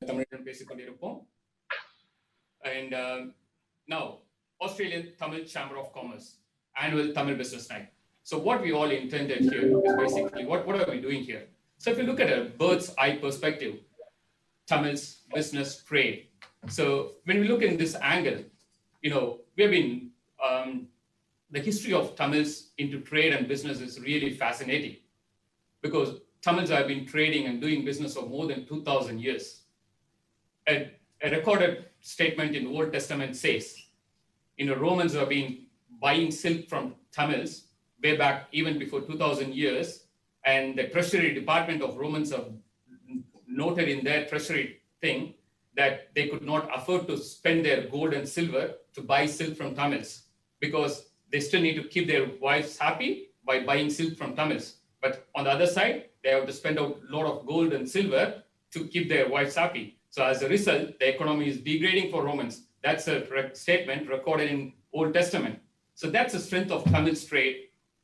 தமிழிடம் பேசிக் கொண்டிருப்போம். And now, Australian Tamil Chamber of Commerce annual Tamil Business Night. So what we all intended here is basically what are we doing here? So if you look at a bird's eye perspective, Tamil's business trade. So when we look in this angle, we have been the history of Tamils into trade and business is really fascinating because Tamils have been trading and doing business for more than 2,000 years. A recorded statement in the Old Testament says, Romans have been buying silk from Tamils way back even before 2,000 years, and the Treasury Department of Romans have noted in their treasury thing that they could not afford to spend their gold and silver to buy silk from Tamils because they still need to keep their wives happy by buying silk from Tamils. But on the other side, they have to spend a lot of gold and silver to keep their wives happy. So as a result, the economy is degrading for Romans. That's a statement recorded in Old Testament. So that's the strength of Tamil's trade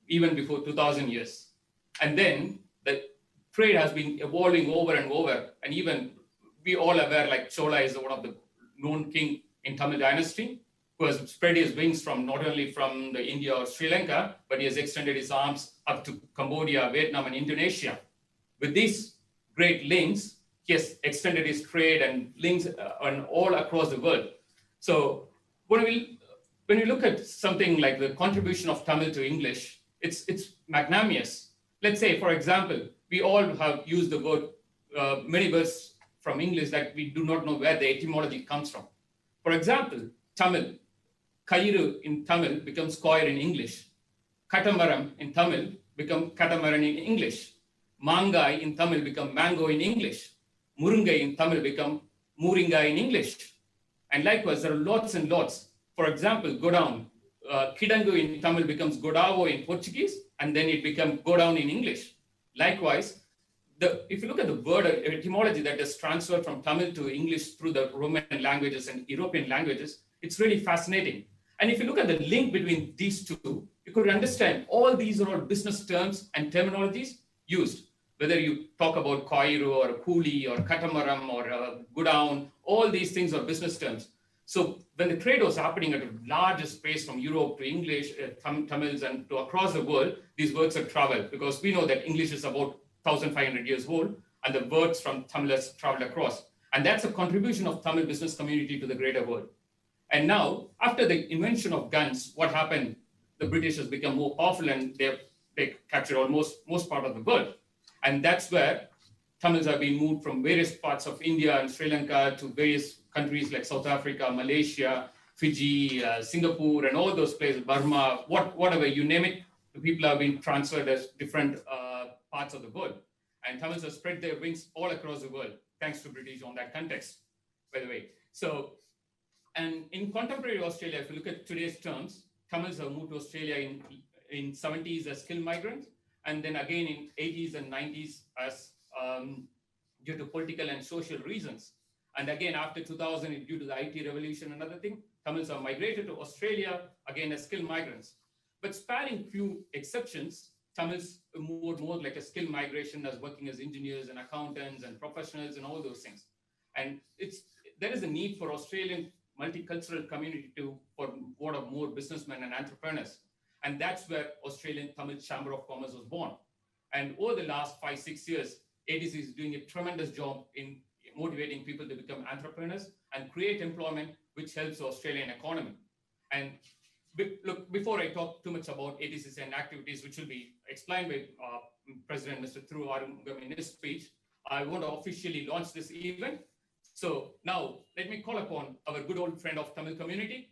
even before 2,000 years. And then the trade has been evolving over and over. And even we all aware like Chola is one of the known king in Tamil dynasty who has spread his wings from not only from the India or Sri Lanka, but he has extended his arms up to Cambodia, Vietnam, and Indonesia. With these great links, he has extended his trade and links all across the world. So when we look at something like the contribution of Tamil to English, it's magnanimous. Let's say, for example, we all have used the word, many words from English that we do not know where the etymology comes from. For example, Tamil, Kairu in Tamil becomes Koir in English. Katamaram in Tamil become Katamaran in English. Mangai in Tamil become mango in English. Murungai in Tamil become Muringa in English. And likewise, there are lots and lots. For example, go down. Kidangu in Tamil becomes Godavo in Portuguese, and then it becomes go down in English. Likewise, if you look at the word etymology that is transferred from Tamil to English through the Roman languages and European languages, it's really fascinating. And if you look at the link between these two, you could understand all these are all business terms and terminologies used. Whether you talk about Koiru or Kuli or Katamaram or Godown, all these things are business terms. So when the trade was happening at a larger space from Europe to English, Tamils and to across the world, these words have traveled because we know that English is about 1,500 years old and the words from Tamil has traveled across. And that's a contribution of Tamil business community to the greater world. And now, after the invention of guns, what happened? The British has become more powerful and they captured almost most part of the world. And that's where Tamils have been moved from various parts of India and Sri Lanka to various countries like South Africa, Malaysia, Fiji, Singapore, and all those places, Burma, whatever, you name it, the people have been transferred as different parts of the world. And Tamils have spread their wings all across the world, thanks to British on that context, by the way. So, and in contemporary Australia, if you look at today's terms, Tamils have moved to Australia in 70s as skilled migrants, and then again in 80s and 90s as due to political and social reasons. And again, after 2000, due to the IT revolution and other thing, Tamils have migrated to Australia, again as skilled migrants. But sparing few exceptions, Tamils more like a skilled migration as working as engineers and accountants and professionals and all those things. And there is a need for Australian multicultural community for more businessmen and entrepreneurs. And that's where Australian Tamil Chamber of Commerce was born. And over the last 5-6 years, ATC is doing a tremendous job in motivating people to become entrepreneurs and create employment, which helps the Australian economy. And look, before I talk too much about ATCC and activities, which will be explained by President Mr. Thru Arumugam in his speech, I want to officially launch this event. So now let me call upon our good old friend of Tamil community,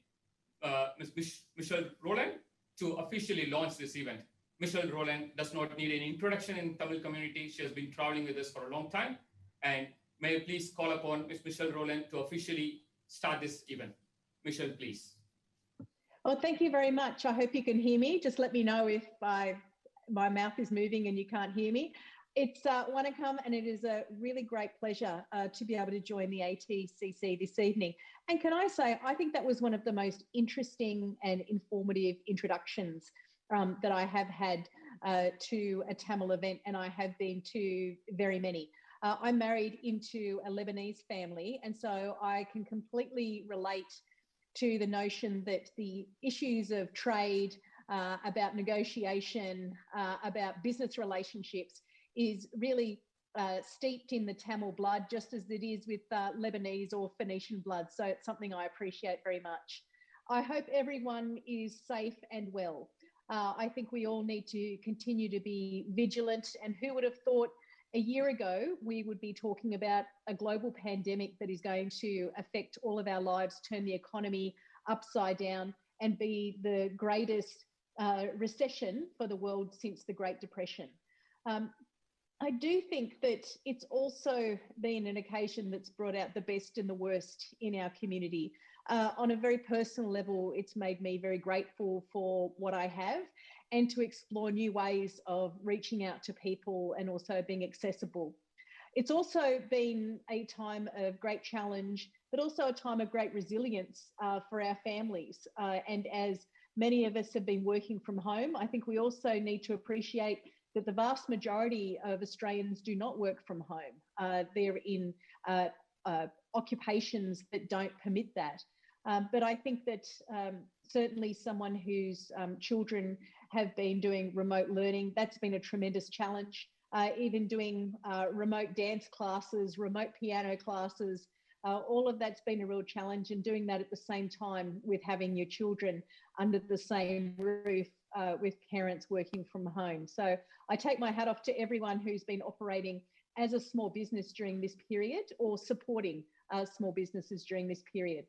Ms. Michelle Roland, to officially launch this event. Michelle Roland does not need any introduction in Tamil community. She has been traveling with us for a long time. And may I please call upon Ms. Michelle Roland to officially start this event. Michelle, please. Well, thank you very much. I hope you can hear me. Just let me know if my mouth is moving and you can't hear me. It's Wanakam, and it is a really great pleasure to be able to join the ATCC this evening. And can I say, I think that was one of the most interesting and informative introductions that I have had to a Tamil event, and I have been to very many. I'm married into a Lebanese family, and so I can completely relate to the notion that the issues of trade, about negotiation, about business relationships is really steeped in the Tamil blood, just as it is with Lebanese or Phoenician blood. So it's something I appreciate very much. I hope everyone is safe and well. I think we all need to continue to be vigilant. And who would have thought a year ago we would be talking about a global pandemic that is going to affect all of our lives, turn the economy upside down, and be the greatest recession for the world since the Great Depression. I do think that it's also been an occasion that's brought out the best and the worst in our community. On a very personal level, it's made me very grateful for what I have and to explore new ways of reaching out to people and also being accessible. It's also been a time of great challenge, but also a time of great resilience for our families. And as many of us have been working from home, I think we also need to appreciate that the vast majority of Australians do not work from home. They're in occupations that don't permit that. But I think that certainly someone whose children have been doing remote learning, that's been a tremendous challenge. Even doing remote dance classes, remote piano classes, all of that's been a real challenge, and doing that at the same time with having your children under the same roof with parents working from home. So I take my hat off to everyone who's been operating as a small business during this period or supporting small businesses during this period.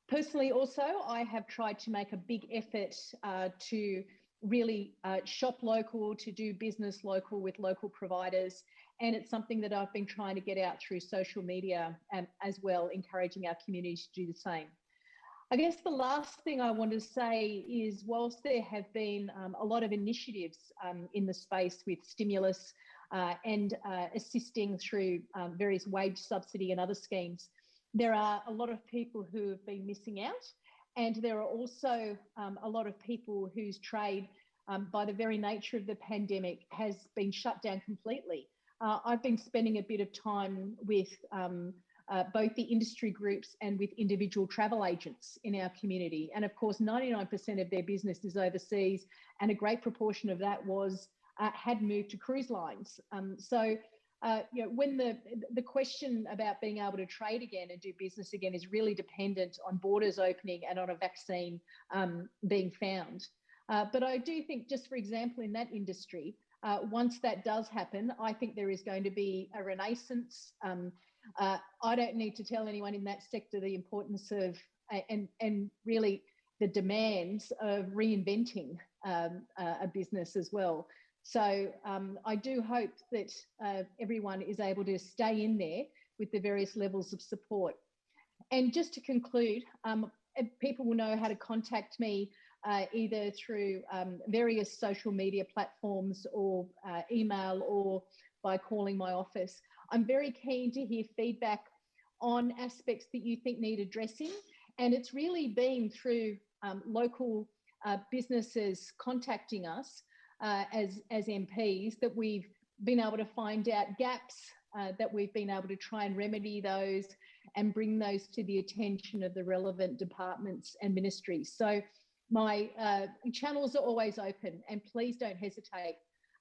Personally also, I have tried to make a big effort to really shop local, to do business local with local providers. And it's something that I've been trying to get out through social media as well, encouraging our community to do the same. I guess the last thing I want to say is, whilst there have been a lot of initiatives in the space with stimulus and assisting through various wage subsidy and other schemes, there are a lot of people who have been missing out. And there are also a lot of people whose trade, by the very nature of the pandemic, has been shut down completely. I've been spending a bit of time with both the industry groups and with individual travel agents in our community. And of course, 99% of their business is overseas, and a great proportion of that was had moved to cruise lines. When the question about being able to trade again and do business again is really dependent on borders opening and on a vaccine being found. But I do think, just for example, in that industry, once that does happen, I think there is going to be a renaissance. I don't need to tell anyone in that sector the importance of and really the demands of reinventing a business as well. So I do hope that everyone is able to stay in there with the various levels of support. And just to conclude, people will know how to contact me either through various social media platforms or email, or by calling my office. I'm very keen to hear feedback on aspects that you think need addressing. And it's really been through local businesses contacting us as MPs that we've been able to find out gaps, that we've been able to try and remedy those and bring those to the attention of the relevant departments and ministries. So my channels are always open, and please don't hesitate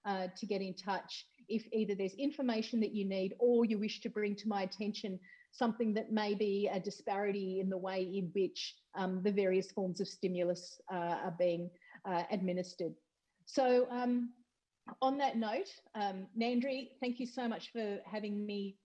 to get in touch if either there's information that you need or you wish to bring to my attention something that may be a disparity in the way in which the various forms of stimulus are being administered. So on that note, Nandri, thank you so much for having me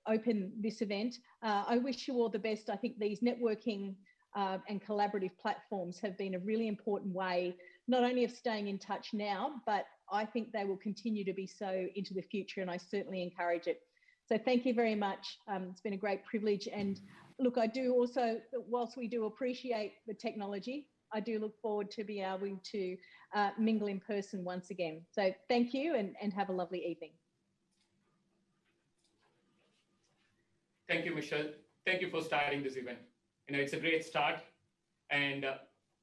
open this event. I wish you all the best. I think these networking and collaborative platforms have been a really important way, not only of staying in touch now, but I think they will continue to be so into the future, and I certainly encourage it. So thank you very much. It's been a great privilege. And look, I do also, whilst we do appreciate the technology, I do look forward to be able to mingle in person once again. So thank you, and have a lovely evening. Thank you, Michelle. Thank you for starting this event. It's a great start. And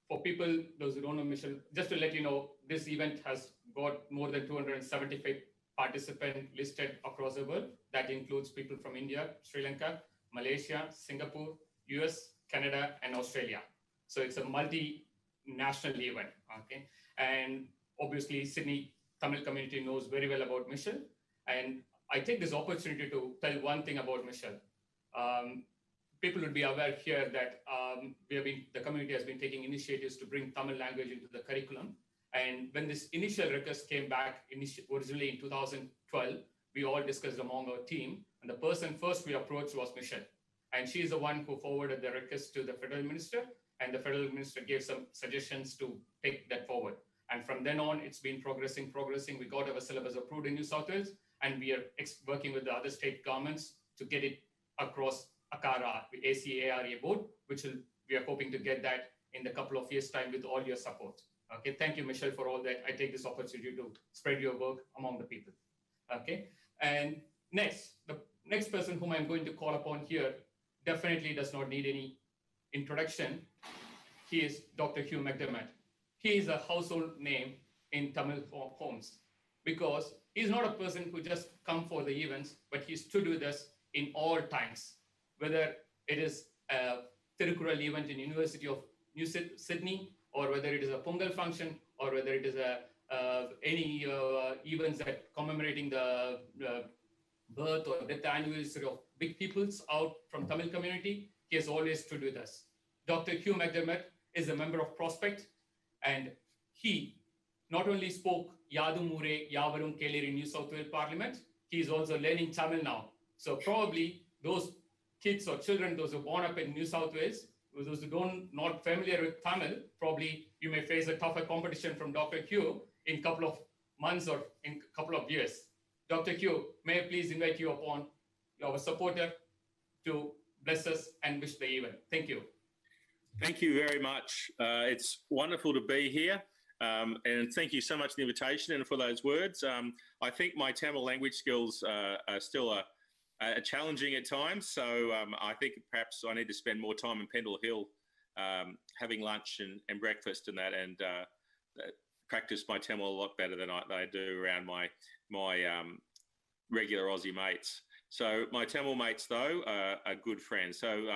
for people, those who don't know Michelle, just to let you know, this event has got more than 275 participant listed across the world. That includes people from India, Sri Lanka, Malaysia, Singapore, US, Canada, and Australia. So it's a multinational event, okay? And obviously, Sydney Tamil community knows very well about Michelle. And I take this opportunity to tell one thing about Michelle. People would be aware here that the community has been taking initiatives to bring Tamil language into the curriculum. And when this initial request came back originally in 2012, we all discussed among our team. And the person first we approached was Michelle. And she's the one who forwarded the request to the federal minister. And the federal minister gave some suggestions to take that forward. And from then on, it's been progressing. We got our syllabus approved in New South Wales. And we are working with the other state governments to get it across ACARA, the ACARA board, we are hoping to get that in a couple of years' time with all your support. Okay, thank you, Michelle, for all that. I take this opportunity to spread your work among the people. Okay, and the next person whom I'm going to call upon here definitely does not need any introduction. He is Dr. Hugh Mcdermott. He is a household name in Tamil homes because he's not a person who just come for the events, but he stood with us in all times, whether it is a Tirukural event in University of New Sydney, or whether it is a Pongal function, or whether it is any events that commemorating the birth or death anniversary of big peoples out from Tamil community, he has always stood with us. Dr. Hugh Mcdermott is a member of Prospect, and he not only spoke Yadu Mure Yavarum Kelir in New South Wales Parliament, he is also learning Tamil now. So probably those kids or children, those who are born up in New South Wales, those who not familiar with Tamil, probably you may face a tougher competition from Dr. Hugh in a couple of months or in a couple of years. Dr. Hugh, may I please invite you upon our supporter to bless us and wish the event. Thank you. Thank you very much. It's wonderful to be here. And thank you so much for the invitation and for those words. I think my Tamil language skills are still challenging at times. So I think perhaps I need to spend more time in Pendle Hill having lunch and breakfast and that, and practice my Tamil a lot better than I do around my regular Aussie mates. So my Tamil mates, though, are good friends. So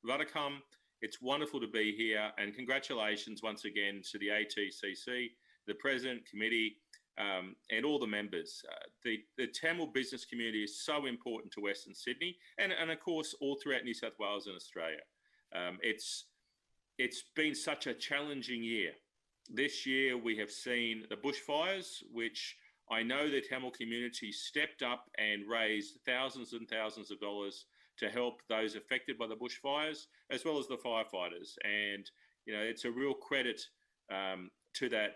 Vanakkam, it's wonderful to be here, and congratulations once again to the ATCC, the President, Committee, and all the members. The Tamil business community is so important to Western Sydney and of course, all throughout New South Wales and Australia. It's been such a challenging year. This year, we have seen the bushfires, which I know the Tamil community stepped up and raised thousands and thousands of dollars to help those affected by the bushfires, as well as the firefighters. And, you know, it's a real credit to that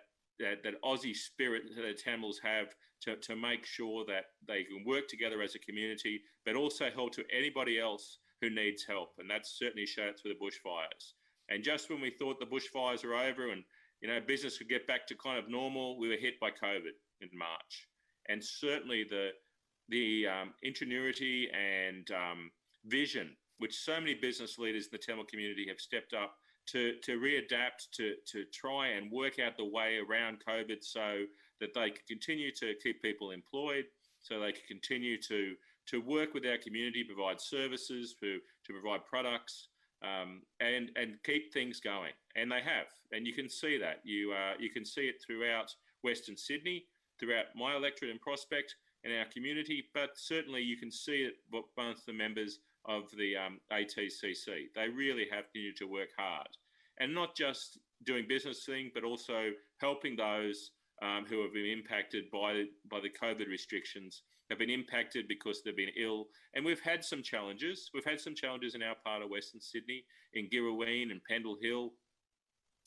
Aussie spirit that the Tamils have to make sure that they can work together as a community, but also help to anybody else who needs help. And that's certainly showed through the bushfires. And just when we thought the bushfires are over and, you know, business could get back to kind of normal, we were hit by COVID in March. And certainly the ingenuity and vision, which so many business leaders in the Tamil community have stepped up to readapt, to try and work out the way around COVID so that they can continue to keep people employed, so they can continue to work with our community, provide services, to provide products, and keep things going. And they have, and you can see that. You can see it throughout Western Sydney, throughout my electorate and Prospect, in our community, but certainly you can see it amongst the members of the ATCC. They really have continued to work hard, and not just doing business thing, but also helping those who have been impacted by the COVID restrictions, have been impacted because they've been ill. And we've had some challenges. We've had some challenges in our part of Western Sydney, in Girraween and Pendle Hill,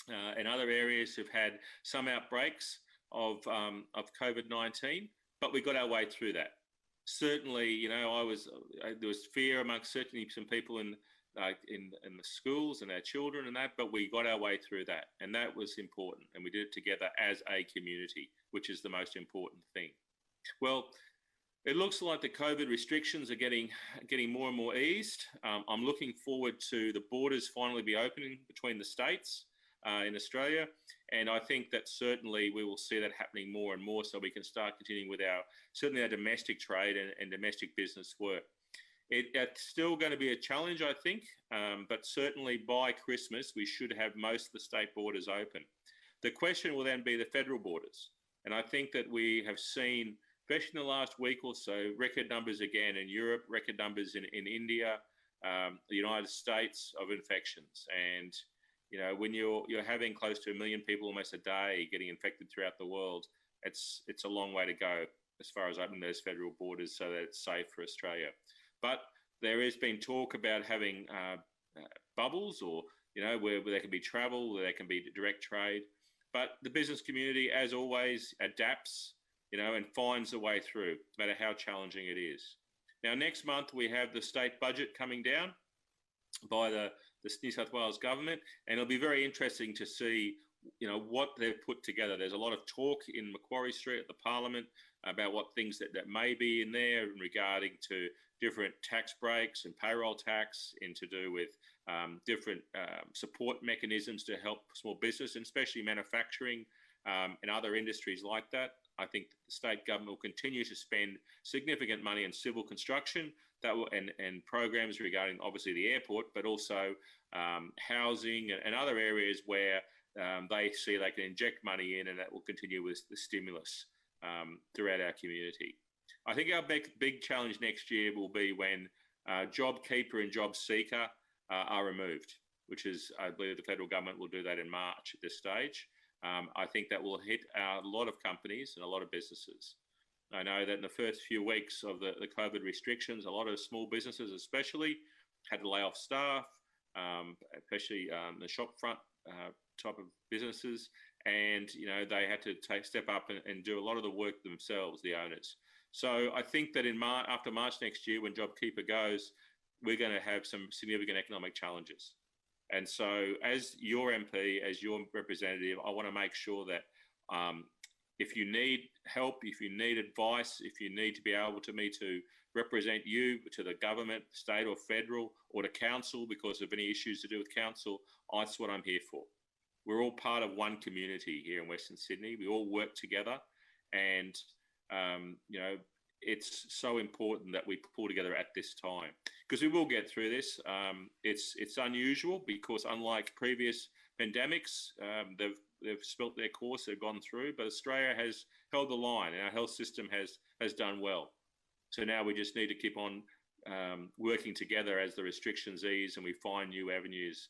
and other areas who've had some outbreaks of COVID-19. But we got our way through that. Certainly, you know, there was fear amongst certainly some people in the schools and our children and that, but we got our way through that, and that was important. And we did it together as a community, which is the most important thing. Well, it looks like the COVID restrictions are getting more and more eased. I'm looking forward to the borders finally be opening between the states. in Australia. And I think that certainly we will see that happening more and more, so we can start continuing with certainly our domestic trade and domestic business work. It's still going to be a challenge, I think, but certainly by Christmas, we should have most of the state borders open. The question will then be the federal borders. And I think that we have seen, especially in the last week or so, record numbers again in Europe, record numbers in India, the United States of infections. And, you know, when you're having close to 1 million people almost a day getting infected throughout the world, it's a long way to go as far as opening those federal borders so that it's safe for Australia. But there has been talk about having bubbles, or, you know, where there can be travel, where there can be direct trade. But the business community, as always, adapts, you know, and finds a way through, no matter how challenging it is. Now, next month, we have the state budget coming down by the New South Wales government, and it'll be very interesting to see, you know, what they've put together. There's a lot of talk in Macquarie Street at the Parliament about what things that may be in there regarding to different tax breaks and payroll tax, and to do with different support mechanisms to help small business, and especially manufacturing and other industries like that. I think the state government will continue to spend significant money in civil construction and programs regarding obviously the airport, but also housing and other areas where they see they can inject money in, and that will continue with the stimulus throughout our community. I think our big challenge next year will be when JobKeeper and JobSeeker are removed, which is, I believe the federal government will do that in March at this stage. I think that will hit a lot of companies and a lot of businesses. I know that in the first few weeks of the COVID restrictions, a lot of small businesses especially had to lay off staff, especially the shopfront type of businesses. And, you know, they had to step up and do a lot of the work themselves, the owners. So I think that after March next year, when JobKeeper goes, we're going to have some significant economic challenges. And so as your MP, as your representative, I want to make sure that if you need help, if you need advice, if you need to be able to represent you to the government, state or federal, or to council because of any issues to do with council, that's what I'm here for. We're all part of one community here in Western Sydney. We all work together, and you know, it's so important that we pull together at this time, because we will get through this. It's unusual because unlike previous pandemics, they've spelt their course, they've gone through, but Australia has held the line and our health system has done well. So now we just need to keep on working together as the restrictions ease and we find new avenues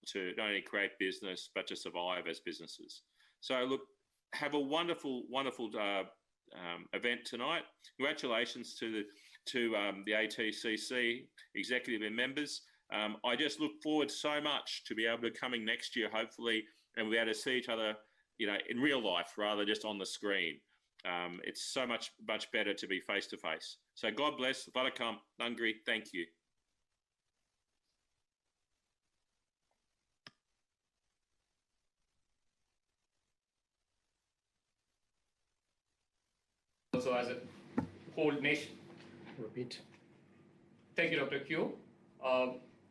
to not only create business, but to survive as businesses. So look, have a wonderful, wonderful event tonight. Congratulations to the ATCC executive and members. I just look forward so much to be able to coming next year, hopefully, and we'll be able to see each other, you know, in real life rather than just on the screen. It's so much better to be face to face. So God bless. Vadakkam, Nangri, thank you. Also as a whole nation. Repeat. Thank you, Dr. Q.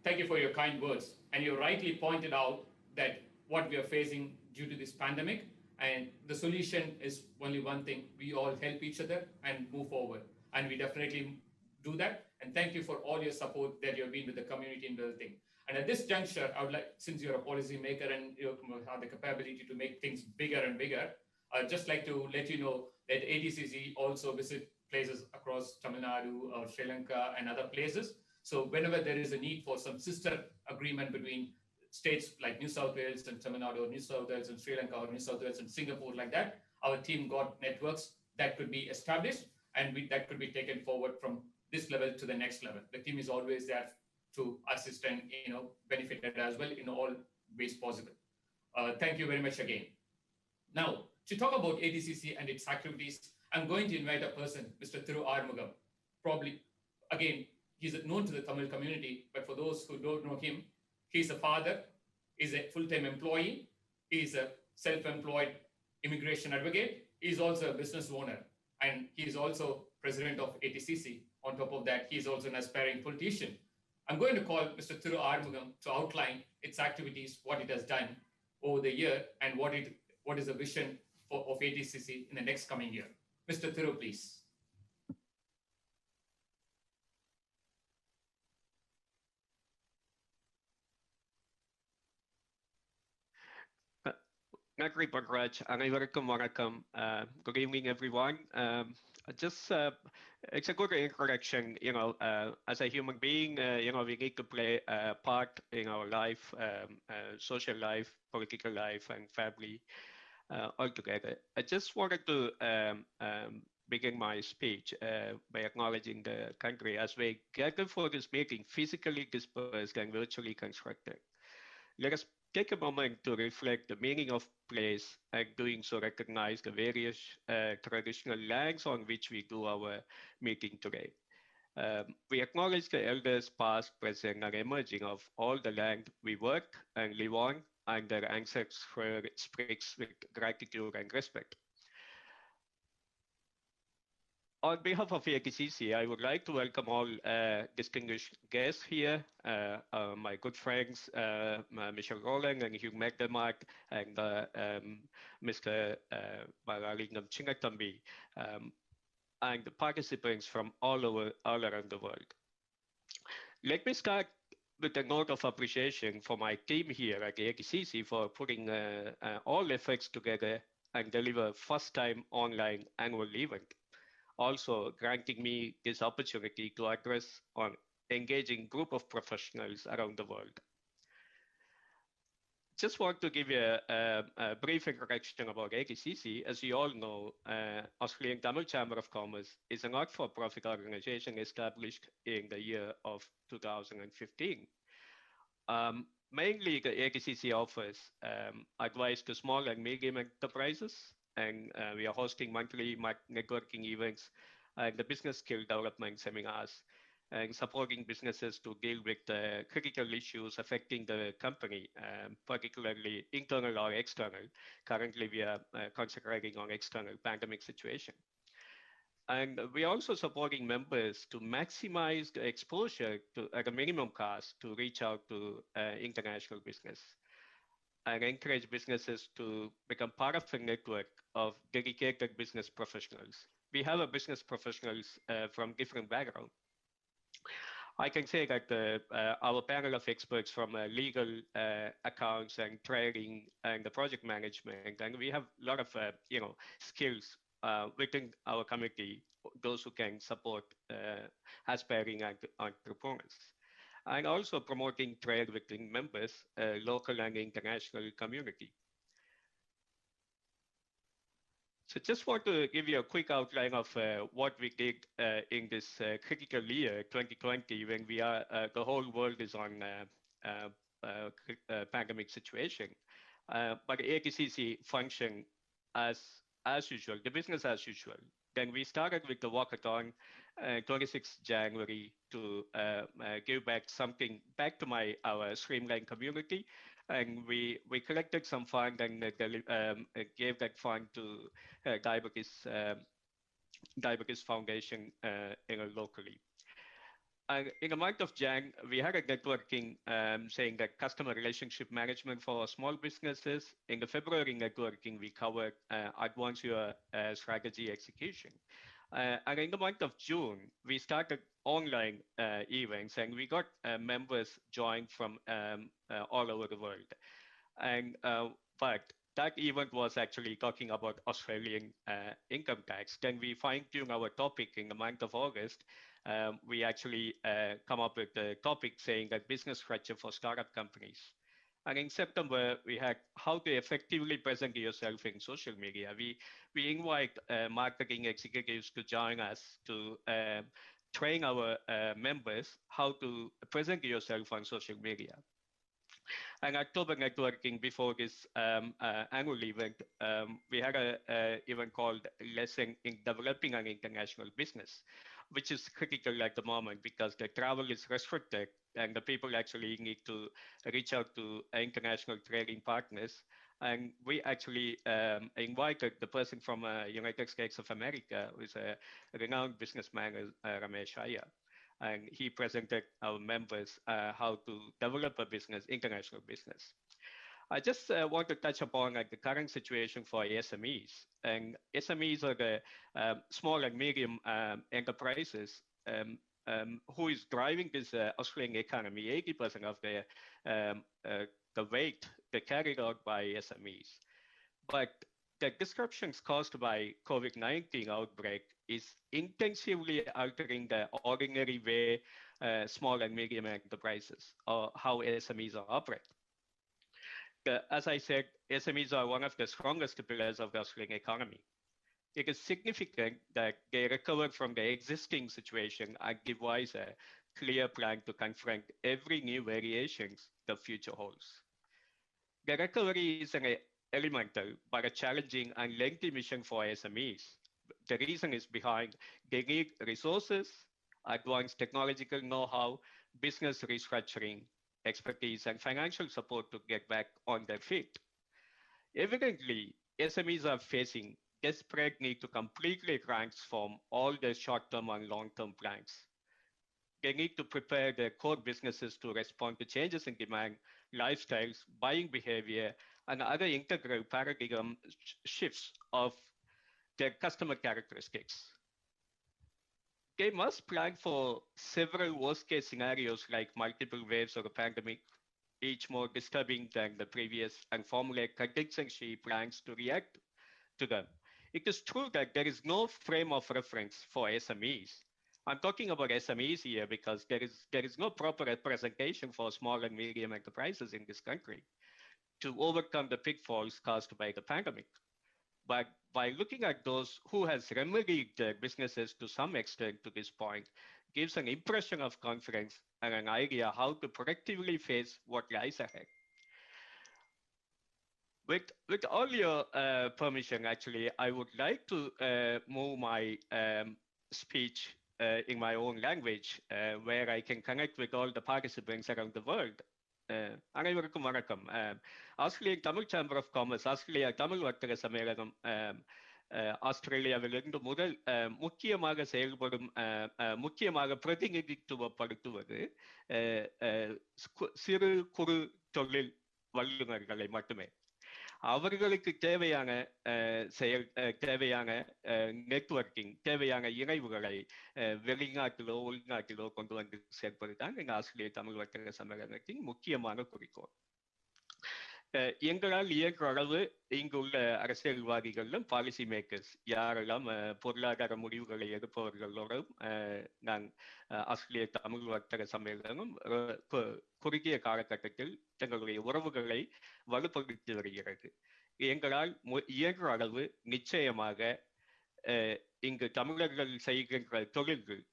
Thank you for your kind words. And you rightly pointed out that what we are facing due to this pandemic, and the solution is only one thing: we all help each other and move forward. And we definitely do that. And thank you for all your support that you have been with the community in building. And at this juncture, I would like, since you're a policy maker and you have the capability to make things bigger and bigger, I'd just like to let you know that ATCC also visit places across Tamil Nadu or Sri Lanka and other places. So whenever there is a need for some sister agreement between states like New South Wales and Tamil Nadu, or New South Wales and Sri Lanka, or New South Wales and Singapore, like that, our team got networks that could be established, and that could be taken forward from this level to the next level. The team is always there to assist and, you know, benefit it as well in all ways possible. Thank you very much again. Now, to talk about ATCC and its activities, I'm going to invite a person, Mr. Thiru Armugam. Probably, again, he's known to the Tamil community, but for those who don't know him, he's a father, he's a full-time employee, he's a self-employed immigration advocate, he's also a business owner, and he's also president of ATCC. On top of that, he's also an aspiring politician. I'm going to call Mr. Thiru Armugam to outline its activities, what it has done, over the year and what is the vision of ATCC in the next coming year. Mr. Thiru, please. Nagri Bagraj, Vanakkam. Good evening, everyone. It's a good introduction. As a human being, we need to play a part in our life, social life, political life, and family altogether. I just wanted to begin my speech by acknowledging the country as we gather for this meeting, physically dispersed and virtually constructed. Let us take a moment to reflect the meaning of place and doing so recognize the various traditional lands on which we do our meeting today. We acknowledge the elders past, present, and emerging of all the land we work and live on, and their ancestral spirits with gratitude and respect. On behalf of ATCC, I would like to welcome all distinguished guests here, my good friends, Michelle Rowland and Hugh Mcdermott, and Mr. Malalingam Chingatambi, and the participants from all around the world. Let me start with a note of appreciation for my team here at the ATCC for putting all efforts together and deliver first-time online annual event. Also granting me this opportunity to address an engaging group of professionals around the world. Just want to give you a brief introduction about ATCC. As you all know, Australian Tamil Chamber of Commerce is a not-for-profit organization established in the year of 2015. Mainly, the ATCC offers advice to small and medium enterprises, and we are hosting monthly networking events and the business skill development seminars and supporting businesses to deal with critical issues affecting the company, particularly internal or external. Currently, we are concentrating on external pandemic situation. And we're also supporting members to maximize the exposure at a minimum cost to reach out to international business and encourage businesses to become part of a network of dedicated business professionals. We have a business professionals from different backgrounds. I can say that our panel of experts from legal, accounts, and trading, and the project management, and we have a lot of skills within our committee, those who can support aspiring entrepreneurs, and also promoting trade within members, local and international community. So just want to give you a quick outline of what we did in this critical year, 2020, when we are, the whole world is on pandemic situation. But ATCC function as usual, the business as usual. Then we started with the walkathon, 26th January, to give back something back to our streamline community. And we collected some fund and gave that fund to Diabetes Foundation locally. And in the month of Jan, we had a networking saying that customer relationship management for small businesses. In the February networking, we covered advance your strategy execution. And in the month of June, we started online events, and we got members joined from all over the world. And but that event was actually talking about Australian income tax. Then we fine-tuned our topic in the month of August. We actually come up with the topic saying that business structure for startup companies. And in September, we had how to effectively present yourself in social media. We invite marketing executives to join us to train our members how to present yourself on social media. And October networking before this annual event, we had an event called Lesson in Developing an International Business, which is critical at the moment because the travel is restricted and the people actually need to reach out to international trading partners. And we actually invited the person from United States of America, who is a renowned businessman, Ramesh Iyer. And he presented our members how to develop a business, international business. I just want to touch upon the current situation for SMEs. And SMEs are the small and medium enterprises who is driving this Australian economy. 80% of the weight they carried out by SMEs. But the disruptions caused by COVID-19 outbreak is intensively altering the ordinary way small and medium enterprises or how SMEs operate. As I said, SMEs are one of the strongest pillars of the Australian economy. It is significant that they recover from the existing situation and devise a clear plan to confront every new variations the future holds. The recovery is an elemental but a challenging and lengthy mission for SMEs. The reason is behind they need resources, advanced technological know-how, business restructuring, expertise, and financial support to get back on their feet. Evidently, SMEs are facing desperate need to completely transform all their short-term and long-term plans. They need to prepare their core businesses to respond to changes in demand, lifestyles, buying behavior, and other integral paradigm shifts of their customer characteristics. They must plan for several worst-case scenarios like multiple waves of a pandemic, each more disturbing than the previous, and formulate contingency plans to react to them. It is true that there is no frame of reference for SMEs. I'm talking about SMEs here because there is no proper representation for small and medium enterprises in this country to overcome the pitfalls caused by the pandemic. But by looking at those who has remedied their businesses to some extent to this point, gives an impression of confidence and an idea how to proactively face what lies ahead. With all your permission, actually, I would like to move my speech in my own language, where I can connect with all the participants around the world. அனைவருக்கும் வணக்கம். Australian Tamil chamber of commerce, Australia Tamil வர்த்தக சம்மேளனம் ஆஸ்திரேலியாவிலிருந்து முதல் முக்கியமாக செயல்படும் முக்கியமாக பிரதிநிதித்துவப்படுத்துவது சிறு குறு தொழில் வல்லுநர்களை மட்டுமே. அவர்களுக்கு தேவையான தேவையான நெட்வொர்க்கிங், தேவையான இணைவுகளை வெளிநாட்டிலோ உள்நாட்டிலோ கொண்டு வந்து சேர்ப்பதுதான் எங்கள் ஆஸ்திரேலிய தமிழ் வர்த்தக சம்மேளனத்தின் முக்கியமான குறிக்கோள். எங்களால் இயன்ற அளவு இங்குள்ள அரசியல்வாதிகளும் பாலிசி மேக்கர்ஸ் யாரெல்லாம் பொருளாதார முடிவுகளை எடுப்பவர்களோடும் நான் ஆஸ்திரேலிய தமிழ் வர்த்தக சம்மேளனம் குறுகிய காலகட்டத்தில் தங்களுடைய உறவுகளை வலுப்படுத்தி வருகிறது. எங்களால் இயன்ற அளவு நிச்சயமாக இங்கு தமிழர்கள் செய்கின்ற தொழில்கள்,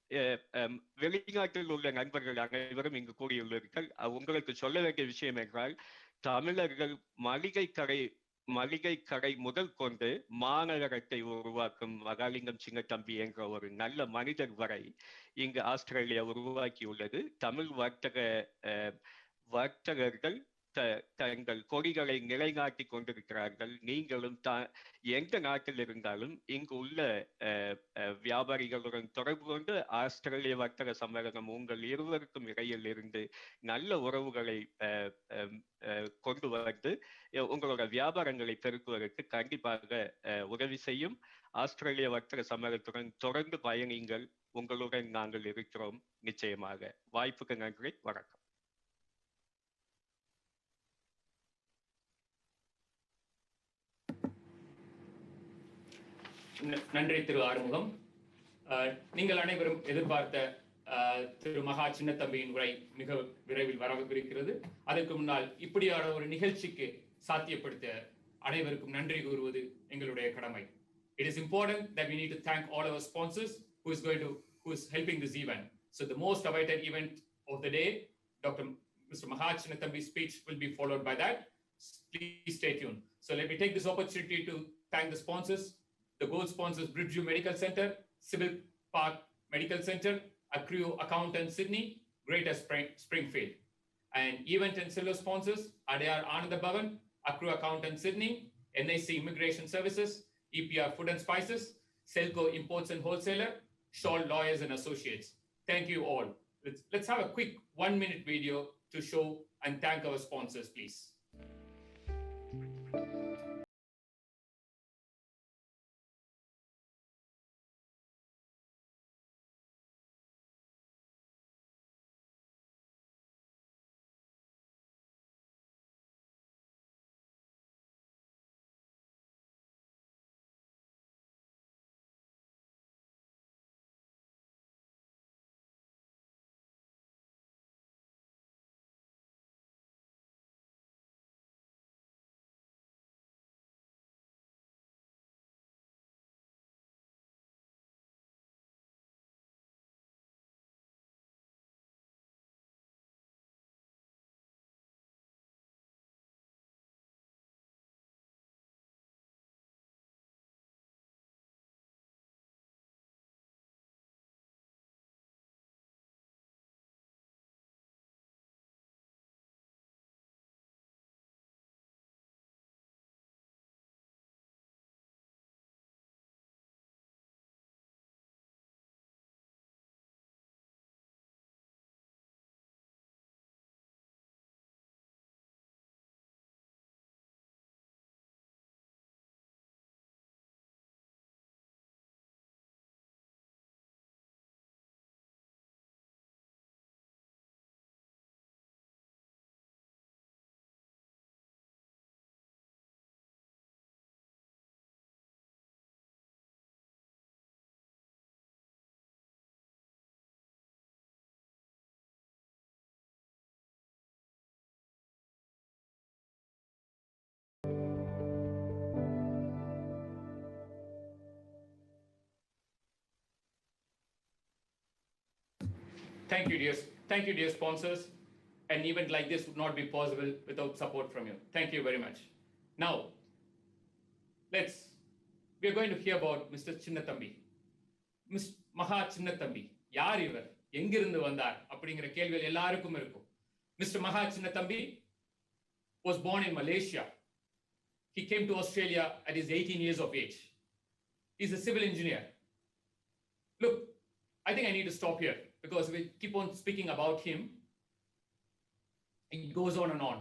வெளிநாட்டில் உள்ள நண்பர்கள் அனைவரும் இங்கு கூடியுள்ளீர்கள். உங்களுக்கு சொல்ல வேண்டிய விஷயம் என்றால், தமிழர்கள் மளிகை கடை முதல் கொண்டு மாநகரத்தை உருவாக்கும் மகாலிங்கம் சின்னத்தம்பி என்ற ஒரு நல்ல மனிதர் வரை இங்கு ஆஸ்திரேலியா உருவாக்கியுள்ளது. தமிழ் வர்த்தகர்கள் தங்கள் கொடிகளை நிலைநாட்டி கொண்டிருக்கிறார்கள். நீங்களும் எந்த நாட்டில் இருந்தாலும் இங்கு உள்ள வியாபாரிகளுடன் தொடர்பு கொண்டு ஆஸ்திரேலிய வர்த்தக சம்மேளனம் உங்கள் இருவருக்கும் இடையில் இருந்து நல்ல உறவுகளை கொண்டு வந்து உங்களோட வியாபாரங்களை பெருக்குவதற்கு கண்டிப்பாக உதவி செய்யும். ஆஸ்திரேலிய வர்த்தக சம்மேளனத்துடன் தொடர்ந்து பயணிங்கள். உங்களுடன் நாங்கள் இருக்கிறோம் நிச்சயமாக. வாய்ப்புக்கு நன்றி. வணக்கம். நன்றி திரு ஆறுமுகம். நீங்கள் அனைவரும் எதிர்பார்த்த திரு மகா சின்னத்தம்பியின் உரை மிக விரைவில் வரவிருக்கிறது. அதற்கு முன்னால் இப்படியான ஒரு நிகழ்ச்சிக்கு சாத்தியப்படுத்த அனைவருக்கும் நன்றி கூறுவது எங்களுடைய கடமை. It is important that we need to thank all our sponsors who is helping this event. So the most awaited event of the day, Mr. Maha Chinnathambi's speech will be followed by that. Please stay tuned. So let me take this opportunity to thank the sponsors. The gold sponsors: Bridgeview Medical Center, Civil Park Medical Center, Akcc Accountant Sydney, Greater Springfield. And event and silver sponsors: Adayar Ananda Bhavan, Akcc Accountant Sydney, NIC Immigration Services, EPR Food and Spices, Selco Imports and Wholesaler, Shaw Lawyers and Associates. Thank you all. Let's have a quick 1-minute video to show and thank our sponsors, please. Thank you, dear. Thank you, dear sponsors. An event like this would not be possible without support from you. Thank you very much. Now, we are going to hear about Mr. Chinnathambi. Ms. Maha Chinnathambi. யார் இவர்? எங்கிருந்து வந்தார்? அப்படிங்கிற கேள்விகள் எல்லாருக்கும் இருக்கும். Mr. Maha Chinnathambi was born in Malaysia. He came to Australia at his 18 years of age. He's a civil engineer. Look, I think I need to stop here because we keep on speaking about him. It goes on and on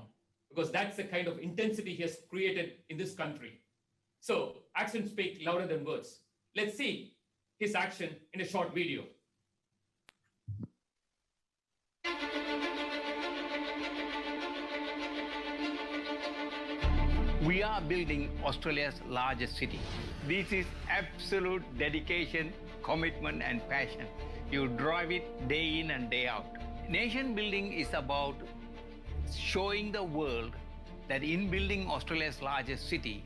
because that's the kind of intensity he has created in this country. So actions speak louder than words. Let's see his action in a short video. We are building Australia's largest city. This is absolute dedication, commitment, and passion. You drive it day in and day out. Nation building is about showing the world that in building Australia's largest city,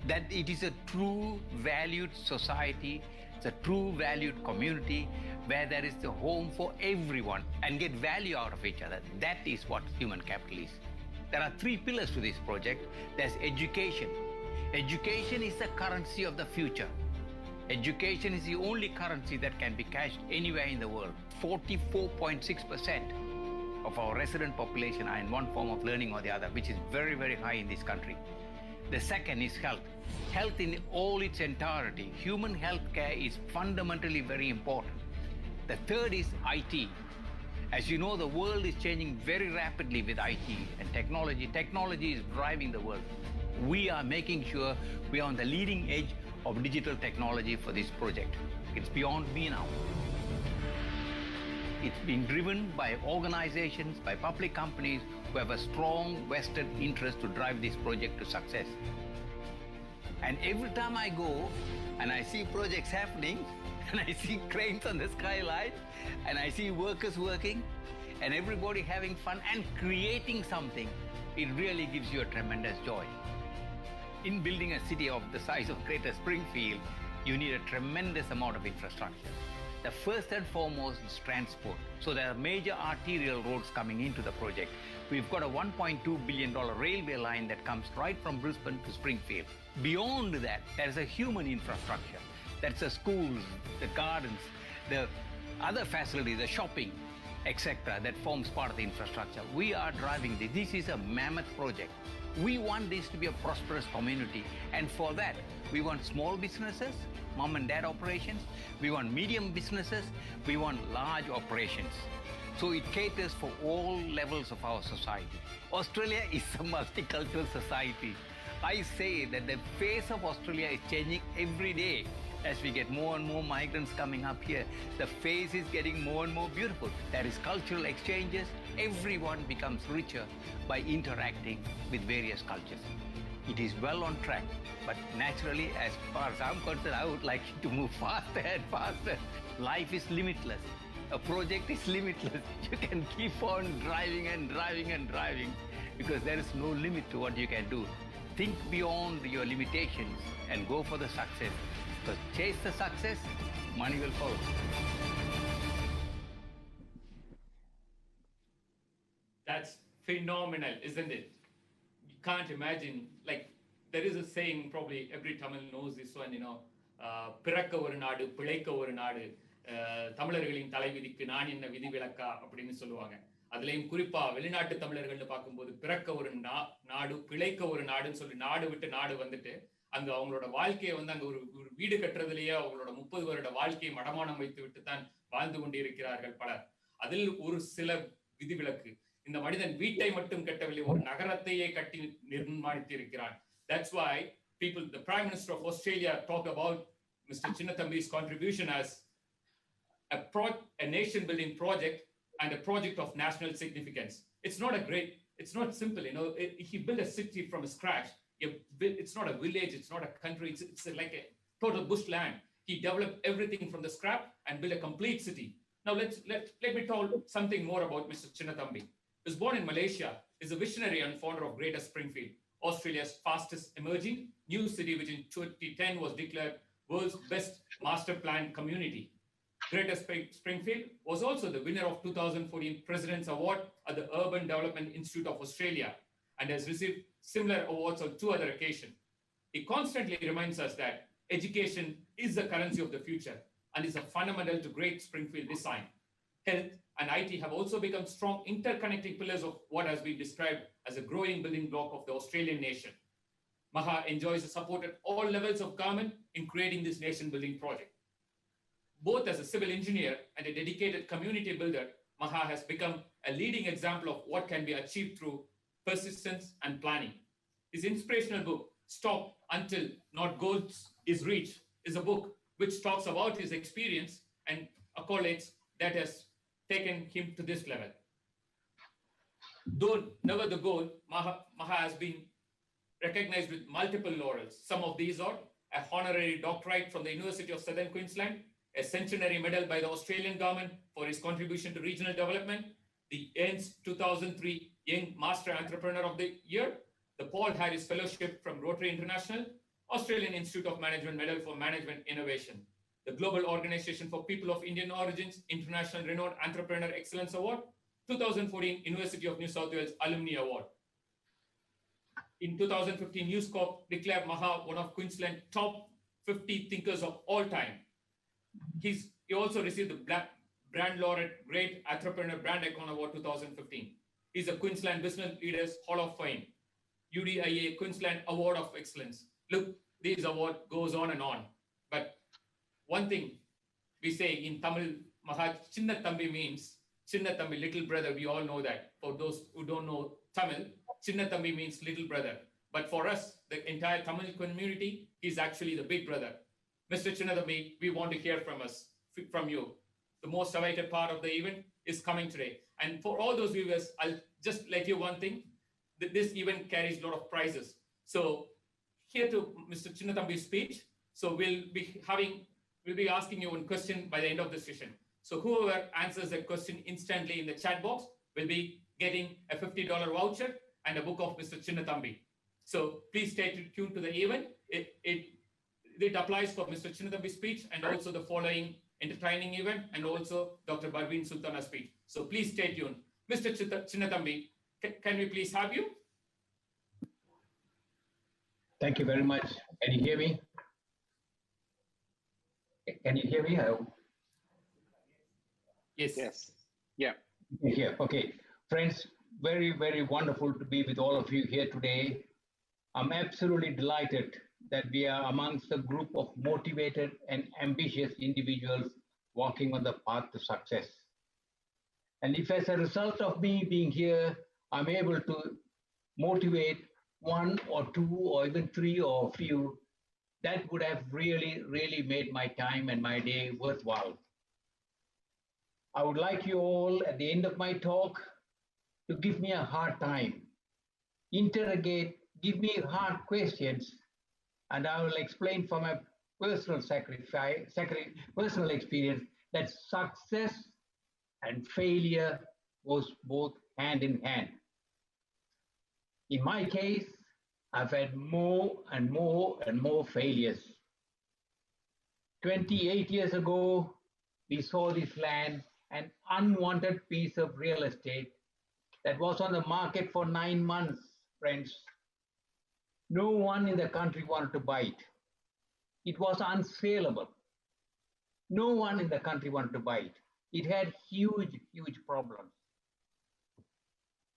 that it is a true valued society, it's a true valued community where there is the home for everyone and get value out of each other. That is what human capital is. There are three pillars to this project. There's education. Education is the currency of the future. Education is the only currency that can be cashed anywhere in the world. 44.6% of our resident population are in one form of learning or the other, which is very, very high in this country. The second is health. Health in all its entirety. Human health care is fundamentally very important. The third is IT. As you know, the world is changing very rapidly with IT and technology. Technology is driving the world. We are making sure we are on the leading edge of digital technology for this project. It's beyond me now. It's being driven by organizations, by public companies who have a strong vested interest to drive this project to success. And every time I go and I see projects happening, and I see cranes on the skyline, and I see workers working, and everybody having fun and creating something, it really gives you a tremendous joy. In building a city of the size of Greater Springfield, you need a tremendous amount of infrastructure. The first and foremost is transport. So there are major arterial roads coming into the project. We've got a $1.2 billion railway line that comes right from Brisbane to Springfield. Beyond that, there's a human infrastructure. That's the schools, the gardens, the other facilities, the shopping, etc. that forms part of the infrastructure. We are driving this. This is a mammoth project. We want this to be a prosperous community. And for that, we want small businesses, mom and dad operations. We want medium businesses. We want large operations. So it caters for all levels of our society. Australia is a multicultural society. I say that the face of Australia is changing every day. As we get more and more migrants coming up here, the face is getting more and more beautiful. There is cultural exchanges. Everyone becomes richer by interacting with various cultures. It is well on track, but naturally, as far as I'm concerned, I would like it to move faster and faster. Life is limitless. A project is limitless. You can keep on driving and driving and driving because there is no limit to what you can do. Think beyond your limitations and go for the success. Because chase the success, money will follow. That's phenomenal, isn't it? You can't imagine, like, there is a saying, probably every Tamil knows this one, பிறக்க ஒரு நாடு, பிழைக்க ஒரு நாடு, தமிழர்களின் தலைவிதிக்கு நான் என்ன விதிவிலக்கா அப்படின்னு சொல்லுவாங்க. அதுலயும் குறிப்பா வெளிநாட்டு தமிழர்கள்னு பார்க்கும்போது பிறக்க ஒரு நாடு, பிழைக்க ஒரு நாடுன்னு சொல்லி நாடு விட்டு நாடு வந்துட்டு அங்க அவங்களோட வாழ்க்கையை வந்து அங்க ஒரு வீடு கட்டுறதுலயே அவங்களோட 30 வருட வாழ்க்கையை மடமானம் வைத்து விட்டு தான் வாழ்ந்து கொண்டிருக்கிறார்கள் பலர். அதில் ஒரு சில விதிவிலக்கு. இந்த மனிதன் வீட்டை மட்டும் கட்டவில்லை, ஒரு நகரத்தையே கட்டி நிர்மாணித்து இருக்கிறான். That's why the Prime Minister of Australia talk about Mr. Chinnathambi's contribution as a nation building project and a project of national significance. It's not simple, he built a city from scratch. It's not a village, it's not a country, it's like a total bushland. He developed everything from the scrap and built a complete city. Now let me tell something more about Mr. Chinnathambi. He was born in Malaysia, is a visionary and founder of Greater Springfield, Australia's fastest emerging new city, which in 2010 was declared world's best master planned community. Greater Springfield was also the winner of 2014 President's Award at the Urban Development Institute of Australia and has received similar awards on 2 other occasions. He constantly reminds us that education is the currency of the future and is a fundamental to great Springfield design. Health and IT have also become strong interconnecting pillars of what has been described as a growing building block of the Australian nation. Maha enjoys the support at all levels of government in creating this nation building project. Both as a civil engineer and a dedicated community builder, Maha has become a leading example of what can be achieved through persistence and planning. His inspirational book, Stop Until Not Goals is Reached, is a book which talks about his experience and accolades that has taken him to this level. Though never the goal, Maha has been recognized with multiple laurels. Some of these are a honorary doctorate from the University of Southern Queensland, a centenary medal by the Australian government for his contribution to regional development, the ANZ 2003 Young Master Entrepreneur of the Year, the Paul Harris Fellowship from Rotary International, Australian Institute of Management Medal for Management Innovation, the Global Organization for People of Indian Origins International Renowned Entrepreneur Excellence Award, 2014 University of New South Wales Alumni Award. In 2015, News Corp declared Maha one of Queensland's top 50 thinkers of all time. He also received the Brand Laureate Great Entrepreneur Brand Icon Award 2015. He's a Queensland Business Leaders Hall of Fame, UDIA Queensland Award of Excellence. Look, this award goes on and on. But one thing we say in Tamil, Maha Chinna Thambi means Chinna Thambi, little brother. We all know that. For those who don't know Tamil, Chinna Thambi means little brother. But for us, the entire Tamil community is actually the big brother. Mr. Chinna Thambi, we want to hear from you. The most awaited part of the event is coming today. And for all those viewers, I'll just let you one thing. This event carries a lot of prizes. So here to Mr. Chinna Thambi's speech. So we'll be asking you one question by the end of the session. So whoever answers that question instantly in the chat box will be getting a $50 voucher and a book of Mr. Chinna Thambi. So please stay tuned to the event. It applies for Mr. Chinna Thambi's speech and also the following entertaining event and also Dr. Barveen Sultana's speech. So please stay tuned. Mr. Chinna Thambi, can we please have you? Thank you very much. Can you hear me? Can you hear me? Yes. Yes. Yeah. Here. Okay. Friends, very, very wonderful to be with all of you here today. I'm absolutely delighted that we are amongst a group of motivated and ambitious individuals walking on the path to success. And if as a result of me being here, I'm able to motivate one or two or even three or a few, that would have really, really made my time and my day worthwhile. I would like you all at the end of my talk to give me a hard time, interrogate, give me hard questions, and I will explain from a personal personal experience that success and failure goes both hand in hand. In my case, I've had more and more and more failures. 28 years ago, we saw this land, an unwanted piece of real estate that was on the market for 9 months, friends. No one in the country wanted to buy it. It was unsaleable. No one in the country wanted to buy it. It had huge, huge problems.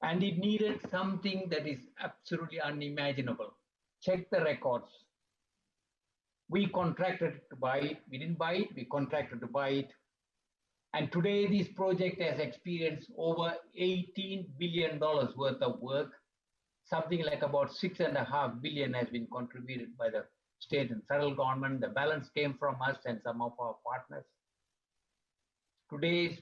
And it needed something that is absolutely unimaginable. Check the records. We contracted to buy it. We didn't buy it, we contracted to buy it. And today this project has experienced over $18 billion worth of work. Something like about $6.5 billion has been contributed by the state and federal government. The balance came from us and some of our partners. Today,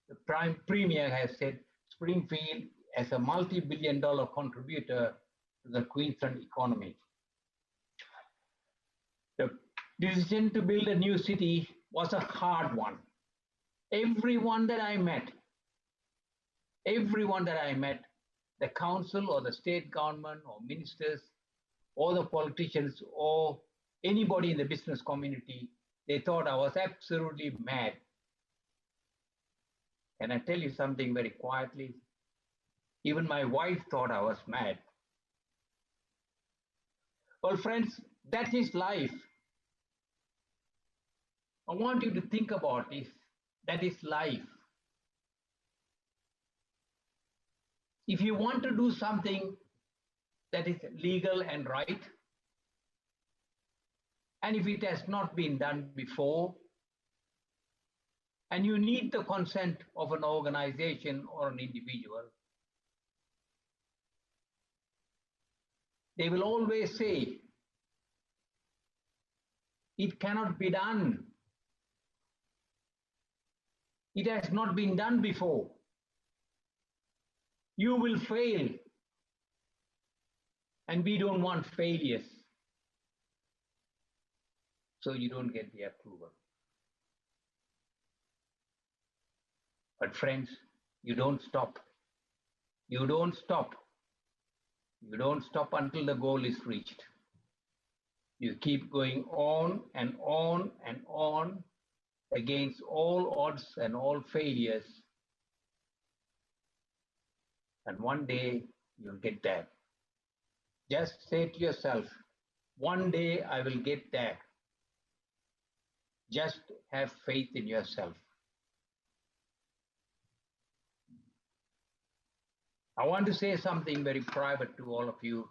the Prime Premier has said Springfield as a multi-billion-dollar contributor to the Queensland economy. The decision to build a new city was a hard one. Everyone that I met, the council or the state government or ministers or the politicians or anybody in the business community, they thought I was absolutely mad Can I tell you something very quietly? Even my wife thought I was mad. Well, friends, that is life. I want you to think about this. That is life. If you want to do something that is legal and right, and if it has not been done before, and you need the consent of an organization or an individual, they will always say, it cannot be done. It has not been done before. You will fail. And we don't want failures. So you don't get the approval. But friends, you don't stop. You don't stop. You don't stop until the goal is reached. You keep going on and on and on against all odds and all failures. And one day you'll get there. Just say to yourself, one day I will get there. Just have faith in yourself. I want to say something very private to all of you.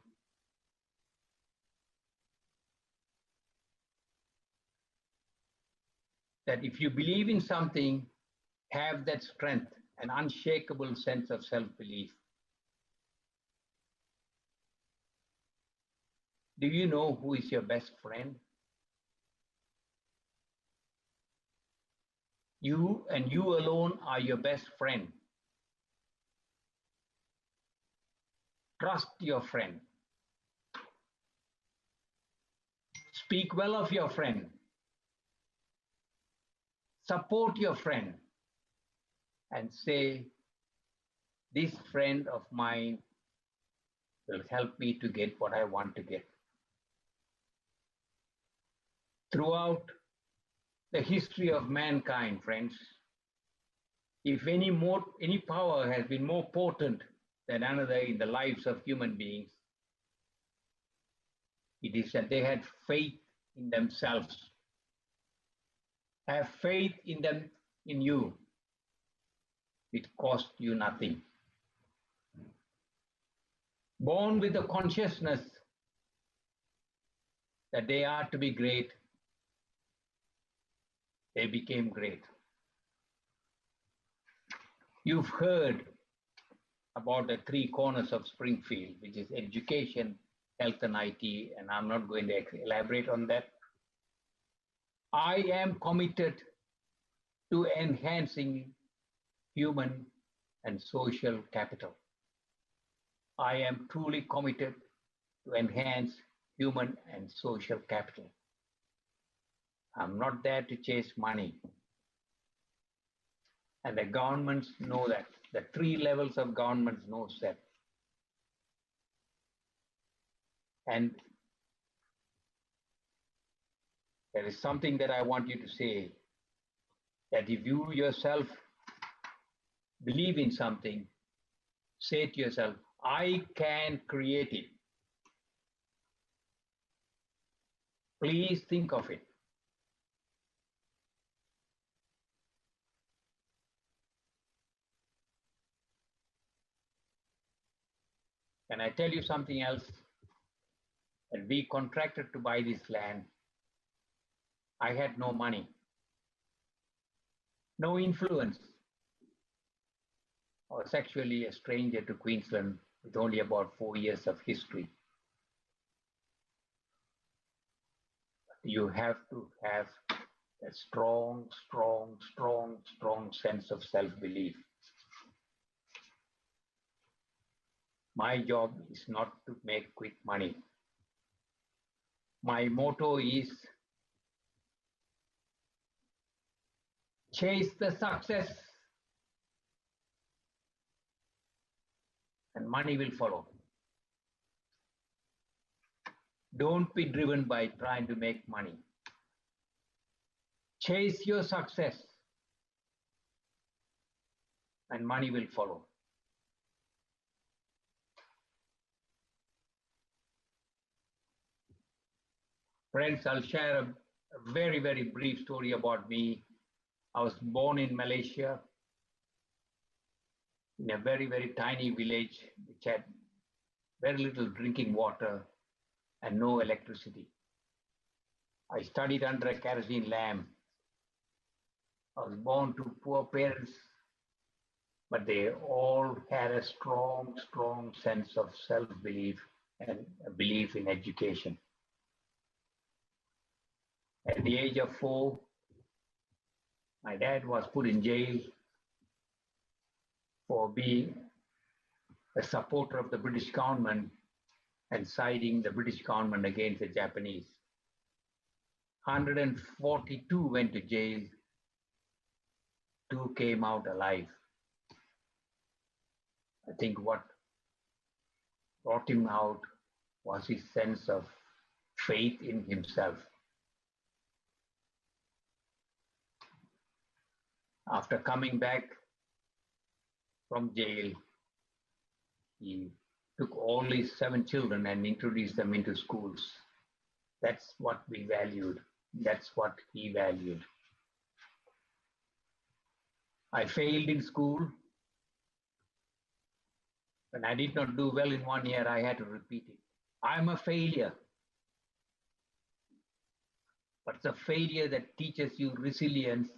That if you believe in something, have that strength, an unshakable sense of self-belief. Do you know who is your best friend? You and you alone are your best friend. Trust your friend. Speak well of your friend. Support your friend and say, this friend of mine will help me to get what I want to get. Throughout the history of mankind, friends, if any power has been more potent than another in the lives of human beings, it is that they had faith in themselves. Have faith in them, in you. It cost you nothing. Born with the consciousness that they are to be great, they became great. You've heard about the three corners of Springfield, which is education, health, and IT, and I'm not going to elaborate on that. I am committed to enhancing human and social capital. I am truly committed to enhance human and social capital. I'm not there to chase money. And the governments know that. The three levels of governments knows that. And there is something that I want you to say, that if you yourself believe in something, say to yourself, I can create it. Please think of it. Can I tell you something else? When we contracted to buy this land, I had no money, no influence. I was actually a stranger to Queensland with only about 4 years of history. You have to have a strong, strong, strong, strong sense of self-belief. My job is not to make quick money. My motto is chase the success and money will follow. Don't be driven by trying to make money. Chase your success and money will follow. Friends, I'll share a very, very brief story about me. I was born in Malaysia in a very, very tiny village which had very little drinking water and no electricity. I studied under a kerosene lamp. I was born to poor parents, but they all had a strong, strong sense of self-belief and a belief in education. At the age of 4, my dad was put in jail for being a supporter of the British government and siding the British government against the Japanese. 142 went to jail, 2 came out alive. I think what brought him out was his sense of faith in himself. After coming back from jail, he took all his 7 children and introduced them into schools. That's what we valued. That's what he valued. I failed in school. When I did not do well in 1 year, I had to repeat it. I'm a failure. But it's a failure that teaches you resilience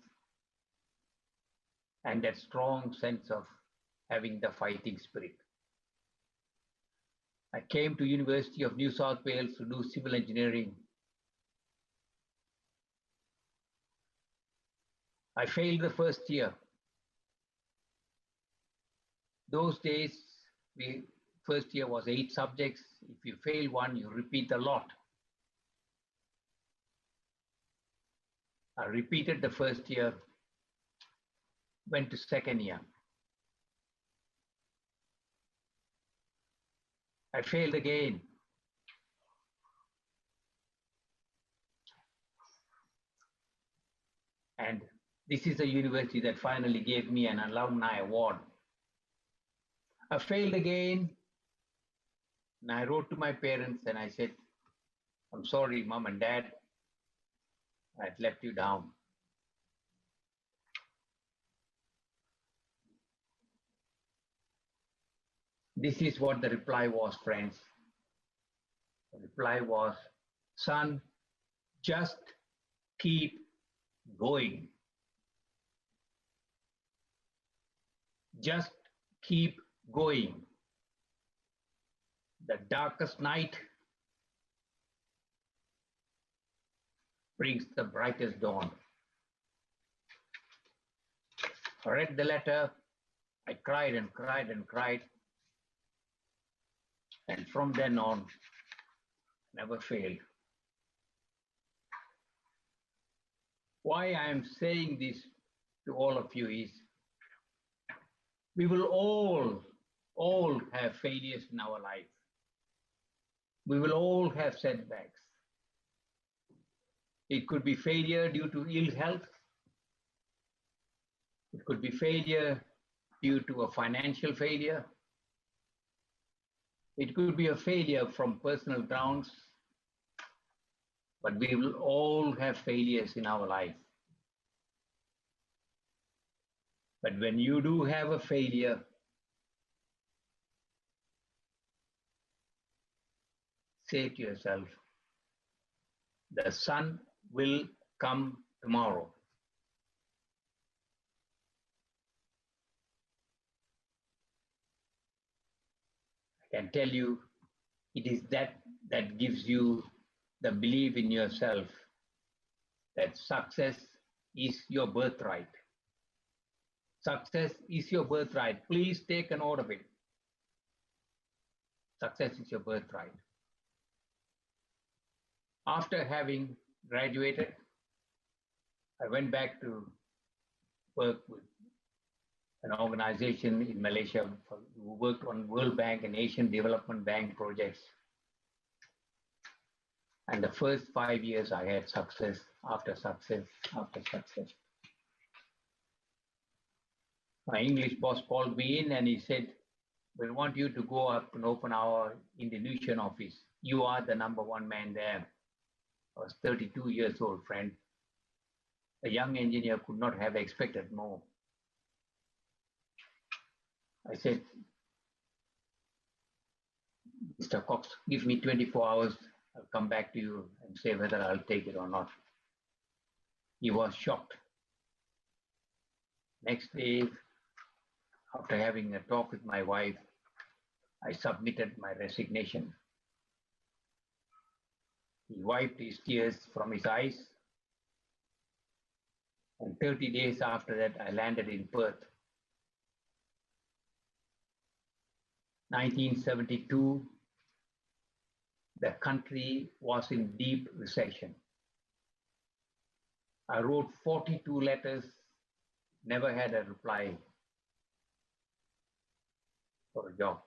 and that strong sense of having the fighting spirit. I came to University of New South Wales to do civil engineering. I failed the first year. Those days, first year was 8 subjects. If you fail one, you repeat a lot. I repeated the first year, went to second year. I failed again. And this is a university that finally gave me an alumni award. I failed again. And I wrote to my parents and I said, I'm sorry, Mom and Dad, I've let you down. This is what the reply was, friends. The reply was, son, just keep going. Just keep going. The darkest night brings the brightest dawn. I read the letter. I cried and cried and cried. And from then on, never failed. Why I am saying this to all of you is, we will all have failures in our life. We will all have setbacks. It could be failure due to ill health. It could be failure due to a financial failure. It could be a failure from personal grounds, but we will all have failures in our life. But when you do have a failure, say to yourself, the sun will come tomorrow. I can tell you, it is that gives you the belief in yourself that success is your birthright. Success is your birthright. Please take a note of it. Success is your birthright. After having graduated, I went back to work with an organization in Malaysia who worked on World Bank and Asian Development Bank projects. And the first 5 years I had success after success after success. My English boss called me in and he said, we want you to go up and open our Indonesian office. You are the number one man there. I was 32 years old, friend. A young engineer could not have expected more. I said, Mr. Cox, give me 24 hours. I'll come back to you and say whether I'll take it or not. He was shocked. Next day, after having a talk with my wife, I submitted my resignation. He wiped his tears from his eyes. And 30 days after that, I landed in Perth. 1972, the country was in deep recession. I wrote 42 letters, never had a reply for a job.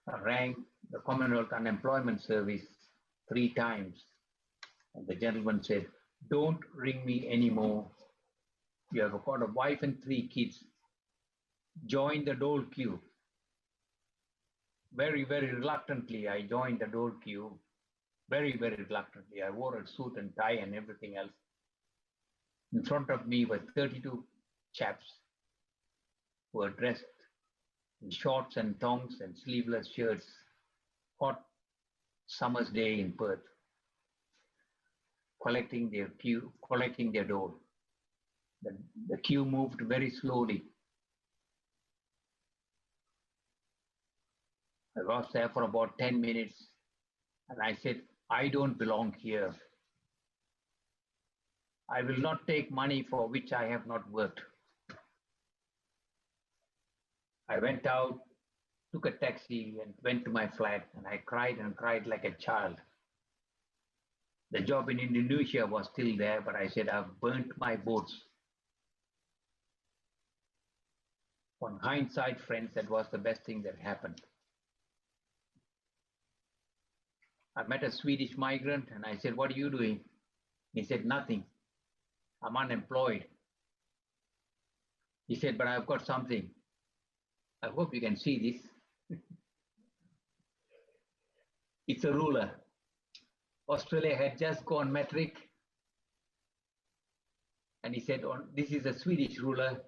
I rang the Commonwealth Unemployment Service 3 times, and the gentleman said, don't ring me anymore. You have got a wife and 3 kids. Join the dole queue. Very, very reluctantly, I joined the dole queue. Very, very reluctantly. I wore a suit and tie and everything else. In front of me were 32 chaps who were dressed in shorts and thongs and sleeveless shirts. Hot summer's day in Perth, collecting their dole. The queue moved very slowly. I was there for about 10 minutes and I said, I don't belong here. I will not take money for which I have not worked. I went out, took a taxi and went to my flat and I cried and cried like a child. The job in Indonesia was still there, but I said, I've burnt my boats. On hindsight, friends, that was the best thing that happened. I met a Swedish migrant and I said, what are you doing? He said, nothing. I'm unemployed. He said, but I've got something. I hope you can see this. It's a ruler. Australia had just gone metric. And he said, this is a Swedish ruler.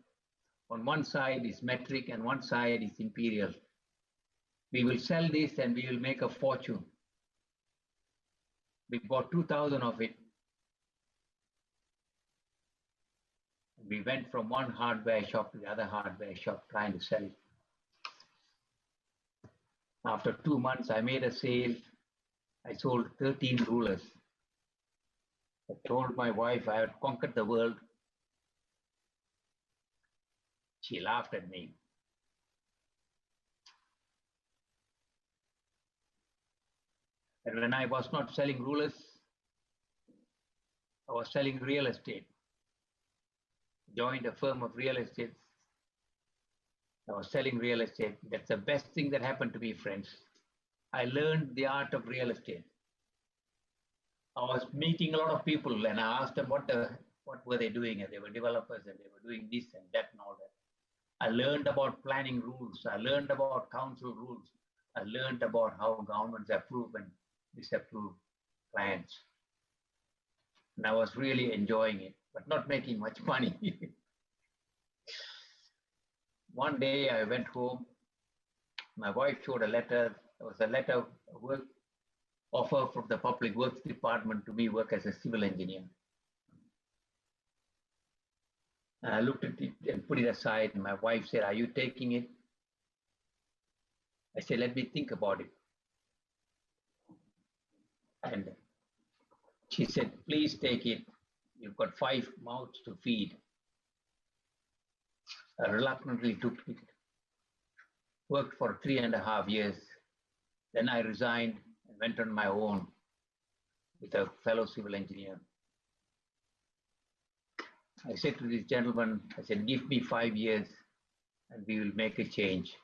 On one side is metric and one side is imperial. We will sell this and we will make a fortune. We bought 2,000 of it. We went from one hardware shop to the other hardware shop trying to sell it. After 2 months, I made a sale. I sold 13 rulers. I told my wife I had conquered the world. She laughed at me. And when I was not selling rulers, I was selling real estate. Joined a firm of real estate. I was selling real estate. That's the best thing that happened to me, friends. I learned the art of real estate. I was meeting a lot of people and I asked them what were they doing, and they were developers and they were doing this and that and all that. I learned about planning rules. I learned about council rules. I learned about how governments approve and disapprove plans. And I was really enjoying it, but not making much money. One day I went home. My wife showed a letter. There was a letter of work offer from the Public Works Department to me work as a civil engineer. And I looked at it and put it aside. And my wife said, are you taking it? I said, let me think about it. And she said, please take it. You've got 5 mouths to feed. I reluctantly took it. Worked for 3.5 years. Then I resigned and went on my own with a fellow civil engineer. I said to this gentleman, I said, give me 5 years and we will make a change.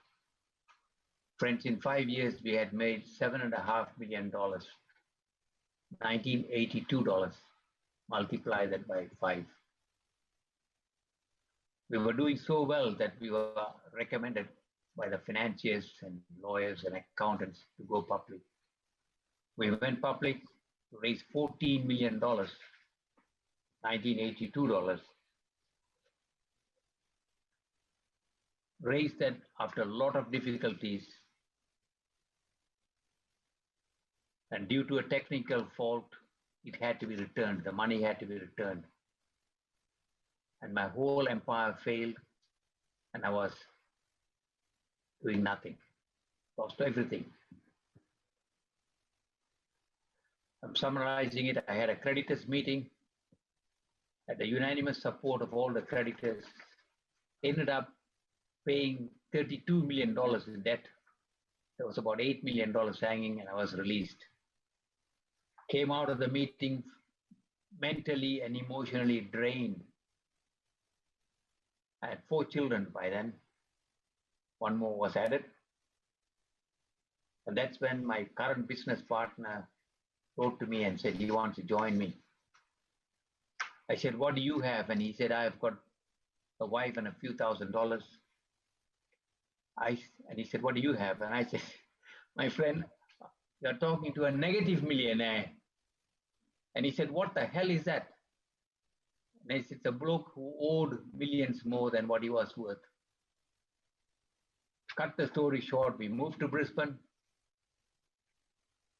Friends, in 5 years, we had made $7.5 million, $1982. Multiply that by 5. We were doing so well that we were recommended by the financiers and lawyers and accountants to go public. We went public to raise $14 million, 1982 dollars. Raised that after a lot of difficulties, and due to a technical fault, it had to be returned. The money had to be returned. And my whole empire failed, and I was doing nothing, lost everything. I'm summarizing it. I had a creditors meeting. Had the unanimous support of all the creditors. Ended up paying $32 million in debt. There was about $8 million hanging, and I was released. Came out of the meeting mentally and emotionally drained. I had 4 children by then. 1 more was added. And that's when my current business partner wrote to me and said he wants to join me. I said, what do you have? And he said, I've got a wife and a few $1,000s. And he said, what do you have? And I said, my friend, you're talking to a negative millionaire. And he said, what the hell is that? And I said, it's a bloke who owed millions more than what he was worth. Cut the story short, we moved to Brisbane.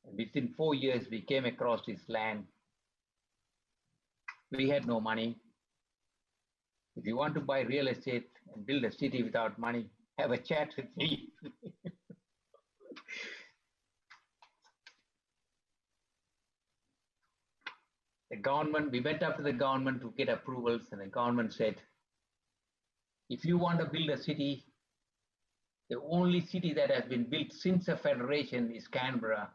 And within 4 years, we came across this land. We had no money. If you want to buy real estate and build a city without money, have a chat with me. The government, we went up to the government to get approvals, and the government said, if you want to build a city, the only city that has been built since the Federation is Canberra.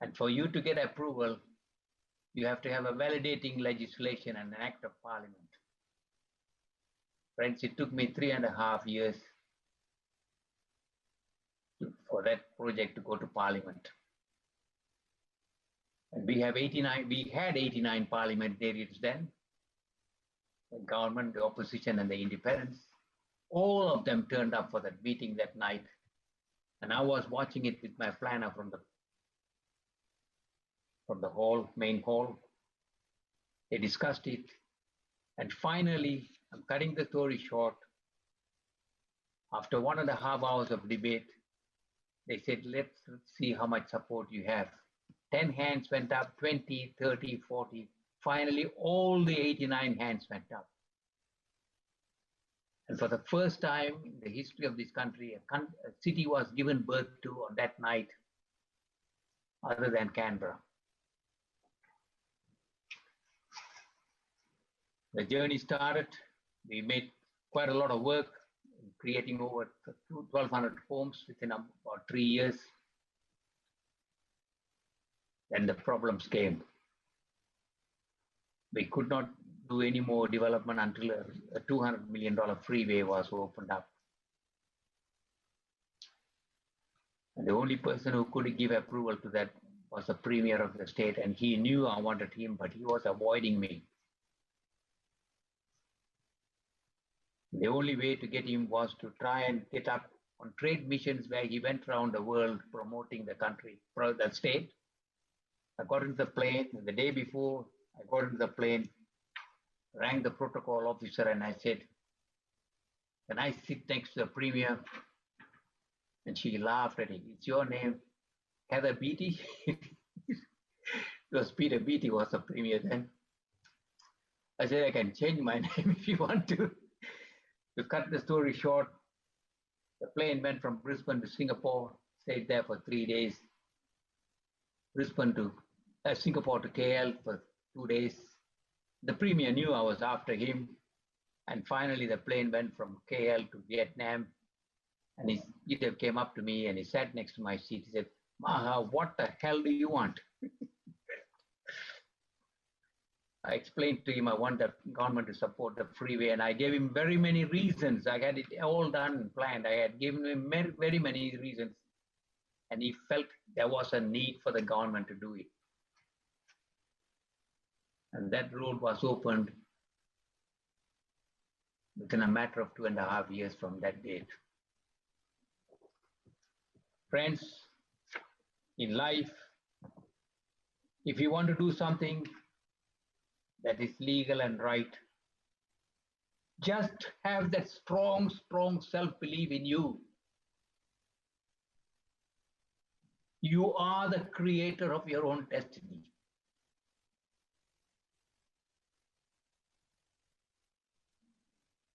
And for you to get approval, you have to have a validating legislation and an act of parliament. Friends, it took me 3.5 years for that project to go to parliament. And we had 89 parliamentarians then, the government, the opposition, and the independents. All of them turned up for that meeting that night. And I was watching it with my planner from the hall, main hall. They discussed it. And finally, I'm cutting the story short. After 1.5 hours of debate, they said, let's see how much support you have. 10 hands went up, 20, 30, 40. Finally, all the 89 hands went up. And for the first time in the history of this country, a city was given birth to on that night, other than Canberra. The journey started. We made quite a lot of work, creating over 1,200 homes within about 3 years. Then the problems came. We could not do any more development until a $200 million freeway was opened up. And the only person who could give approval to that was the Premier of the state, and he knew I wanted him, but he was avoiding me. The only way to get him was to try and get up on trade missions where he went around the world promoting the country, the state. I got into the plane, the day before I got into the plane, rang the protocol officer, and I said, can I sit next to the Premier? And she laughed at it. It's your name, Heather Beattie? It was Peter Beattie was the Premier then. I said, I can change my name if you want to. To cut the story short, the plane went from Brisbane to Singapore, stayed there for 3 days. Singapore to KL for 2 days. The Premier knew I was after him. And finally, the plane went from KL to Vietnam. And he came up to me and he sat next to my seat. He said, Maha, what the hell do you want? I explained to him I want the government to support the freeway, and I gave him very many reasons. I had it all done and planned. I had given him very many reasons, and he felt there was a need for the government to do it. And that road was opened. within a matter of 2.5 years from that date. Friends, in life, if you want to do something that is legal and right, just have that strong self-belief in you. You are the creator of your own destiny.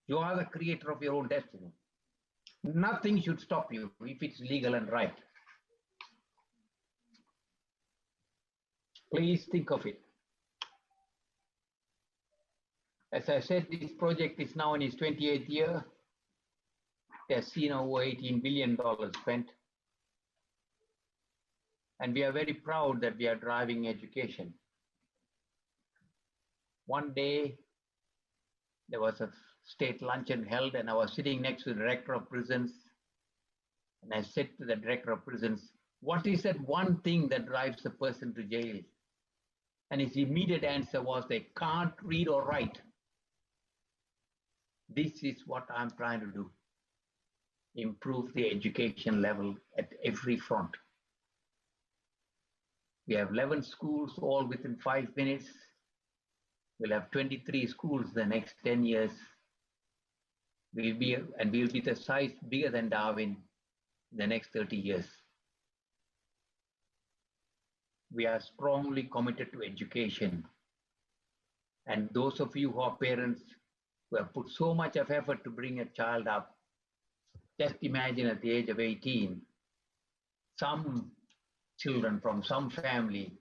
You are the creator of your own destiny. Nothing should stop you if it's legal and right. Please think of it. As I said, this project is now in its 28th year. It has seen over $18 billion spent. And we are very proud that we are driving education. One day, there was a state luncheon held, and I was sitting next to the director of prisons. And I said to the director of prisons, what is that one thing that drives a person to jail? And his immediate answer was, they can't read or write. This is what I'm trying to do. Improve the education level at every front. We have 11 schools, all within 5 minutes. We'll have 23 schools the next 10 years. We'll be the size bigger than Darwin in the next 30 years. We are strongly committed to education. And those of you who are parents who have put so much of effort to bring a child up, just imagine at the age of 18, some children from some family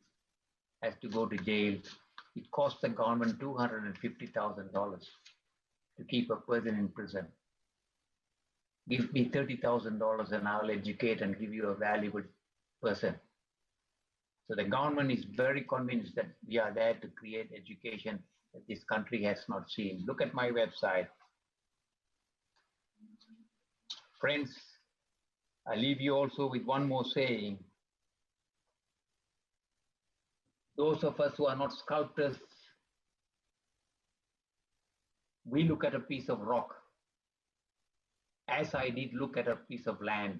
has to go to jail. It costs the government $250,000 to keep a person in prison. Give me $30,000 and I'll educate and give you a valuable person. So the government is very convinced that we are there to create education that this country has not seen. Look at my website. Friends, I leave you also with one more saying. Those of us who are not sculptors, we look at a piece of rock, as I did look at a piece of land.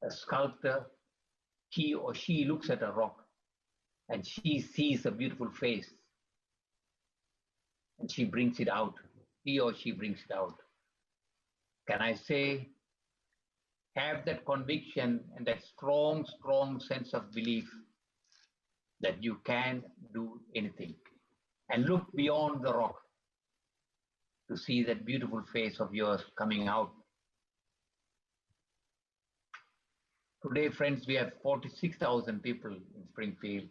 A sculptor, he or she looks at a rock and she sees a beautiful face and she brings it out. He or she brings it out. Can I say, have that conviction and that strong sense of belief that you can do anything, and look beyond the rock to see that beautiful face of yours coming out. Today, friends, we have 46,000 people in Springfield,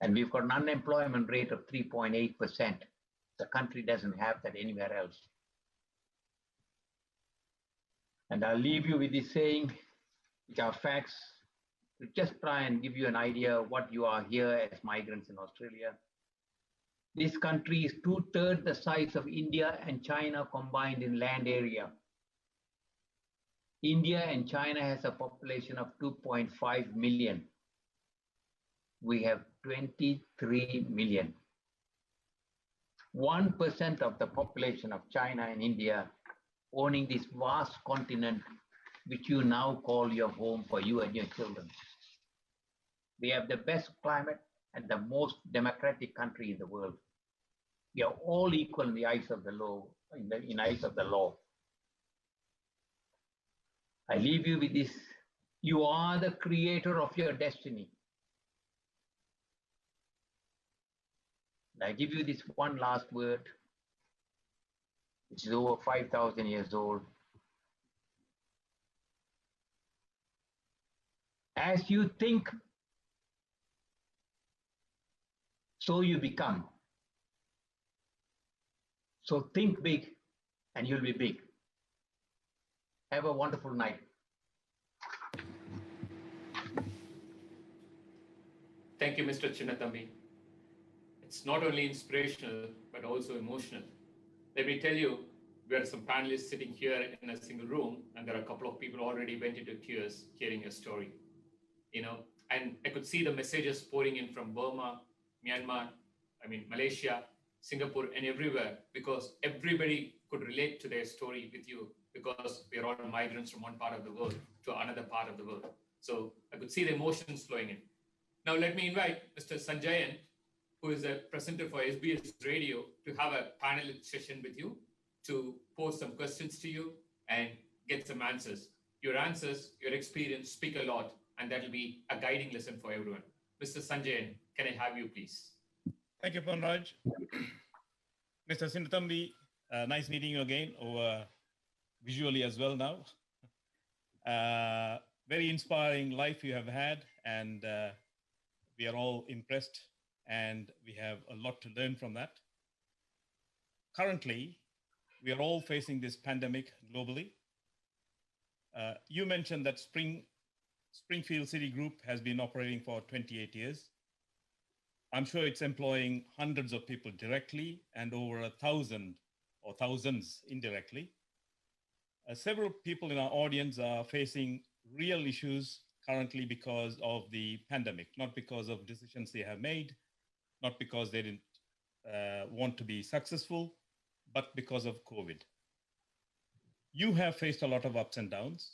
and we've got an unemployment rate of 3.8%. The country doesn't have that anywhere else. And I'll leave you with this saying, which are facts, to just try and give you an idea of what you are here as migrants in Australia. This country is 2/3 the size of India and China combined in land area. India and China has a population of 2.5 million. We have 23 million. 1% of the population of China and India owning this vast continent, which you now call your home for you and your children. We have the best climate and the most democratic country in the world. We are all equal in the eyes of the law. In eyes of the law. I leave you with this. You are the creator of your destiny. And I give you this one last word, which is over 5,000 years old. As you think, so you become. So think big and you'll be big. Have a wonderful night. Thank you, Mr. Chinnathambi. It's not only inspirational, but also emotional. Let me tell you, we are some panelists sitting here in a single room, and there are a couple of people already went into tears hearing your story. And I could see the messages pouring in from Burma, Myanmar, Malaysia, Singapore, and everywhere, because everybody could relate to their story with you, because we are all migrants from one part of the world to another part of the world. So I could see the emotions flowing in. Now let me invite Mr. Sanjayan, who is a presenter for SBS Radio, to have a panel session with you, to pose some questions to you and get some answers. Your answers, your experience speak a lot, and that will be a guiding lesson for everyone. Mr. Sanjayan, can I have you, please? Thank you, Ponraj. Mr. Sinnathambi, nice meeting you again, over visually as well now. Very inspiring life you have had, and we are all impressed, and we have a lot to learn from that. Currently, we are all facing this pandemic globally. You mentioned that Springfield City Group has been operating for 28 years. I'm sure it's employing hundreds of people directly and over 1,000 or thousands indirectly. Several people in our audience are facing real issues currently because of the pandemic, not because of decisions they have made, not because they didn't want to be successful, but because of COVID. You have faced a lot of ups and downs.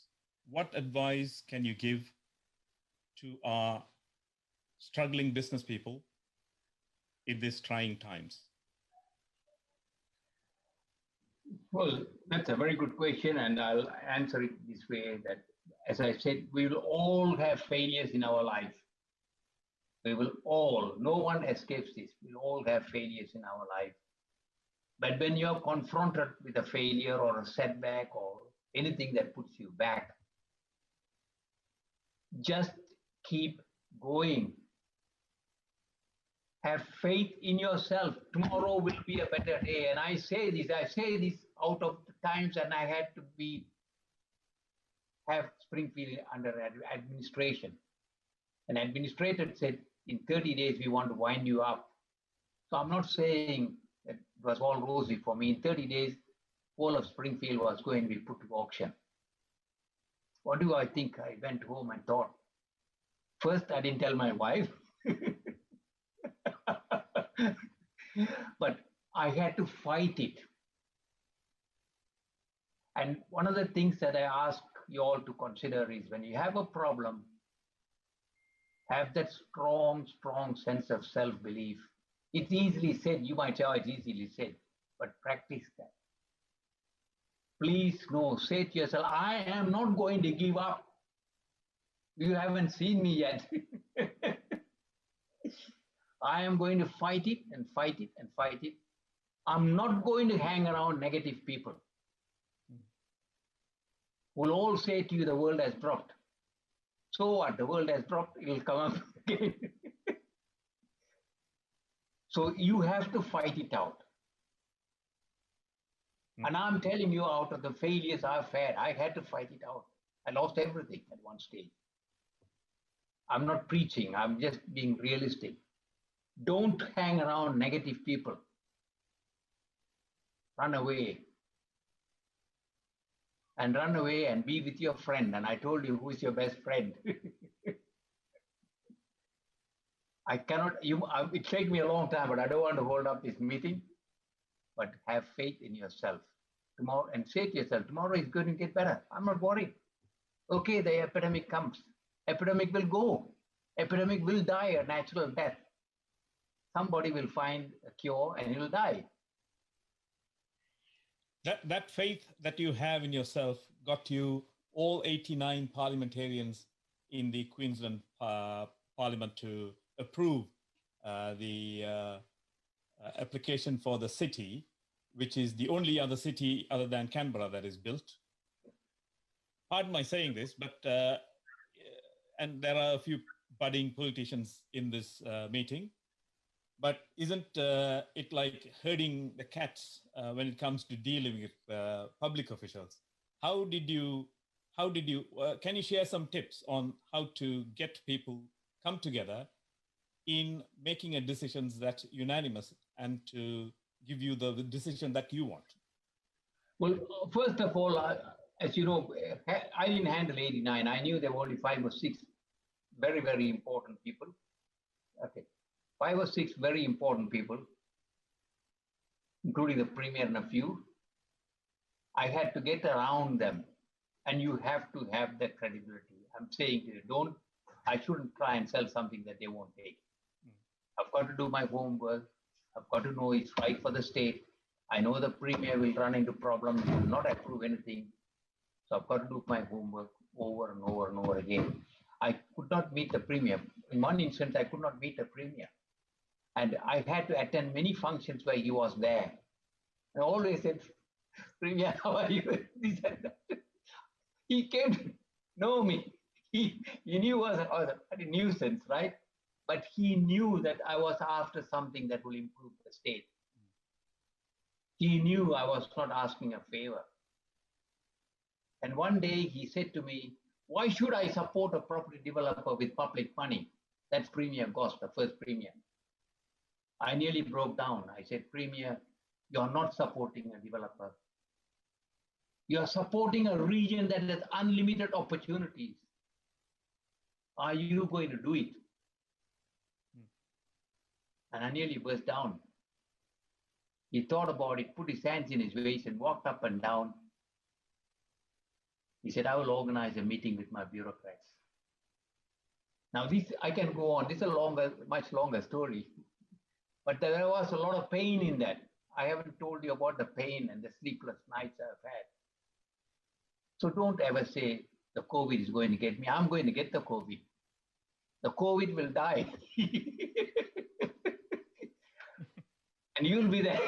What advice can you give to our struggling business people in these trying times? Well, that's a very good question, and I'll answer it this way, that, as I said, we will all have failures in our life. We will all, no one escapes this. We'll all have failures in our life. But when you're confronted with a failure or a setback or anything that puts you back, just keep going. Have faith in yourself. Tomorrow will be a better day. And I say this out of the times, and I had to have Springfield under administration. An administrator said, in 30 days, we want to wind you up. So I'm not saying that it was all rosy for me. In 30 days, all of Springfield was going to be put to auction. What do I think? I went home and thought. First, I didn't tell my wife. But I had to fight it. And one of the things that I ask you all to consider is, when you have a problem, have that strong sense of self-belief. It's easily said. You might say, oh, it's easily said, but practice that. Please say to yourself, I am not going to give up. You haven't seen me yet. I am going to fight it and fight it and fight it. I'm not going to hang around negative people who will all say to you, the world has dropped. So what? The world has dropped, it will come up again. So you have to fight it out. And I'm telling you, out of the failures I've had, I had to fight it out. I lost everything at one stage. I'm not preaching, I'm just being realistic. Don't hang around negative people. Run away. And run away and be with your friend. And I told you, who is your best friend? I cannot, it take me a long time, but I don't want to hold up this meeting. But have faith in yourself tomorrow, and say to yourself, tomorrow is going to get better. I'm not worried. Okay, the epidemic comes. Epidemic will go. Epidemic will die a natural death. Somebody will find a cure and he'll die. That faith that you have in yourself got you all 89 parliamentarians in the Queensland Parliament to approve the application for the city, which is the only other city other than Canberra that is built. Pardon my saying this, but, and there are a few budding politicians in this meeting, but isn't it like herding the cats when it comes to dealing with public officials? How did you, can you share some tips on how to get people come together in making a decisions that's unanimous and to give you the decision that you want? Well, first of all, as you know, I didn't handle 89. I knew there were only 5 or 6 very, very important people. Okay. 5 or 6 very important people. including the premier and a few. I had to get around them, and you have to have that credibility. I'm saying to you, I shouldn't try and sell something that they won't take. I've got to do my homework. I've got to know it's right for the state. I know the premier will run into problems, will not approve anything. So I've got to do my homework over and over and over again. I could not meet the premier. In one instance, I could not meet the premier. And I had to attend many functions where he was there. I always said, Premier, how are you? He came to know me. He knew I was a nuisance, right? But he knew that I was after something that will improve the state. He knew I was not asking a favor. And one day he said to me, why should I support a property developer with public money? That's Premier Goss, the first Premier. I nearly broke down. I said, Premier, you're not supporting a developer. You're supporting a region that has unlimited opportunities. Are you going to do it? And I nearly burst down. He thought about it, put his hands in his waist and walked up and down. He said, I will organize a meeting with my bureaucrats. Now this, I can go on. This is a much longer story. But there was a lot of pain in that. I haven't told you about the pain and the sleepless nights I've had. So don't ever say the COVID is going to get me. I'm going to get the COVID. The COVID will die. And you'll be there.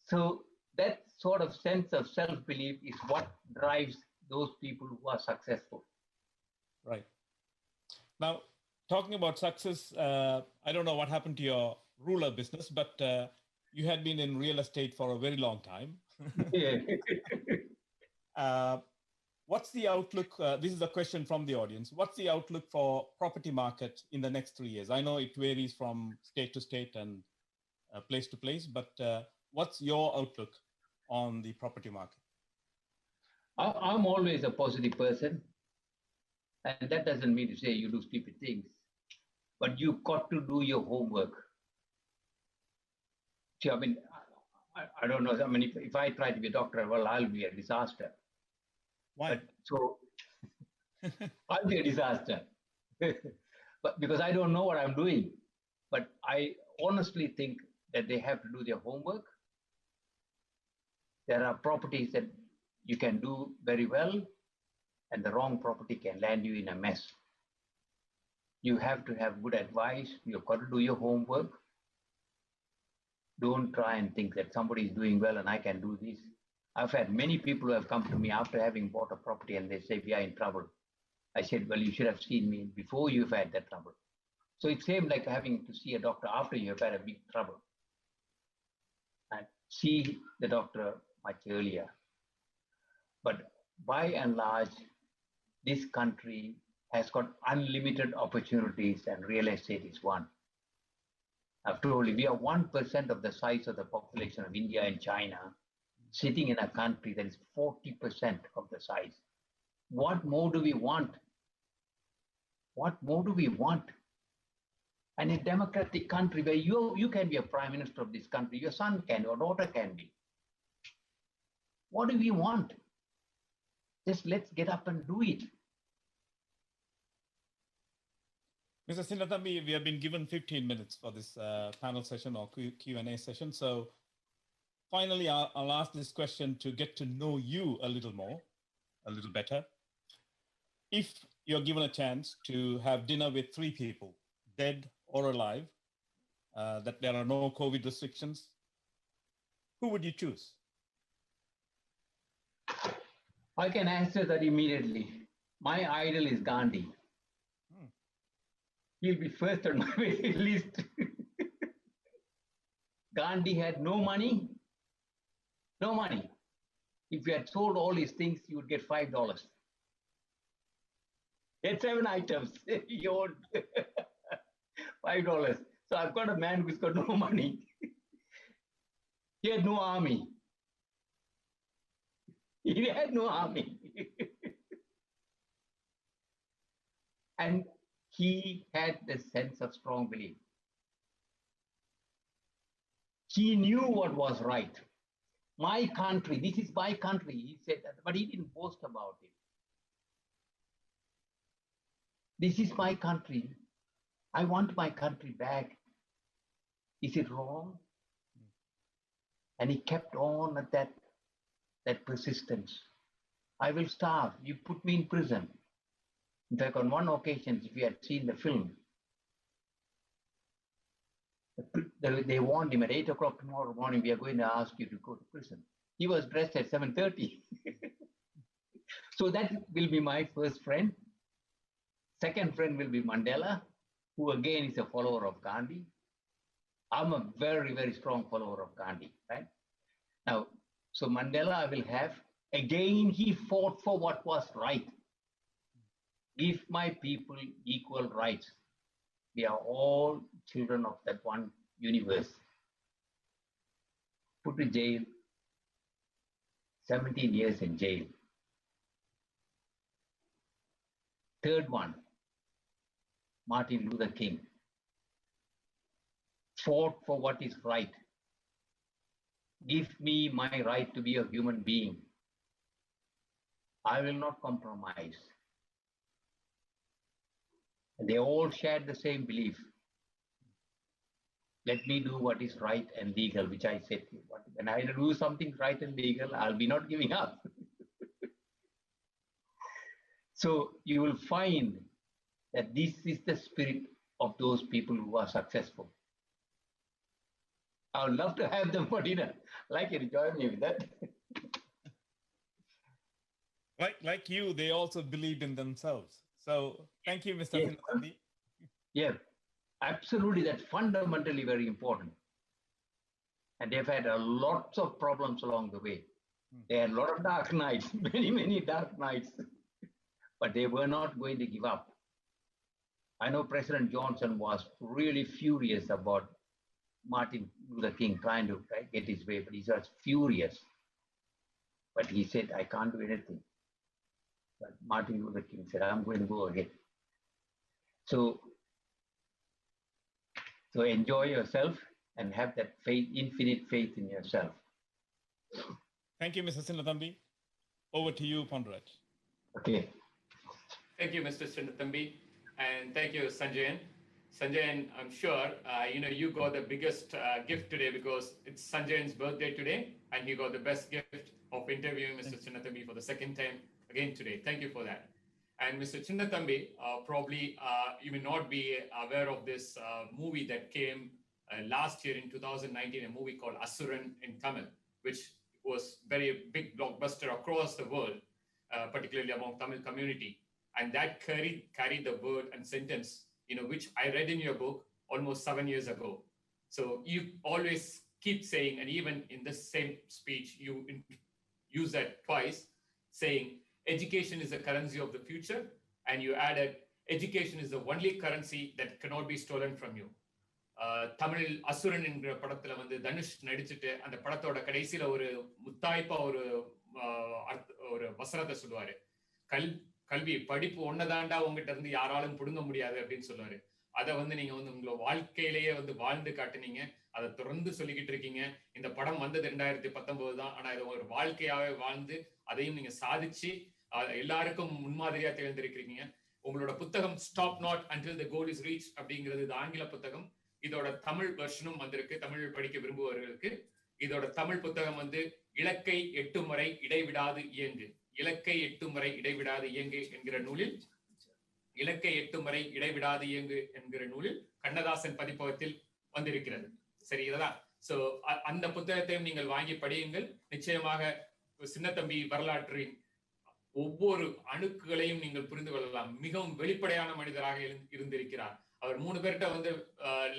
So that sort of sense of self-belief is what drives those people who are successful. Right. Now, talking about success, I don't know what happened to your ruler business, but you had been in real estate for a very long time. Yeah. What's the outlook? This is a question from the audience. What's the outlook for property market in the next 3 years? I know it varies from state to state and place to place, but what's your outlook on the property market? I'm always a positive person. And that doesn't mean to say you do stupid things, but you've got to do your homework. See, I mean, I don't know. I mean, if I try to be a doctor, well, I'll be a disaster. Why? But, so I'll be a disaster. But because I don't know what I'm doing. But I honestly think that they have to do their homework. There are properties that you can do very well, and the wrong property can land you in a mess. You have to have good advice. You've got to do your homework. Don't try and think that somebody is doing well and I can do this. I've had many people who have come to me after having bought a property and they say, we are in trouble. I said, well, you should have seen me before you've had that trouble. So it's same like having to see a doctor after you've had a big trouble. And see the doctor much earlier. But by and large, this country has got unlimited opportunities and real estate is one. I've told you, we are 1% of the size of the population of India and China, sitting in a country that is 40% of the size. What more do we want? What more do we want? And in a democratic country where you can be a prime minister of this country, your son can, your daughter can be. What do we want? Just let's get up and do it. Mr. Sinnathamby, we have been given 15 minutes for this panel session or Q&A session. So finally, I'll ask this question to get to know you a little more, a little better. If you're given a chance to have dinner with 3 people, dead or alive, that there are no COVID restrictions, who would you choose? I can answer that immediately. My idol is Gandhi. He'll be first on my list. Gandhi had no money. No money. If he had sold all his things, he would get $5. He had 7 items. He owned $5. So I've got a man who's got no money. He had no army. He had no army. And he had the sense of strong belief. He knew what was right. My country, this is my country, he said that, but he didn't boast about it. This is my country. I want my country back. Is it wrong? And he kept on at that persistence. I will starve. You put me in prison. In fact, on one occasion, if you had seen the film, they warned him at 8 o'clock tomorrow morning, we are going to ask you to go to prison. He was dressed at 7:30. So that will be my first friend. Second friend will be Mandela, who again is a follower of Gandhi. I'm a very, very strong follower of Gandhi, right? Now, so Mandela I will have. Again, he fought for what was right. Give my people equal rights. We are all children of that one universe. Put to jail, 17 years in jail. Third one, Martin Luther King. Fought for what is right. Give me my right to be a human being. I will not compromise. And they all shared the same belief. Let me do what is right and legal, which I said, when I do something right and legal, I'll be not giving up. So you will find that this is the spirit of those people who are successful. I would love to have them for dinner. Like you to join me with that. Like you, they also believed in themselves. So thank you, Mr. Yes. Sinnathambi. Yeah, absolutely. That's fundamentally very important. And they've had lots of problems along the way. They had a lot of dark nights, many, many dark nights. But they were not going to give up. I know President Johnson was really furious about Martin Luther King trying to get his way, but he was furious. But he said, I can't do anything. But Martin Luther King said, I'm going to go again. So enjoy yourself and have that faith, infinite faith in yourself. Thank you, Mr. Sinnathambi. Over to you, Pondraj. Okay. Thank you, Mr. Sinnathambi, and thank you, Sanjayan. Sanjayan, I'm sure you got the biggest gift today because it's Sanjayan's birthday today, and he got the best gift of interviewing Mr. Sinnathambi for the second time again today. Thank you for that. And Mr. Sinnathambi, probably you may not be aware of this movie that came last year in 2019, a movie called Asuran in Tamil, which was very big blockbuster across the world, particularly among Tamil community. And that carried the word and sentence, which I read in your book almost 7 years ago. So you always keep saying, and even in the same speech, you use that twice, saying, education is the currency of the future. And you added, education is the only currency that cannot be stolen from you. தமிழில் அசுரன் என்கிற படத்துல தனுஷ் நடிச்சுட்டு அந்த படத்தோட கடைசியில ஒரு முத்தாய்ப்பா ஒரு வசனத்தை சொல்லுவாரு. கல்வி படிப்பு ஒன்னதாண்டா உங்ககிட்ட இருந்து யாராலும் புடுங்க முடியாது அப்படின்னு சொல்லுவாரு. அதை நீங்க உங்களோட வாழ்க்கையிலேயே வாழ்ந்து காட்டுனீங்க. அதை தொடர்ந்து சொல்லிக்கிட்டு இருக்கீங்க. இந்த படம் வந்தது 2019 தான். ஆனா இதை ஒரு வாழ்க்கையாவே வாழ்ந்து அதையும் நீங்க சாதிச்சு எல்லாருக்கும் முன்மாதிரியா தேர்ந்தெடுக்கிறீங்க. உங்களோட புத்தகம் stop not until the goal is reach அப்படிங்கிறது இது ஆங்கில புத்தகம். இதோட தமிழ் வெர்ஷனும் வந்திருக்கு தமிழ் படிக்க விரும்புபவர்களுக்கு. இதோட தமிழ் புத்தகம் இலக்கை எட்டும் வரை இடைவிடாது இயங்கு. இலக்கை எட்டும் வரை இடைவிடாது இயங்கு என்கிற நூலில் இலக்கை எட்டும் வரை இடைவிடாது இயங்கு என்கிற நூலில் கண்ணதாசன் பதிப்பகத்தில் வந்திருக்கிறது. சரி, இததான். சோ அந்த புத்தகத்தையும் நீங்கள் வாங்கி படியுங்கள். நிச்சயமாக சின்னத்தம்பி வரலாற்றின் ஒவ்வொரு அணுக்குகளையும் நீங்கள் புரிந்து கொள்ளலாம். மிகவும் வெளிப்படையான மனிதராக இருந்திருக்கிறார். அவர் 3 பேர்கிட்ட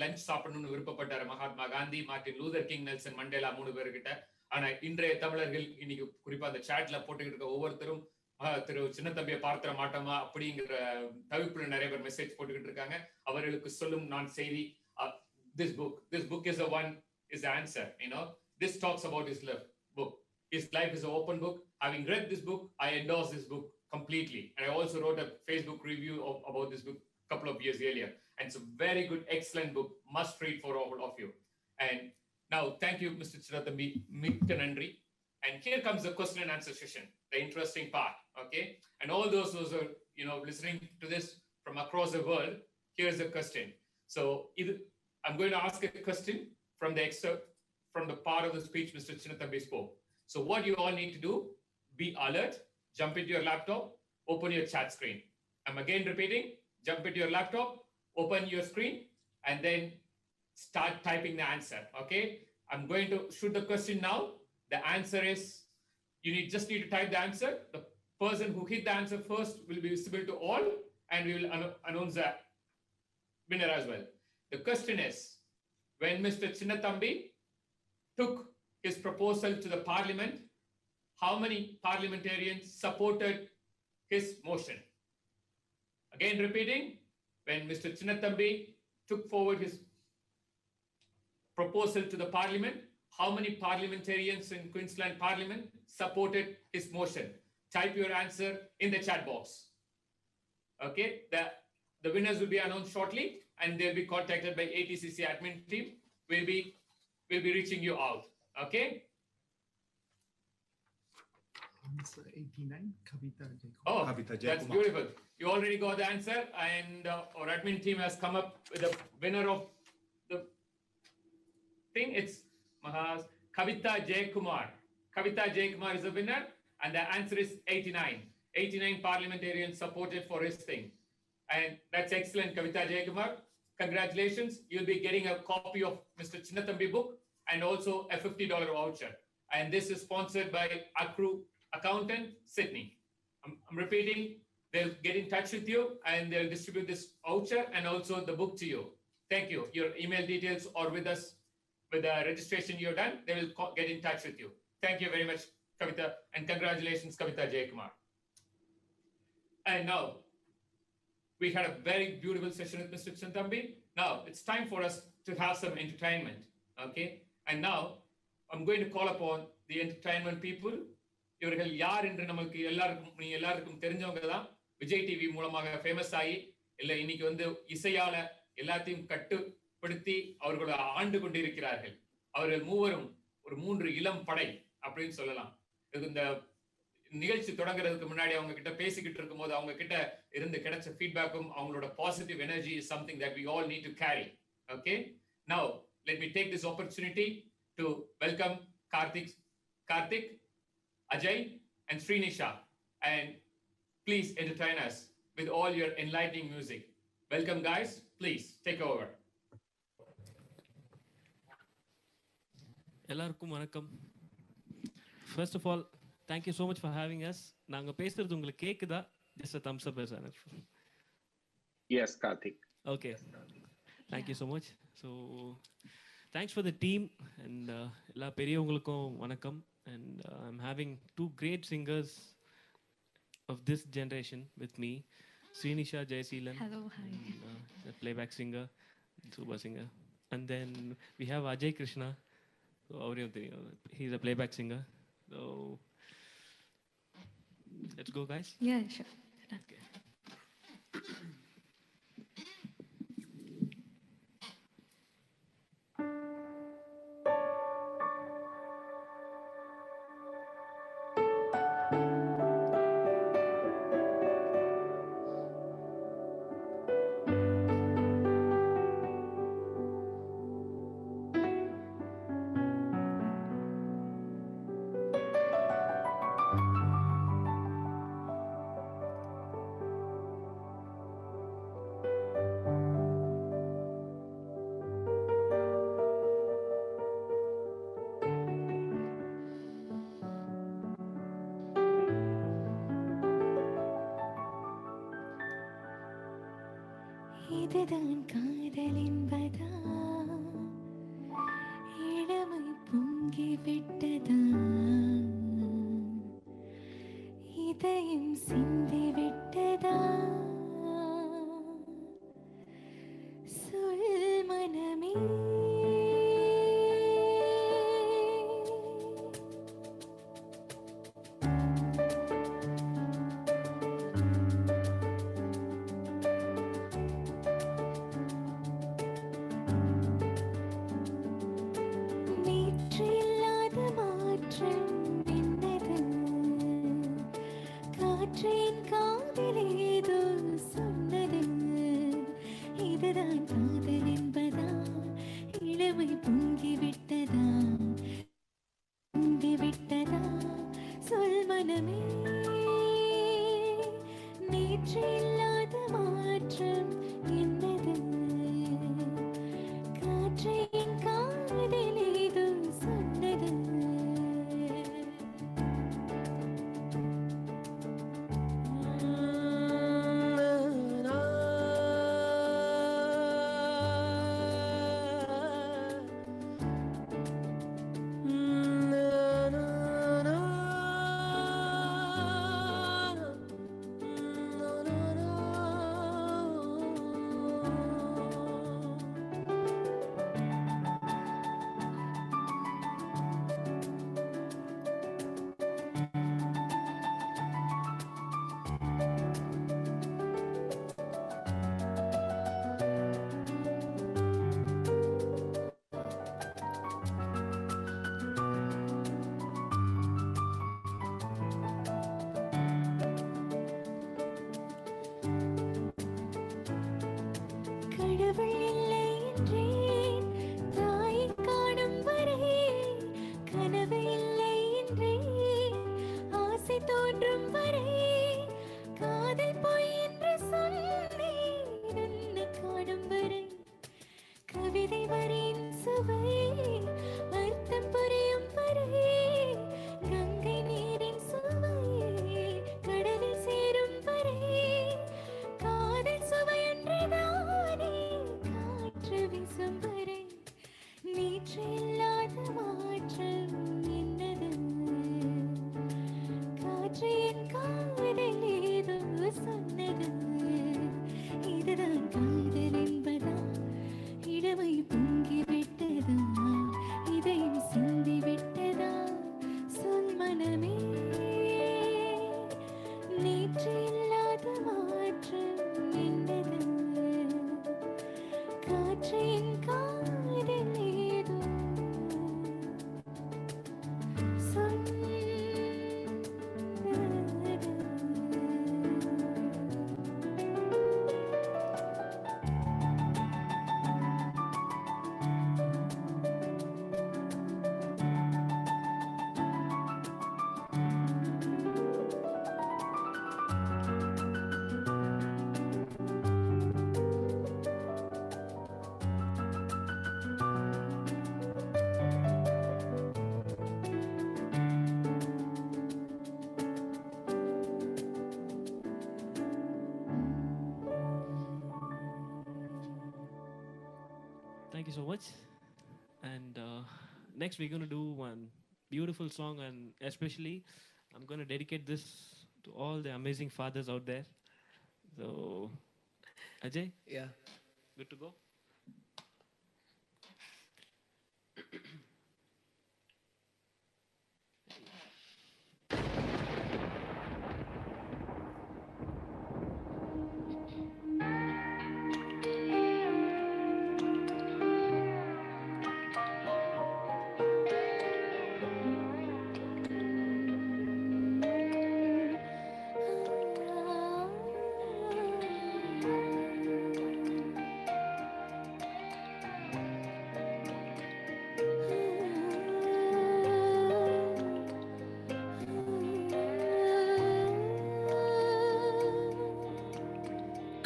லஞ்ச் சாப்பிடணும்னு விருப்பப்பட்டார். Mahatma Gandhi, Martin Luther King, Nelson Mandela 3 பேர்கிட்ட. ஆனா இன்றைய தமிழர்கள் இன்னைக்கு குறிப்பா அந்த சாட்ல போட்டுக்கிட்டு இருக்க ஒவ்வொருத்தரும் திரு சின்னத்தம்பியை பார்த்திட மாட்டோமா அப்படிங்கிற தவிப்புல நிறைய பேர் மெசேஜ் போட்டுக்கிட்டு இருக்காங்க. அவர்களுக்கு சொல்லும் நான் செய்தி, this book is the one, is the answer. This talks about his book. His life is an open book. Having read this book, I endorse this book completely. And I also wrote a Facebook review about this book a couple of years earlier. And it's a very good, excellent book, must read for all of you. And Now, thank you, Mr. Chiratambi, Mittanandri. And here comes the question and answer session, the interesting part, okay? And all those who are, listening to this from across the world, here's the question. So I'm going to ask a question from the excerpt, from the part of the speech Mr. Chiratambi spoke. So what you all need to do, be alert, jump into your laptop, open your chat screen. I'm again repeating, jump into your laptop, open your screen, and then start typing the answer, okay? I'm going to shoot the question now. The answer is, just need to type the answer. The person who hit the answer first will be visible to all, and we will announce the winner as well. The question is, when Mr. Chinnatambi took his proposal to the parliament, how many parliamentarians supported his motion? Again repeating, when Mr. Chinnatambi took forward his proposal to the parliament, how many parliamentarians in Queensland Parliament supported his motion? Type your answer in the chat box. Okay, the winners will be announced shortly, and they'll be contacted by ATCC admin team. We'll be reaching you out. Okay. Answer 89, Kavita Jacob. Oh, Kavita that's Jayakumar. beautiful. You already got the answer, and our admin team has come up with the winner of the thing. It's Kavita Jayakumar. Kavita Jayakumar is the winner, and the answer is 89. 89 parliamentarians supported for his thing. And that's excellent, Kavita Jayakumar. Congratulations. You'll be getting a copy of Mr. Chinnatambi book and also a $50 voucher. And this is sponsored by Akcc Accountant, Sydney. I'm repeating, they'll get in touch with you and they'll distribute this voucher and also the book to you. Thank you. Your email details are with us with the registration you've done. They will get in touch with you. Thank you very much, Kavita, and congratulations, Kavita Jayakumar. And now, we had a very beautiful session with Mr. Chinnatambi. Now, it's time for us to have some entertainment, okay? And now, I'm going to call upon the entertainment people. இவர்கள் யார் என்று நமக்கு எல்லாருக்கும் தெரிஞ்சவங்க தான். Vijay TV மூலமாக famous ஆகி இன்னைக்கு இசையால எல்லாத்தையும் கட்டுப்படுத்தி அவர்களை ஆண்டு கொண்டிருக்கிறார்கள். அவர்கள் மூவரும் ஒரு 3 இளம் படை அப்படின்னு சொல்லலாம். இந்த நிகழ்ச்சி தொடங்குறதுக்கு முன்னாடி அவங்க கிட்ட பேசிக்கிட்டு இருக்கும்போது அவங்க கிட்ட இருந்து கிடைச்ச ஃபீட்பேக்கும் அவங்களோட positive energy is something that we all need to carry. Okay? Now, let me take this opportunity to welcome Karthik, Ajay, and Srinisha, and please entertain us with all your enlightening music. Welcome, guys. Please take over. எல்லாருக்கும் வணக்கம். First of all, thank you so much for having us. நாங்க பேசுறது உங்களுக்கு கேக்குதா? Just a thumbs up as well. Yes, Karthik. Okay. Thank you so much. So, thanks for the team and எல்லா பெரியவங்களுக்கும் வணக்கம். And I'm having 2 great singers of this generation with me, Srinisha Jayaseelan. Hello, hi. A playback singer, super singer. And then we have Ajay Krishna. So, he's a playback singer. So, let's go, guys. Yeah, sure. Okay. இதுதான் காதல் என்பதா, இளமை பொங்கி விட்டதா, இதயம் சிந்தி விட்டதா, சொல் மனமே காற்றின் காதில் ஏதோ சொன்னது இதுதான் காதல் என்பதா இளமை பொங்கிவிட்டதா பொங்கிவிட்டதா சொல் மனமே நேற்று இல்லாத மாற்றம் என்னது காற்றின் காதில் ஏதோ சொன்னது கடவுள் இல்லை என்றேன் தாயை காணும் வரை கனவு இல்லை என்றேன் ஆசை தோன்றும் வரை காதல் பொய் என்று சொன்னேன் உன்னை காணும் வரை கவிதை வரியின் சுவை அர்த்தம் புரியும் வரை கங்கை நீரின் சுவை கடலில் சேரும் வரை காதல் சுவை என்றுதானே காற்று வீசும் வரை நேற்று இல்லாத மாற்றம் என்னது காற்று என் காதல் ஏதோ சொன்னது இதுதான் காதல் என்பதா இளமை பொங்கிவிட்டதா இதயம் சிந்திவிட்டதா சொல் மனமே நேற்று இல்லாத மாற்றம் என்னது காற்றின் காதல் ஏதோ Thank you so much. And next, we're going to do one beautiful song, and especially, I'm going to dedicate this to all the amazing fathers out there. So, Ajay? Yeah. Good to go?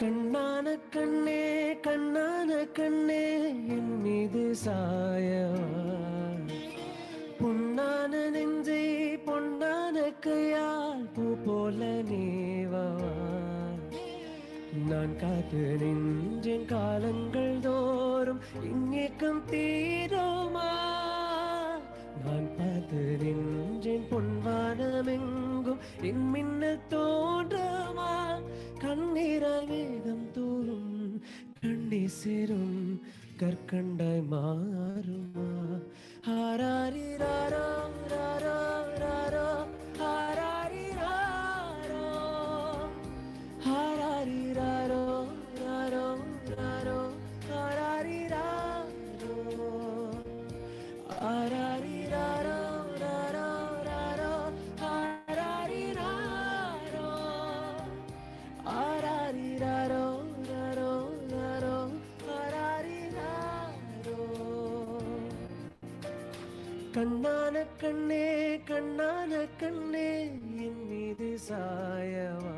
கண்ணான கண்ணே கண்ணான கண்ணே என் மீது சாயவா பொன்னான நெஞ்சை பொன்னான கையால் பூ போல நீவா நான் காத்து நின்றேன் காலங்கள் தோறும் இந்நேக்கம் தீருமா நான் பார்த்து நின்றேன் பொன்வானமெங்கும் என் மின்னல் தோன்றுமா கண்ணீரால் வேகம் தூரும் கண்ணீர் சேரும் கற்கண்டாய் மாறுமா ஹாராரிராரோ ராரோ ராரோ ஹாராரிராரோ ஹாராரிராரோ ராரோ ராரோ ஹாராரிராரோ ஹாராரிராரோ ராரோ ராரோ ஹாராரிராரோ கண்ணான கண்ணே கண்ணான கண்ணே என் மீது சாயவா,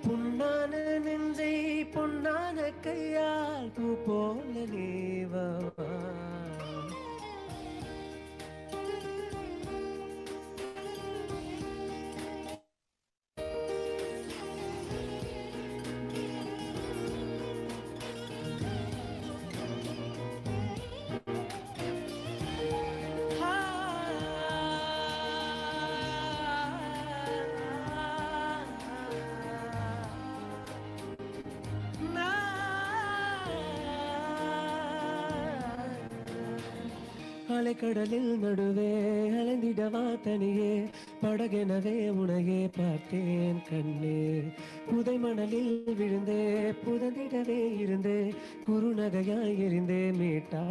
புண்ணான நெஞ்சை பொன்னான கையால் பூ போல நீவா. அலைக்கடலில் நடுவே அலைந்திடவா தனியே, படகெனவே உனையே பார்த்தேன் கண்ணே. புதை மணலில் விழுந்தே புதந்திடவே இருந்தே, குறுநகையாய் எரிந்தே மீட்டா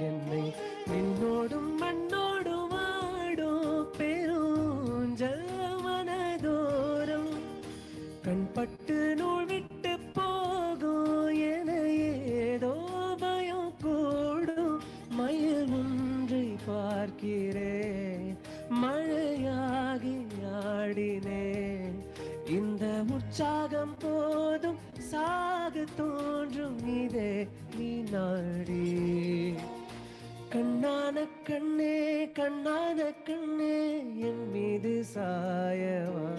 என்னை. நின்னோடும் மண்ணோடும் ஆடும் பெருஞ்சல் மனதோறும், கண்பட்டு நூல் விட்டு போகும் என ஏதோ பயம் கூடும். மயில் ஒன்றை பார்க்கிறேன் மழையாகி ஆடினேன், இந்த உற்சாகம் போதும் சாக தோன்றும் இதே நீ நாடி. கண்ணான கண்ணே கண்ணான கண்ணே என் மீது சாயவா,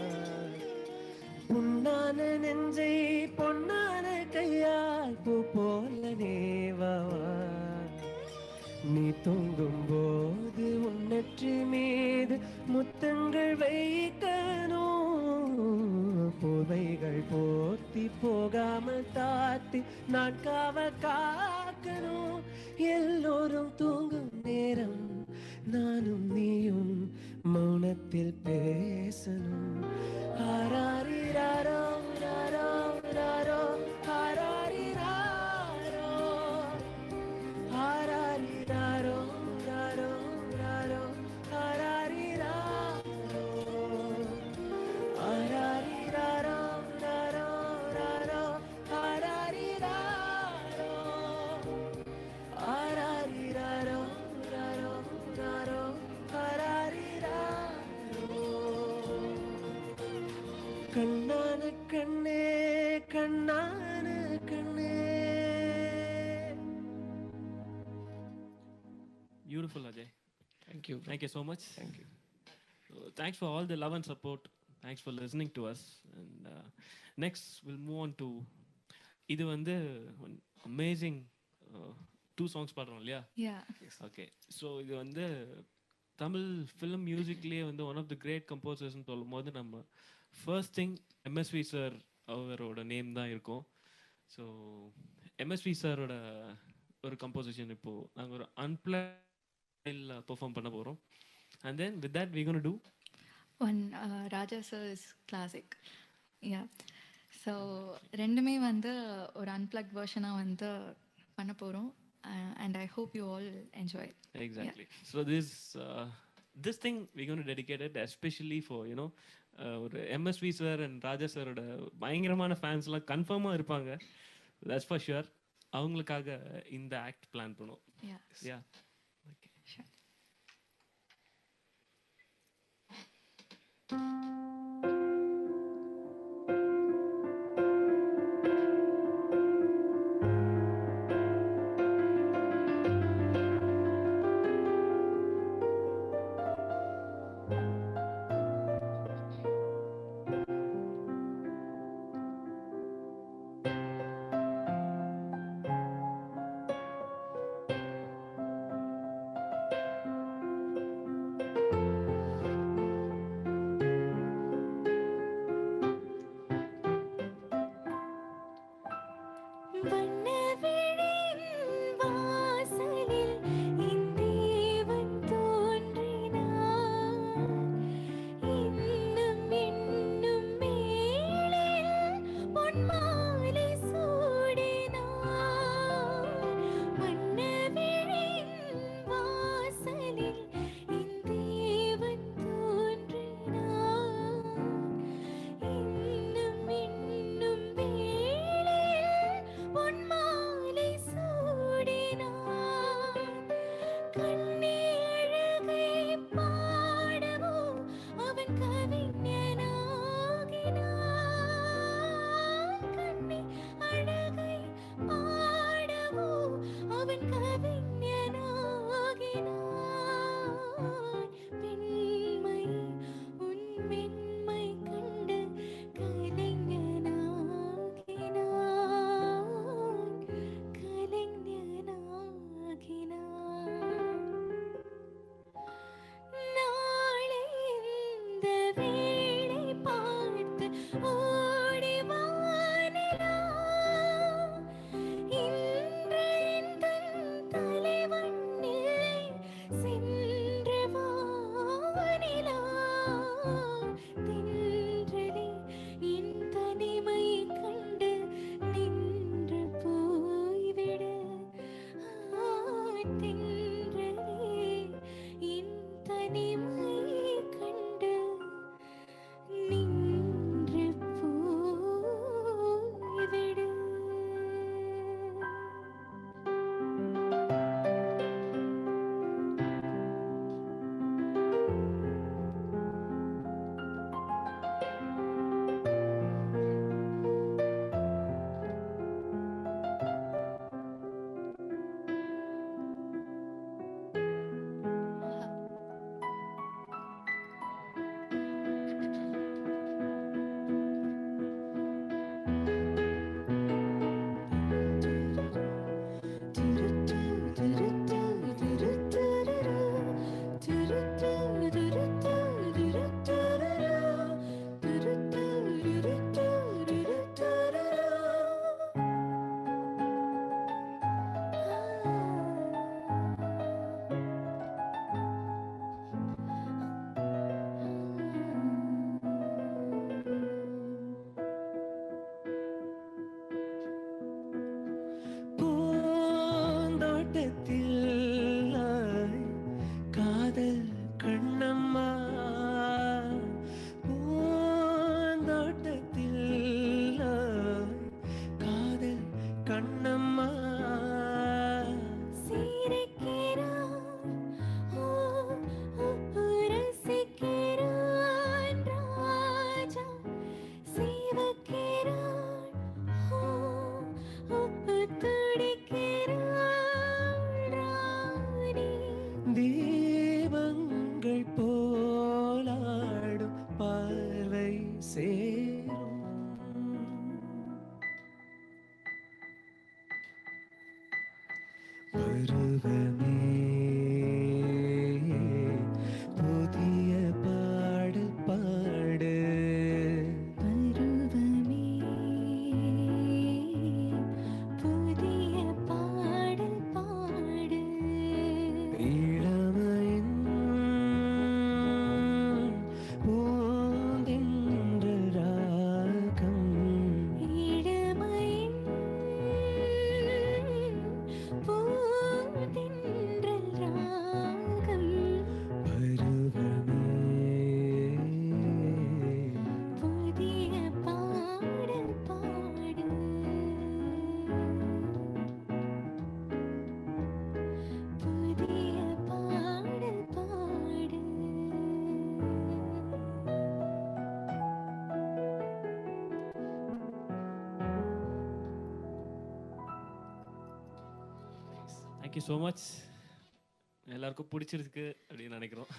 புண்ணான நெஞ்சை பொன்னான கையால் பூ போல நேவா. நீ தூங்கும் போது உன் நெற்றி மீது முத்தங்கள் வைக்கணும், போர்வைகள் போர்த்தி போகாமல் தாத்தி நான் காவல் காக்கணும். எல்லோரும் தூங்கும் நேரம் நானும் நீயும் மௌனத்தில் பேசணும். ஆராரிராரோ ராரோ ராரோ ஆராரிராரோ, ஆராரிராரோ ராரோ ராரோ ஆராரிராரோ, ஆராரிராரோ ராரோ ராரோ ஆராரிராரோ, ஆராரிராரோ ராரோ ராரோ ஆராரிராரோ. கண்ணான கண்ணே கண்ணான கண்ணே. Beautiful, Ajay. Thank you. Thank you so much. Thank you. So, thanks for all the love and support. Thanks for listening to us. And next, we'll move on to இது வந்து அமேசிங் 2 songs பாடுறோம் இல்லையா? Yeah. Okay, so இது வந்து Tamil film மியூசிக்லேயே வந்து one of the great கம்போசர்ஸ்னு சொல்லும் போது நம்ம ஃபர்ஸ்ட் திங் எம்எஸ்வி சார் அவரோட நேம் தான் இருக்கும். ஸோ எம்எஸ்வி சாரோட ஒரு கம்போசிஷன் இப்போது நாங்கள் ஒரு அன்பிளான்ல பெர்ஃபார்ம் பண்ண போகிறோம். And then with that we gonna do one Raja sir's classic. Yeah, so ரெண்டுமே வந்து ஒரு அன்பிளக் வெர்ஷனாக வந்து பண்ண போகிறோம். And I hope you all enjoy it. Exactly. Yeah. So this thing we're going to dedicate it especially for, you know, ஒரு MSV sir and ராஜா சாரோட பயங்கரமான ஃபேன்ஸ்லாம் கன்ஃபார்மாக இருப்பாங்க, தட்ஸ் ஃபார் ஷுர். அவங்களுக்காக இந்த ஆக்ட் பிளான் பண்ணுவோம். யா, ஓகே, ஷூர். ஓடி வானிலா இன்று எந்தன் தலைவன் இல்லை சென்று வானிலா தென்றலே என் தனிமை கண்டு நின்று போய்விடு தென்றலே என் தனிமை கண்டு நின்று போய்விடு பூந்தோட்டத்தில் காதல் கண்ணம்மா பூந்தோட்டத்தில் காதல் கண்ணம்மா சிரிக்கிறான் ரசிக்கிறான் ராஜா சிவக்கிறான் துடிக்கிறான் ராணி தீபங்கள் போலாடும் பார்வை சேரும் பருவமே புதிய பாடல் பாடு பருவமே புதிய பாடல் பாடு இளமையின் பூந்தென்ற ராகம் இளமையின் பூந்தென்றல் ராகம் பருவமே புதிய பாடல் பாடு புதிய பாடல் பாடு தேங்க்யூ ஸோ மச். எல்லாருக்கும் பிடிச்சிருக்கு அப்படின்னு நினைக்கிறோம்.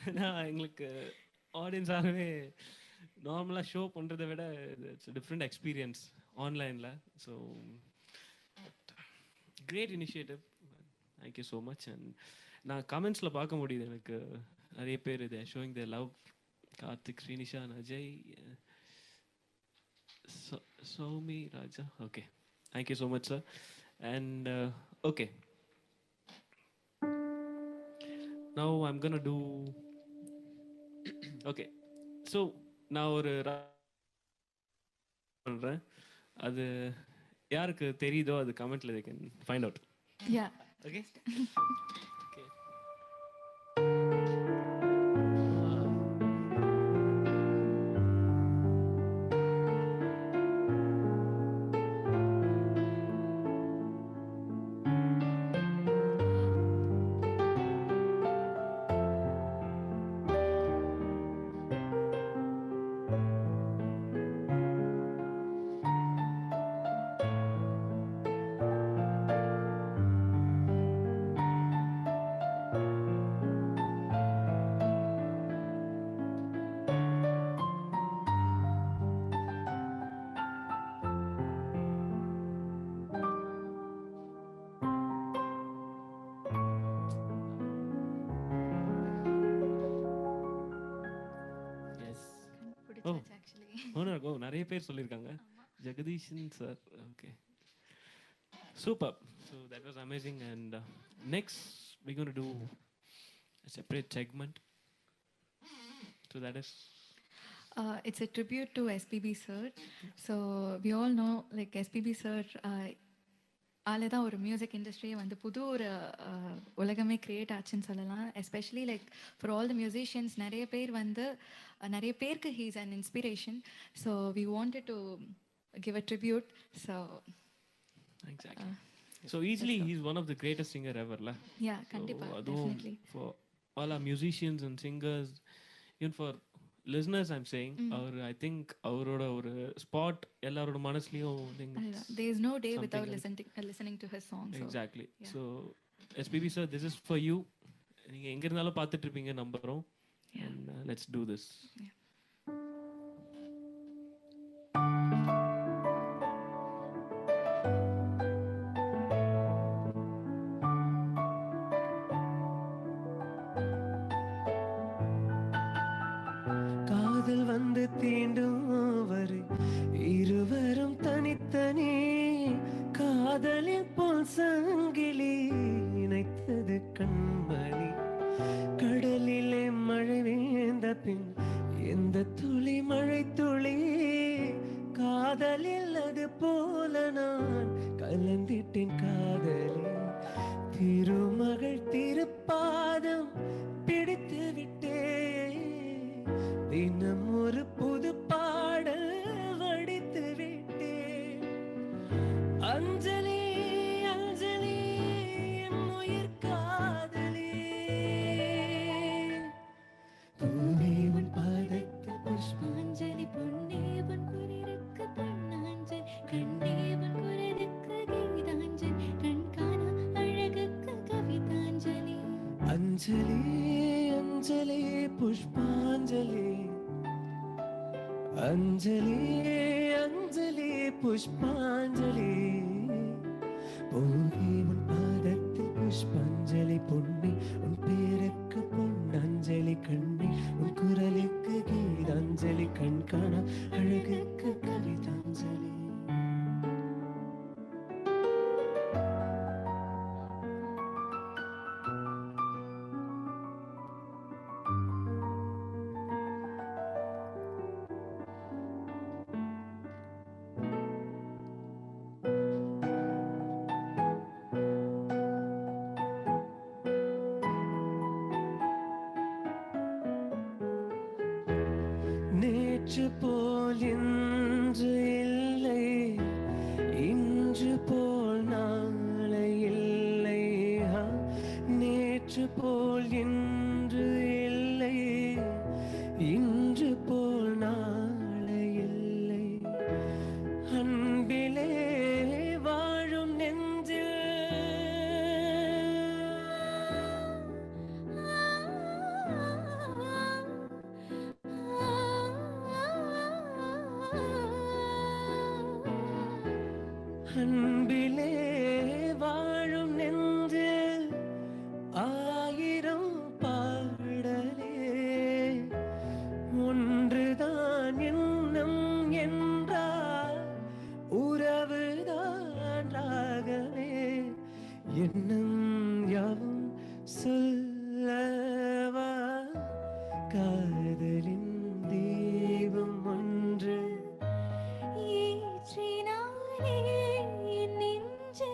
ஏன்னா எங்களுக்கு ஆடியன்ஸாகவே நார்மலாக ஷோ பண்ணுறதை விட இட்ஸ் டிஃப்ரெண்ட் எக்ஸ்பீரியன்ஸ் ஆன்லைனில். So great initiative. Thank you so much. And நான் கமெண்ட்ஸில் பார்க்க முடியுது எனக்கு நிறைய பேர் இது showing the love. Karthik, Srinisha, Ajay, Soumi, Raja. Okay, thank you so much sir. And okay, now I'm gonna do okay. So நான் ஒரு பண்றேன். அது யாருக்கு தெரியுதோ அது கமெண்ட்ல they can find out. Yeah. Okay. ஓ நிறைய பேர் சொல்லியிருக்காங்க. Jagadeeshan sir. Okay, super. So that was amazing. And next we're going to do a separate segment. So that is It's a tribute to SPB sir. So we all know like SPB sir ஆலே தான் ஒரு music இண்டஸ்ட்ரியே வந்து புது ஒரு உலகமே create ஆச்சுன்னு சொல்லலாம். Especially like for all the musicians நிறைய பேர் வந்து நிறைய பேருக்கு he's an inspiration. So we wanted to give a tribute. So exactly. So easily he's one of the greatest singer ever la. Yeah, kandipa, அதுவும் definitely. for all our musicians and singers, even for listeners I'm saying, அவர் I think அவரோட ஒரு spot எல்லாரோட மனசுலயும் there is no day without listening to his songs. Exactly. So SPB sir, this is for you. நீங்க எங்க இருந்தாலும் பார்த்துட்டு இருப்பீங்க நம்புறோம். And let's do this. Yeah. காதல் வந்து தீண்டும் வரை இருவரும் தனித்தனி காதலில் போல் சங்கிலி இணைத்தது கண்மணி கடலிலே மழை வேந்த பின் எந்த துளி மழை துளி காதலில் அது போல நான் கலந்திட்டேன் காதலி திருமகள் திருப்பாதம் பிடித்து விட்டேன் தினம் ஒரு புது பாடல் வடித்து விட்டேன் அஞ்சலி அஞ்சலி என் உயிர் காதலி பூவே உன் பாதத்தில் புஷ்பாஞ்சலி பொன்னே உன் குரலுக்கு பொன்னாஞ்சலி கண்ணே உன் குரலுக்கு கீதாஞ்சலி கண் காண அழகுக்கு கவிதாஞ்சலி அஞ்சலி அஞ்சலி புஷ்பாஞ்சலி அஞ்சலி அஞ்சலி புஷ்பாஞ்சலி பூவே உன் பாதத்தில் புஷ்பாஞ்சலி பொன்னி உன் பேருக்கு பொன்னஞ்சலி கண்ணி உன் குரலுக்கு கீதாஞ்சலி கண் காண அழகுக்கு கவிதாஞ்சலி நேற்று போல் இன்று இல்லை இன்று போல் நாளை இல்லை நேற்று போல் இன்று இல்லை இன்று போல் நாளை இல்லை அன்பிலே வாழும் நெஞ்சில் அன்பிலே வாழும் நெஞ்சில் ஆயிரம் பாடலே ஒன்றுதான் எண்ணம் என்றால் உறவுதான் ராகமே எண்ணம் யாவும் சொல்லவா காதலின் தீபம் ஒன்று ஏற்றினாலே என் நெஞ்சை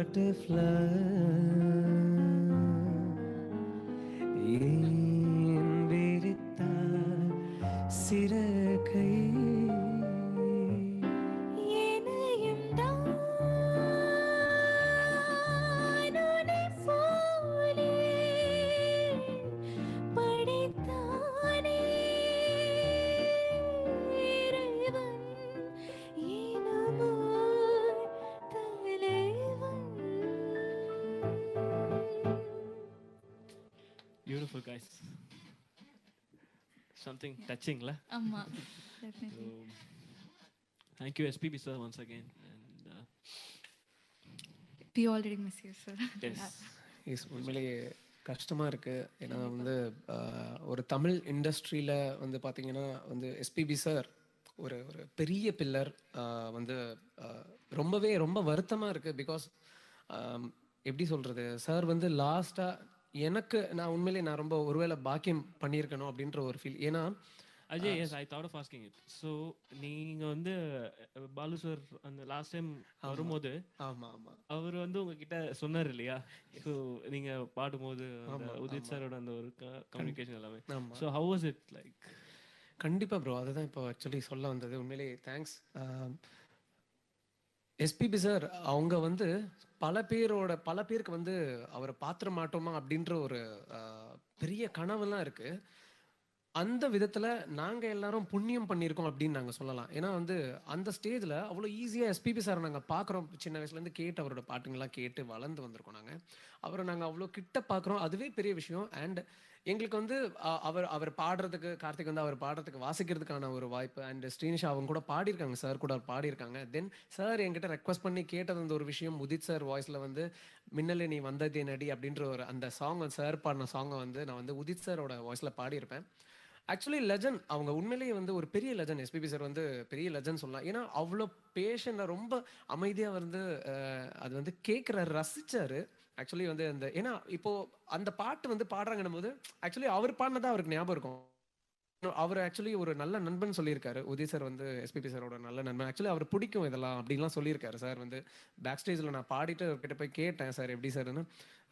butterfly. ஏன் விரித்தாய் சிறகை? என்னையும் தான் உன்னைப் போலே படைத்தானே இறைவன், இனமோர் தலைவன். Beautiful, guys. Something touching, la? ஆமா, definitely. Thank you, SPB sir, once again. And We already miss you, sir. yes, is உண்மையிலேயே கஷ்டமாக இருக்குது. ஏன்னா வந்து ஒரு தமிழ் இண்டஸ்ட்ரியில் வந்து பார்த்திங்கன்னா வந்து எஸ்பிபி சார் ஒரு ஒரு பெரிய பில்லர். வந்து ரொம்ப வருத்தமாக இருக்குது. பிகாஸ் எப்படி சொல்கிறது, சார் வந்து லாஸ்ட்டாக நான் உண்மையிலேயே நான் ரொம்ப ஒருவேளை பாக்கியம் பண்ணியிருக்கணும் அப்படின்ற ஒரு ஃபீல். ஏன்னா Ajay, yes, I thought of asking it. So, நீங்க வந்து பாலு சார் அந்த லாஸ்ட் டைம் வரும்போது அவர் வந்து உங்ககிட்ட சொன்னார் இல்லையா, ஸோ நீங்க பாடும்போது அந்த உதித் சாரோட அந்த ஒரு கம்யூனிகேஷன் எல்லாமே. So how was it like? கண்டிப்பாக ப்ரோ, அதுதான் இப்போ ஆக்சுவலி சொல்ல வந்தது. உண்மையிலேயே தேங்க்ஸ். எஸ்பிபி சார் அவங்க வந்து பல பேருக்கு வந்து அவரை பாத்திர மாட்டோமா அப்படின்ற ஒரு பெரிய கனவுலாம் இருக்குது. அந்த விதத்தில் நாங்கள் எல்லாரும் புண்ணியம் பண்ணியிருக்கோம் அப்படின்னு நாங்கள் சொல்லலாம். ஏன்னா வந்து அந்த ஸ்டேஜில் அவ்வளோ ஈஸியாக எஸ்பிபி சாரை நாங்கள் பார்க்குறோம். சின்ன வயசுலேருந்து கேட்டு அவரோட பாட்டுங்கள்லாம் கேட்டு வளர்ந்து வந்திருக்கோம். அவரை நாங்கள் அவ்வளோ கிட்ட பார்க்குறோம். அதுவே பெரிய விஷயம். அண்ட் எங்களுக்கு வந்து அவர் பாடுறதுக்கு, கார்த்திக் வந்து அவர் பாடுறதுக்கு வாசிக்கிறதுக்கான ஒரு வாய்ப்பு. அண்ட் ஸ்ரீனிஷா அவங்க கூட பாடியிருக்காங்க, சார் கூட பாடியிருக்காங்க. தென் சார் என்கிட்ட ரெக்வஸ்ட் பண்ணி கேட்டது அந்த ஒரு விஷயம், உதித் சார் வாய்ஸில் வந்து மின்னலே நீ வந்ததே நடி அப்படின்ற ஒரு அந்த சாங், சார் பாடின சாங்கை வந்து நான் வந்து உதித் சாரோட வாய்ஸில் பாடியிருப்பேன். ஆக்சுவலி லெஜண்ட் அவங்க, உண்மையிலேயே வந்து ஒரு பெரிய லெஜண்ட். எஸ்பிபி சார் வந்து பெரிய லெஜண்ட் சொல்லலாம். ஏன்னா அவ்வளோ பேஷண்டாக ரொம்ப அமைதியாக வந்து அது வந்து ரசிச்சாரு. ஆக்சுவலி வந்து அந்த ஏன்னா இப்போ அந்த பாட்டு வந்து பாடுறாங்கன்னும் போது ஆக்சுவலி அவர் பாடினதான் அவருக்கு ஞாபகம் இருக்கும். அவர் ஆக்சுவலி ஒரு நல்ல நண்பன் சொல்லியிருக்காரு. உதய் சார் வந்து எஸ்பிபி சாரோட நல்ல நண்பன். ஆக்சுவலி அவர் பிடிக்கும் இதெல்லாம் அப்படின்லாம் சொல்லியிருக்காரு. சார் வந்து பேக் ஸ்டேஜில் நான் பாடிட்டு அவர்கிட்ட போய் கேட்டேன், சார் எப்படி சார்னு.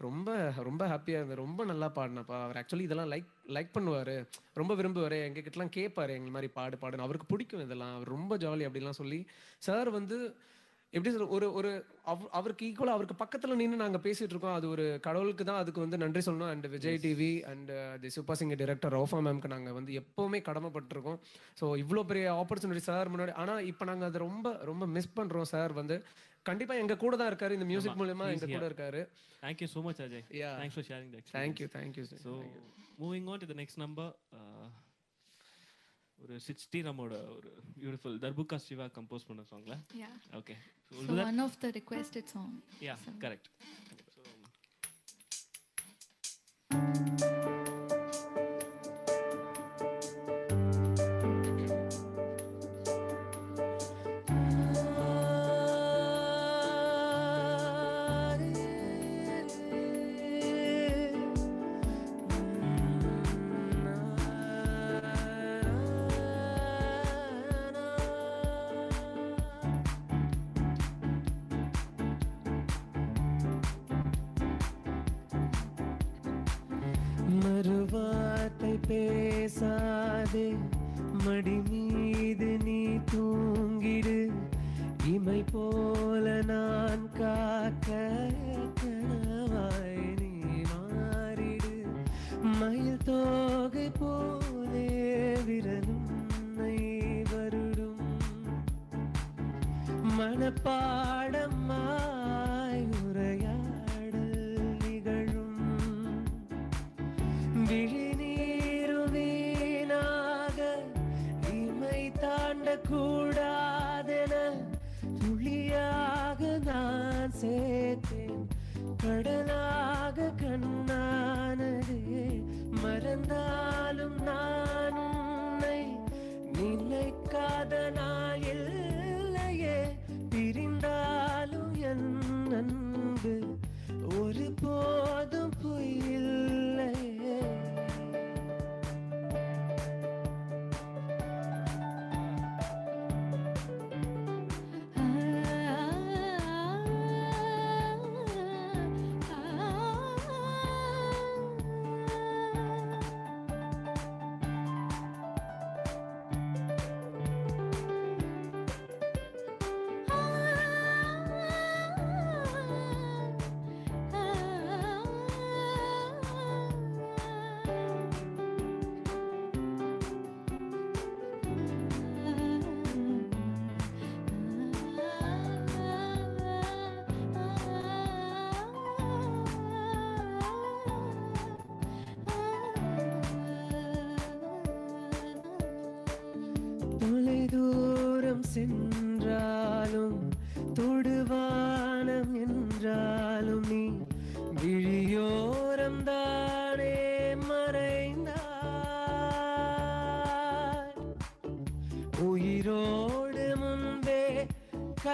ரொம்ப ரொம்ப ஹாப்பியாக இருந்தது. ரொம்ப நல்லா பாடினப்பா. அவர் ஆக்சுவலி இதெல்லாம் லைக் பண்ணுவார், ரொம்ப விரும்புவார், எங்ககிட்டலாம் கேட்பார் எங்கள் மாதிரி பாடுன்னு. அவருக்கு பிடிக்கும் இதெல்லாம், அவர் ரொம்ப ஜாலி அப்படிலாம் சொல்லி. சார் வந்து எப்படி சார் ஒரு அவருக்கு ஈக்குவலாக அவருக்கு பக்கத்தில் நின்று நாங்கள் பேசிகிட்டு இருக்கோம். அது ஒரு கடவுளுக்கு தான் அதுக்கு வந்து நன்றி சொல்லணும். And Vijay TV and the super singer director ரோஃபா மேம்க்கு நாங்கள் வந்து எப்போவுமே கடமைப்பட்டிருக்கோம். ஸோ இவ்வளோ பெரிய ஆப்பர்ச்சுனிட்டி சார் முன்னாடி. ஆனால் இப்போ நாங்கள் அதை ரொம்ப மிஸ் பண்ணுறோம். சார் வந்து கண்டிப்பாக எங்கள் கூட தான் இருக்காரு, இந்த மியூசிக் மூலமா எங்கள் கூட இருக்காரு. Thank you so much, Ajay. Yeah. Thanks for sharing the experience. Thank you. So, moving on to the next number. ஒரு 60 நம்மோட ஒரு பியூட்டிஃபுல் தர்புகா சிவா கம்போஸ் பண்ண சாங்ல. Yeah. Okay. So one of the requested song. Yeah, so. Correct. மறுவார்த்தை பேசாதே, மடி மீது நீ தூங்கிடு, இமை போல நான் காக்க கனவாய் நீ மாறிடு, மயில் தோகை போலே விரலும் உன்னை வருடும், மனப்பாடமாய் உரையாடல் நிகழும், விழிநீரும் வீணாக இமை தாண்ட கூடாதென துளியாக நான் சேர்த்தேன், கடலாக கண்ணானதே, மறந்தாலும் நான் உன்னை நினைக்காத நாள் இல்லையே, பிரிந்தாலும் என் அன்பு ஒரு போதும் பொய்யில்லையே.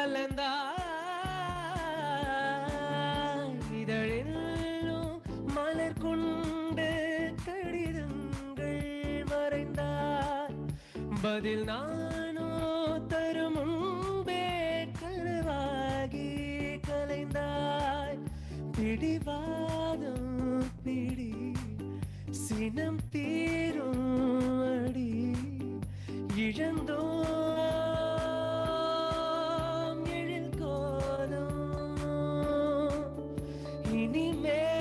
கலந்தாய் இதழிலும் மலர் கொண்டு கடிதங்கள் வரைந்தாய் பதில் நானோ தரும் முன்பே கனவாகி கலைந்தாய் பிடிவாதம் பிடி சினம் தீரும் அடி இழந்தோம் எழில் கோலம் இனிமேல்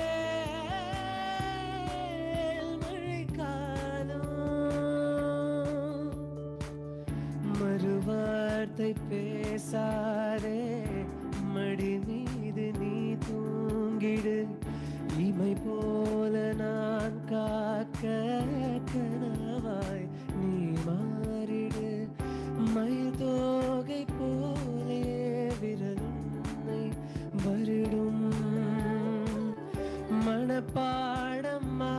மழைக்காலம் மறுவார்த்தை பேசாதே மடி மீது நீ தூங்கிடு இமை போல நான் காக்க கனவாய் நீ மாறிடு மயில் தோகை போலே விரலுன்னை வருடும் மனப்பாடமாய்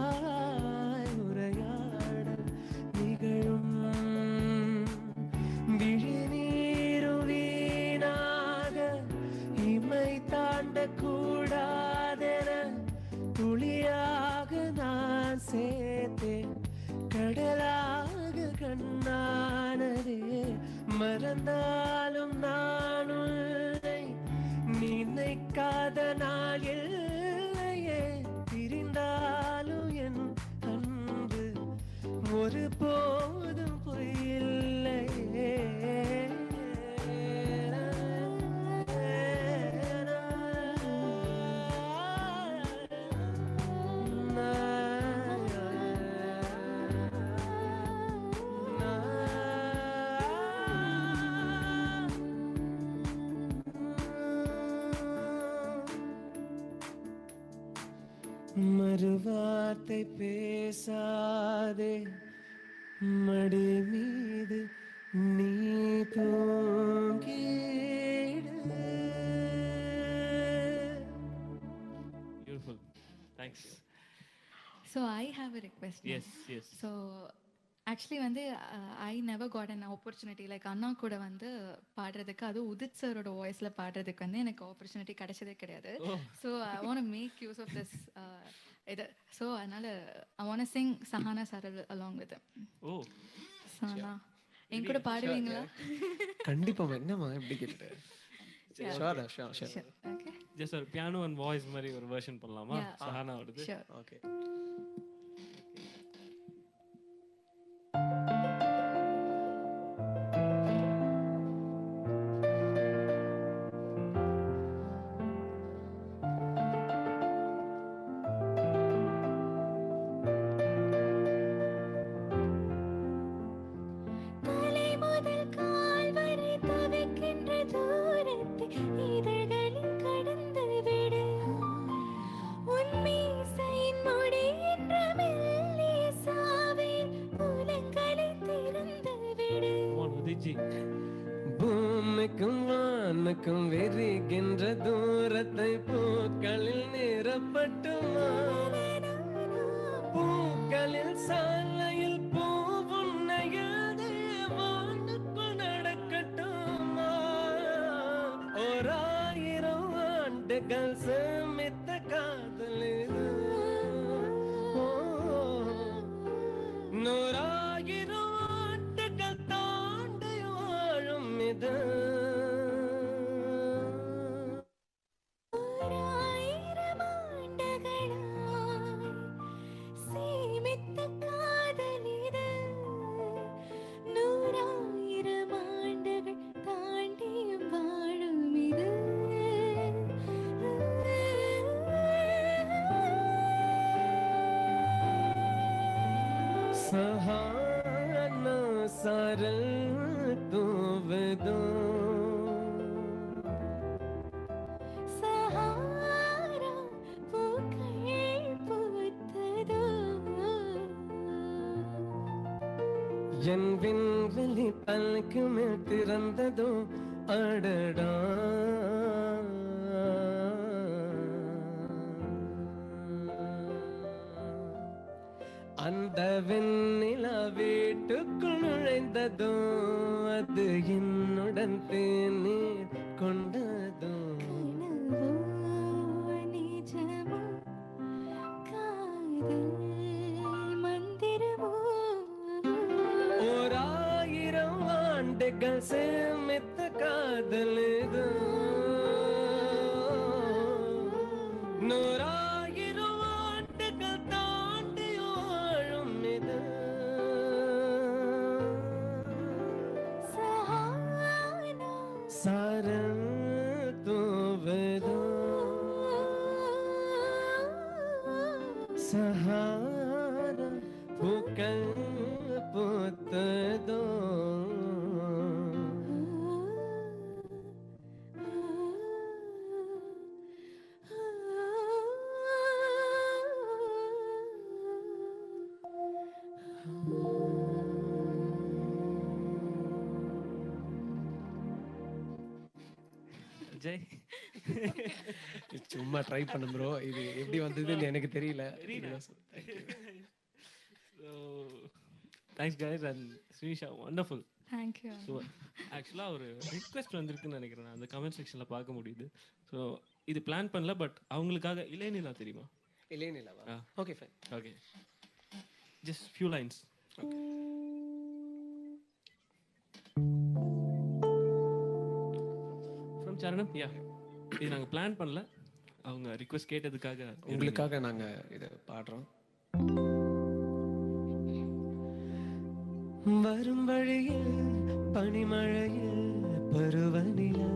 உரையாடல் நிகழும் விழிநீரும் வீணாக இமை தாண்டக்கூடாதென துளியாக நான் சேர்த்தேன் கடலாக கண்ணானதே மறந்தாலும் நான் உன்னை நினைக்காத நாள் இல்லையே பிரிந்தாலும் என் அன்பு ஒரு போதும் பொய்யில்லையே மறுவார்த்தை பேசாதே மடி மீது நீ தூங்கிடு. Beautiful. Thanks. So I have a request now. Yes, yes. So actually வந்து I never got an opportunity like அண்ணா கூட வந்து பாடுறதுக்கு அதுவும் உதித் சரோட வாய்ஸில் பாடுறதுக்கு வந்து எனக்கு ஆப்பர்ச்சுனிட்டி கிடைச்சதே கிடையாது. So I want make use of this இது. ஸோ அதனால I want sing Sahana Saral along with. Oh Sahana என் கூட பாடுவீங்களா? கண்டிப்பா. என்னம்மா எப்படி கேட்டு? ஷூர். ஓகே. ஜஸ்ட் ஒரு பியானோ அண்ட் வாய்ஸ் மாதிரி ஒரு வெர்ஷன் பண்ணலாமா? சஹானா ஓடுது. ஓகே. பூமிக்கும் வானுக்கும் வெறிகின்ற தூரத்தை பூக்களில் நிறப்பட்டுமா? பூக்களில் சாலையில் பூவுன்னையில் வானுக்குள் நடக்கட்டுமா? 1000 ஆண்டுகள் சேமித்த காதல் இது. 100,000 ஆண்டுகள் தாண்டி வாழும் இது. சஹானா சரல் தூவதோ சஹாரா பூக்கள் பூத்ததோ என் விண்வெளி பல்க்கு மேல் திறந்ததோ அடடா. அந்த வெண்ணிலா வீட்டுக்குள் நுழைந்ததோ அது என்னுடன் தேநீர் சேமித்த காதல் இது நூறாயிரம் ஆண்டுகள் தாண்டி வாழும் இது சாரல் தூவதோ சஹாரா பூக்கள் பூத்ததோ ஜெய் சும்மா ட்ரை பண்ண ப்ரோ. இது எப்படி வந்ததுன்னு எனக்கு தெரியல. So thanks guys and Srisha, wonderful. Thank you. So ஆக்சுவலா ஒரு ரிக்வெஸ்ட் வந்திருக்குன்னு நினைக்கிறேன், அந்த கமெண்ட் செக்ஷன்ல பார்க்க முடியுது. ஸோ இது பிளான் பண்ணல, பட் அவங்களுக்காக இளைநிலா தெரியுமா? இளைநிலாவா? Okay fine. Okay, just few lines. From சரணம். யா, இது நாங்கள் பிளான் பண்ணல, அவங்க ரிக்வெஸ்ட் கேட்டதுக்காக உங்களுக்காக நாங்க இதை பாடுறோம். வரும் வழியில் பனிமழையில் பருவநிலா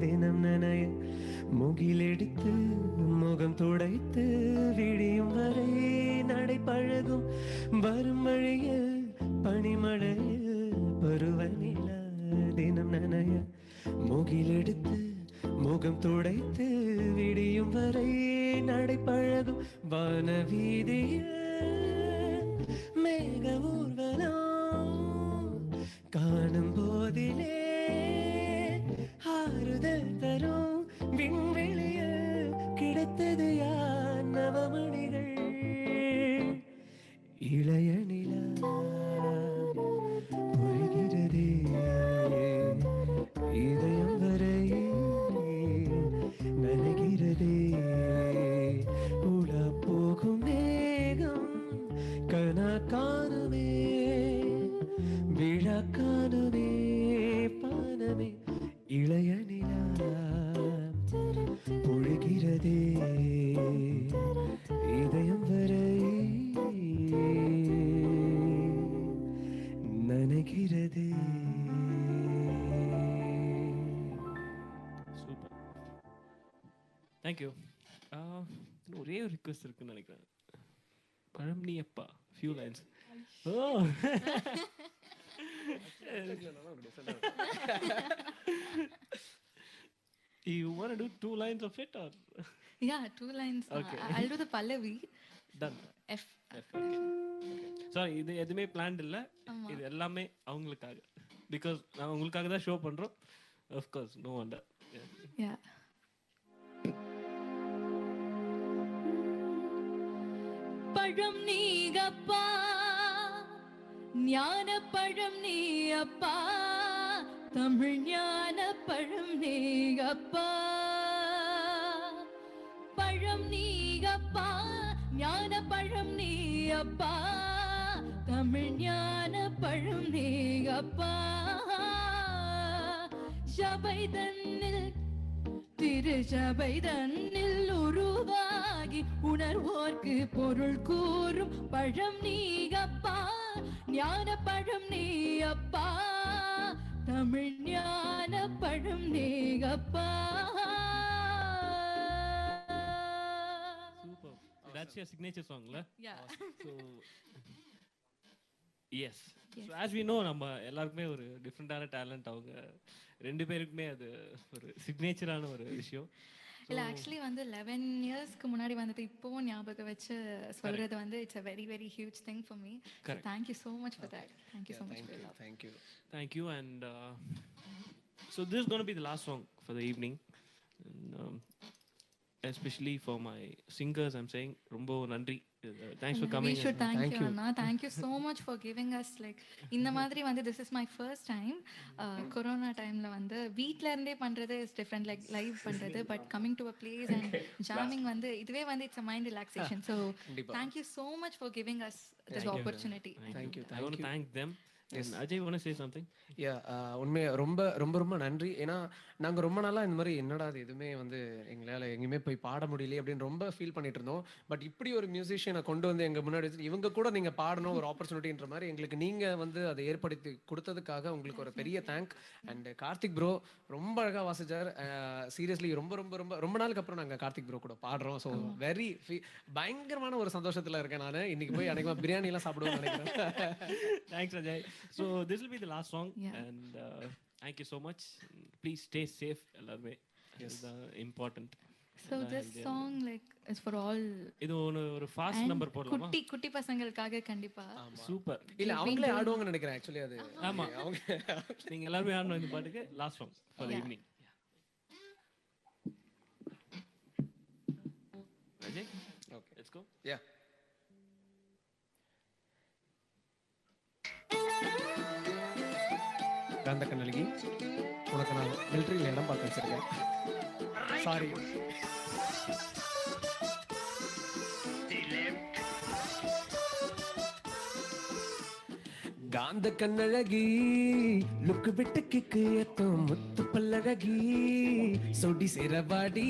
தினம் நனைய முகிலெடுத்து முகம் துடைத்து விடியும் வரை நடைபழகும். வரும் வழியில் பனிமழையில் பருவநிலா தினம் நனைய முகிலெடுத்து முகம் துடைத்து விடியும் வரை நடைபழகும். வானவீதியில் மேக ஊர்வலம் காணும் போதிலே ஆறுதல் தரும். விண்வெளியில் கிடைத்தது யார் நவமணிகள். இளைய நிலா பொழிகிறதே இதயம் வரை நனைகிறதே. உலா போகும் மேகம் கனா காணுமே விழா காணுமே பானமே. இளைய நிலா பொழிகிறதே இதயம் வரை நனைகிறதே. Super, thank you. ஒரே ஒரு ரிக்வெஸ்ட் இருக்குன்னு நினைக்கிறேன். பழம்னி அப்பா, few lines. Oh you want to do 2 lines of it or? Yeah, 2 lines. Okay. I'll do the Pallavi. Done. F. Okay. Sorry, இது எதுவுமே பிளான்ட் இல்லை, ஆமா. இது எல்லாமே அவங்களுக்காக. பிகாஸ் நான் உங்களுக்காக தான் ஷோ பண்ணுறோம். Of course, no wonder. Yeah. பழம் நீகப்பா ஞான பழம் நீயப்பா தமிழ் ஞான பழம் நீகப்பா. பழம் நீகப்பா ஞான பழம் நீயப்பா தமிழ் ஞான பழம் நீகப்பா. சபை தன்னில் திருச்சபை தன்னில் உருவாகி உணர்வோர்க்கு பொருள் கூறும் பழம் நீகப்பா ஞான பழம் நீயப்பா தமிழ் ஞான பழம் நீகப்பா. Super. That's your signature song, la? Yeah. So yes. So as we know, நம்ம எல்லாருக்குமே ஒரு டிஃப்ரெண்டான டேலண்ட். அவங்க ரெண்டு பேருக்குமே அது ஒரு சிக்னேச்சரான ஒரு விஷயம். இல்லை ஆக்சுவலி வந்து 11 இயர்ஸ்க்கு முன்னாடி வந்துட்டு இப்போவும் ஞாபகம் வச்சு சொல்கிறது வந்து it's a very very huge thing for me. Thank you so much for that. Thank you so much for love. Thank you. And so this is going to be the last song for the evening. And, especially for my singers, I'm saying ரொம்ப நன்றி. Thanks for coming. We should thank you Anna. Thank you so much for giving us like இந்த மாதிரி வந்து this is my first time corona timeல வந்து வீட்ல இருந்தே பண்றது is different, like live பண்றது, but coming to a place and jamming வந்து இதுவே வந்து it's a mind relaxation. So thank you so much for giving us this opportunity. Thank you. I want to thank them And Ajay, want to say something? உண்மையாக ரொம்ப ரொம்ப ரொம்ப நன்றி. ஏன்னா நாங்கள் ரொம்ப நாளாக இந்த மாதிரி என்னடா அது எதுவுமே வந்து எங்களால் எங்கேயுமே போய் பாட முடியலையே அப்படின்னு ரொம்ப ஃபீல் பண்ணிட்டு இருந்தோம். பட் இப்படி ஒரு மியூசிஷியனை கொண்டு வந்து எங்கள் முன்னாடி வச்சு இவங்க கூட நீங்கள் பாடணும் ஒரு ஆப்பர்ச்சுனிட்டின்ற மாதிரி எங்களுக்கு நீங்கள் வந்து அதை ஏற்படுத்தி கொடுத்ததுக்காக உங்களுக்கு ஒரு பெரிய தேங்க். அண்ட் கார்த்திக் ப்ரோ ரொம்ப அழகாக வாசிச்சார். சீரியஸ்லி ரொம்ப ரொம்ப ரொம்ப ரொம்ப நாளுக்கு அப்புறம் நாங்கள் கார்த்திக் ப்ரோ கூட பாடுறோம். ஸோ வெரி பயங்கரமான ஒரு சந்தோஷத்தில் இருக்கேன் நான். இன்னைக்கு போய் அன்றைக்கி பிரியாணிலாம் சாப்பிடுவேன்னு நினைக்கிறேன். Thanks, Ajay. So this will be the last song. And thank you so much. Please stay safe, எல்லாருமே. It's important. So this song like is for all. இது ஒரு fast number போடலாமா? குட்டி பசங்களுக்காக கண்டிப்பா. சூப்பர். இல்ல அவங்களே ஆடுவாங்கன்னு நினைக்கிறேன் ஆக்சுவலி அது. ஆமா அவங்க நீங்க எல்லாரும் ஆடணும் இந்த பாட்டுக்கு last song for the evening. Ajay? Okay, let's go. Yeah. காந்த கண்ணழகி, உனக்கு நான் மிலிட்டரியில் இடம் பார்த்து வச்சிருக்கேன். சாரி. காந்த கண்ணழகி லுக்கு விட்டு கிக்கு எத்தும் முத்து பல்லழகி சொடி சேரவாடி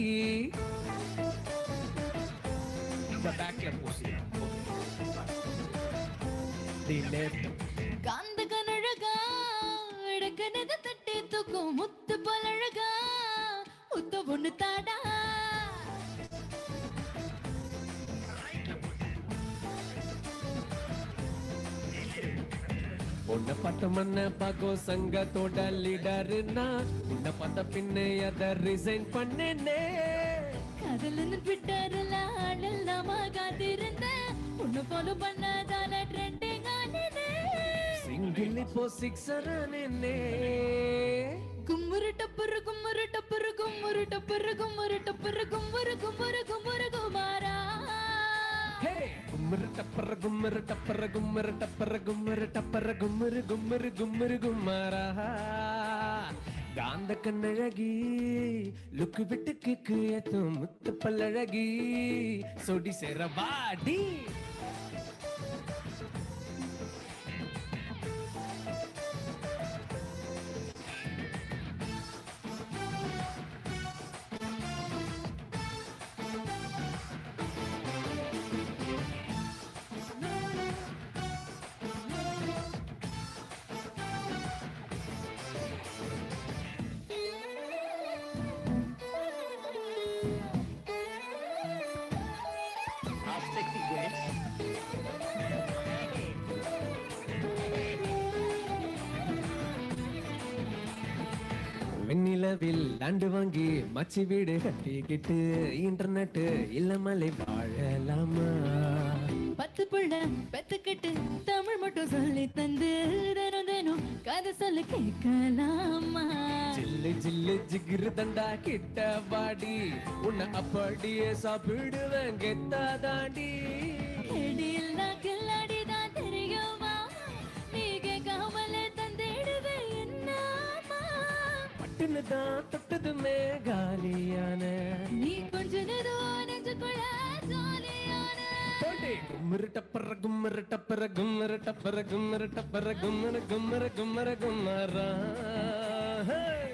பேக்ல போசி காந்த கனழகா இடக்கனத தட்டி தூக்கும் முத்து பலழகா முத்த ஒண்ணு தாடா உன்னை பார்த்த மண்ண பாக்கோ சங்கத்தோட லீடர்னா உன்னை பார்த்த பின்ன அத ரிசைன் பண்ணேனே காதலன்னு ட்விட்டர்ல ஆளெல்லாம காத்திருந்த உன்னை ஃபாலோ பண்ணதால ட்ரெண்டிங் ஆனேனே சிங்கிள் இப்போ சிக்ஸர் ஆனேனே கும்முரு டப்புரு கும்முரு டப்புரு கும்முரு டப்புரு கும்முரு டப்புரு கும்முரு கும்முரு கும்முரு குமாரா ஹே கும்முரு டப்பர கும்முரு டப்பர கும்முரு டப்பர கும்முரு டப்பர கும்முரு கும்முரு கும்முரு குமாரா காந்த கண்ணழகி லுக்கு விட்டு கிக்கு ஏத்தும் முத்து பல்லழகி சொடி சேரவாடி வெண்ணிலவில் லாண்டு வாங்கி மச்சி வீடு கட்டிக்கிட்டு இன்டர்நெட் இல்லாமலே வாழலாமா 10 புள்ள பெத்துக்கிட்டு தமிழ் மட்டும் சொல்லி தந்து தினம் தினம் கதை சொல்லி கேட்கலாமா ஜில்லு ஜில்லு ஜிகிரு தண்டா கிட்ட வாடி உன்னை அப்படியே சாப்பிடுவேன் கெத்தா தாண்டி எடியில் நான் கில்லாடிதான் தெரியுமா நீ கேட்காமலே தந்திடுவேன் என்னமா பட்டுன்னு தான் தொட்டதுமே காலியான நீ கொஞ்ச நேரம் நெஞ்சுக்குள்ள ஜாலியான கும்மரு டப்பர கும்மரு டப்பர கும்மரு டப்பர கும்மரு டப்பர கும்மரு கும்மரு கும்மரு கும்மரா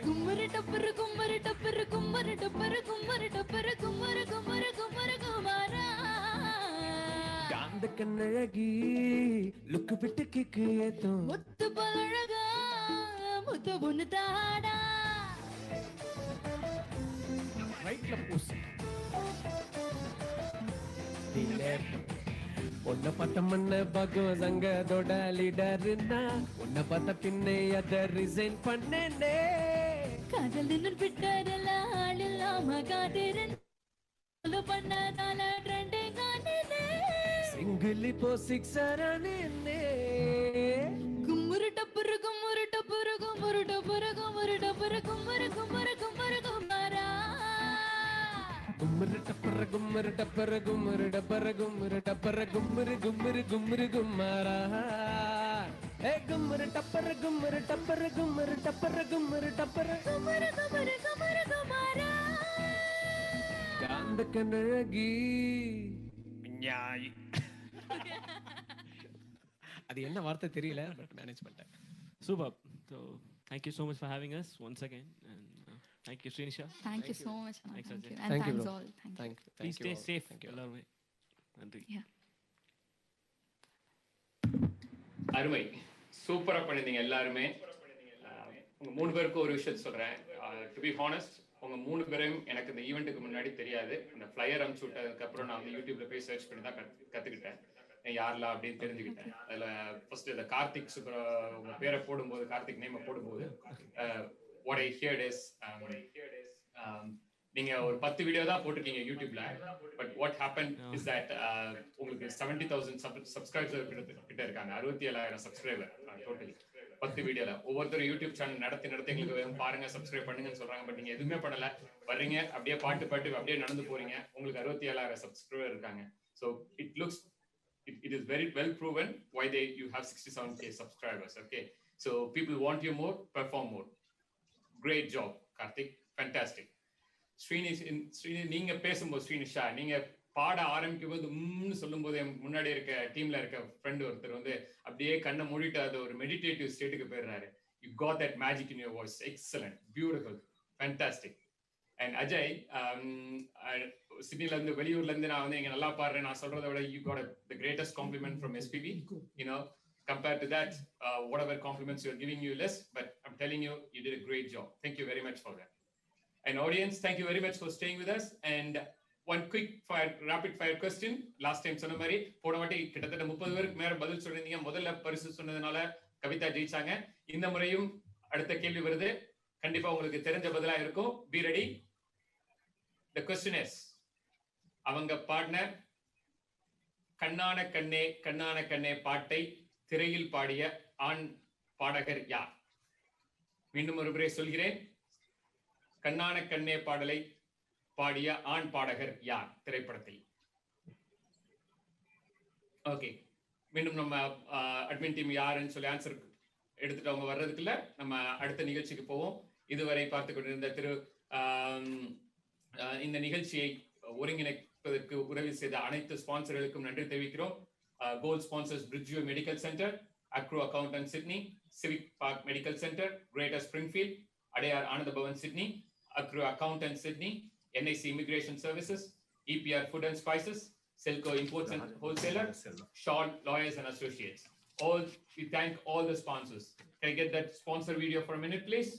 கும்மரு டப்பரு கும்மரு டப்பரு கும்மரு டப்பரு கும்மரு டப்பரு கும்மரு கும்மரு கும்மரு குமாரா காந்த கண்ணழகி லுக்கு விட்டு கிக்கு ஏத்தும் முத்து பலழகா முத்த பொண்ணு தாடா ரைட்ல பூசி உன்னை பார்த்த மண்ண பகோ சங்கதோட லீடர்னா உன்னை பார்த்த பின்ன அத ரிசைன் பண்ணேனே காதலின்னு ட்விட்டர்ல ஆளில்லாம காத்திருந்த ஃபாலோ பண்ணதால ட்ரெண்டிங் ஆனேனே சிங்கிள் இப்போ சிக்ஸர் ஆனேனே கும்முரு டப்புரு கும்முரு டப்புரு கும்முரு டப்புரு கும்முரு டப்புரு கும்முரு கும்முரு கும்முரு குமாரா கும்மரு டப்பர கும்மரு டப்பர கும்மரு டப்பர கும்மரு டப்பர கும்மரு கும்மரு கும்மரு குமாரா ஏ கும்மரு டப்பர கும்மரு டப்பர கும்மரு டப்பர கும்மரு டப்பர கும்முரு கும்முரு கும்முரு குமாரா காந்த கண்ணழகி ஞாய் அது என்ன வார்த்தை தெரியல, பட் மேனேஜ் பண்ணிட்டேன். Super. So thank you so much for having us once again, and thank you, Srinisha. Thank you so much. Anna. Thanks, Thank Ajay. you. And Thank you, thanks bro. all. Thank you. Please stay all. safe. Thank you. எல்லாருமே நன்றி. Yeah. அருமை, சூப்பரா பண்ணிருந்தீங்க எல்லாருமே. உங்க 3 பேருக்கும் ஒரு விஷயம் சொல்றேன். டு பி ஹானஸ்ட், உங்க 3 பேரையும் எனக்கு இந்த ஈவெண்ட்டுக்கு முன்னாடி தெரியாது. இந்த ஃப்ளையர் அனுப்பிச்சு விட்டதுக்கு அப்புறம் நான் வந்து யூடியூப்ல போய் சர்ச் பண்ணி தான் கத்துக்கிட்டேன் யாரெல்லாம் அப்படின்னு தெரிஞ்சுக்கிட்டேன். அதுல ஃபர்ஸ்ட் இந்த கார்த்திக் உங்க பேரை போடும்போது, கார்த்திக் நேமை போடும்போது what I heard is நீங்க ஒரு 10 வீடியோ தான் போட்டிருக்கீங்க யூடியூப்ல. But what happen is that உங்களுக்கு 70,000 சப்ஸ்கிரைபர்ஸ் கிட்ட இருக்காங்க. 67,000 சப்ஸ்கிரைபர் டோட்டலி 10 வீடியோல. ஒவ்வொருத்தரும் யூடியூப் சேனல் நடத்தி எங்களுக்கு பாருங்க, சப்ஸ்கிரைப் பண்ணுங்கன்னு சொல்றாங்க. பட் நீங்க எதுவுமே பண்ணல, வர்றீங்க அப்படியே பாட்டு அப்படியே நடந்து போறீங்க. உங்களுக்கு 67,000 சப்ஸ்கிரைபர் இருக்காங்க. So it is very well proven why you have 67K subscribers. Okay, so people want you more, perform more. Great job, Karthik. Fantastic. Srini, நீங்க பேசும்போது ஸ்ரீனிஷா, நீங்க பாட ஆரம்பிக்கும் போது சொல்லும்போது முன்னாடி இருக்க டீம்ல இருக்க ஃப்ரெண்ட் ஒருத்தர் வந்து அப்படியே கண்ணை மூடிட்டு அது ஒரு மெடிடேட்டிவ் ஸ்டேட்டுக்கு போயிடுறாரு. You got that magic in your voice. Excellent, beautiful, fantastic. And Ajay, சிட்னில இருந்து வெளியூர்ல இருந்து நான் வந்து இங்க நல்லா பாடுறேன் நான் சொல்றதை விட you got the greatest compliment from SPB. You know, compared to that, whatever compliments you're giving you less, but I'm telling you, you did a great job. Thank you very much for that. And audience, thank you very much for staying with us. And one quick rapid fire question. Last time சொன்ன மாதிரி போன வாட்டி கிட்டத்தட்ட 30 பேருக்கு மேல பதில் சொல்லிருந்தீங்க. முதல்ல பரிசு சொன்னதுனால கவிதா ஜெயிச்சாங்க. இந்த முறையும் அடுத்த கேள்வி வருது. கண்டிப்பா உங்களுக்கு தெரிஞ்ச பதிலா இருக்கும். Be ready. The question is, அவங்க பாடின கண்ணான கண்ணே கண்ணான கண்ணே பாட்டை திரையில் பாடிய ஆண் பாடகர் யார்? மீண்டும் ஒரு முறை சொல்கிறேன். கண்ணான கண்ணே பாடலை பாடிய ஆண் பாடகர் யார் திரைப்படத்தில்? ஓகே, மீண்டும் நம்ம அட்மின் டீம் யாருன்னு சொல்லி ஆன்சர் எடுத்துட்டு அவங்க வர்றதுக்குள்ள நம்ம அடுத்த நிகழ்ச்சிக்கு போவோம். இதுவரை பார்த்து கொண்டிருந்த இந்த நிகழ்ச்சியை ஒருங்கிணைப்பதற்கு உதவி செய்த அனைத்து ஸ்பான்சர்களுக்கும் நன்றி தெரிவிக்கிறோம். Gold sponsors Bridgeview medical centre, அக்ரூ accountant Sydney, Civic Park medical centre, Greater Springfield, Adyar Ananda Bhavan Sydney, Akcc Accountant Sydney, NIC Immigration Services, EPR Food and Spices, Selco Imports and Wholesaler, Shaw Lawyers and Associates. We thank all the sponsors. Can I get that sponsor video for a minute, please?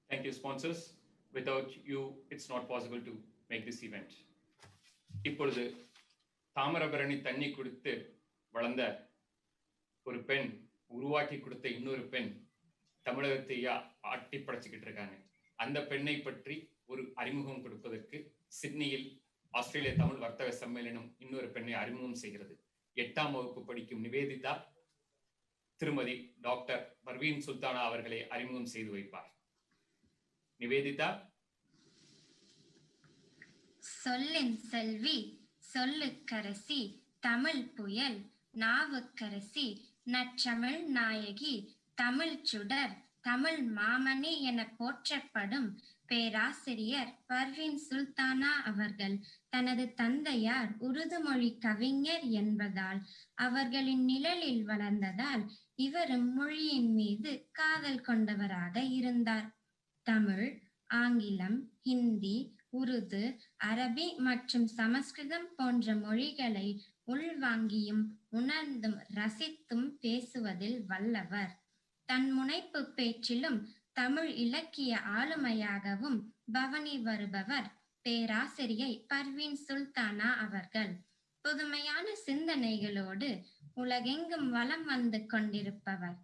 Thank you, sponsors. Without you, it's not possible to make this event. இப்பொழுது தாமிரபரணி தண்ணி கொடுத்து வளர்ந்த ஒரு பெண், உருவாக்கி கொடுத்த இன்னொரு பெண் தமிழகத்தை ஆட்டி படைச்சுக்கிட்டு இருக்காங்க. அந்த பெண்ணை பற்றி ஒரு அறிமுகம் கொடுப்பதற்கு சிட்னியில் ஆஸ்திரேலிய தமிழ் வர்த்தக சம்மேளனம் இன்னொரு பெண்ணை அறிமுகம் செய்கிறது. 8ஆம் வகுப்பு படிக்கும் நிவேதிதா திருமதி டாக்டர் பர்வீன் சுல்தானா அவர்களை அறிமுகம் செய்து வைப்பார். நிவேதிதா. சொல்லின் செல்வி, சொல்லுக்கரசி, தமிழ் புயல், நாவுக்கரசி, நற்றமிழ் நாயகி, தமிழ் சுடர், தமிழ் மாமணி என போற்றப்படும் பேராசிரியர் பர்வீன் சுல்தானா அவர்கள் தனது தந்தையார் உருது மொழி கவிஞர் என்பதால் அவர்களின் நிழலில் வளர்ந்ததால் இவரும் மொழியின் மீது காதல் கொண்டவராக இருந்தார். தமிழ், ஆங்கிலம், ஹிந்தி, உருது, அரபி மற்றும் சமஸ்கிருதம் போன்ற மொழிகளை உள்வாங்கியும் உணர்ந்தும் ரசித்தும் பேசுவதில் வல்லவர். தன் முனைப்பு பேச்சிலும் தமிழ் இலக்கிய ஆளுமையாகவும் பவனி வருபவர் பேராசிரியை பர்வீன் சுல்தானா அவர்கள். புதுமையான சிந்தனைகளோடு உலகெங்கும் வலம் வந்து கொண்டிருப்பவர்.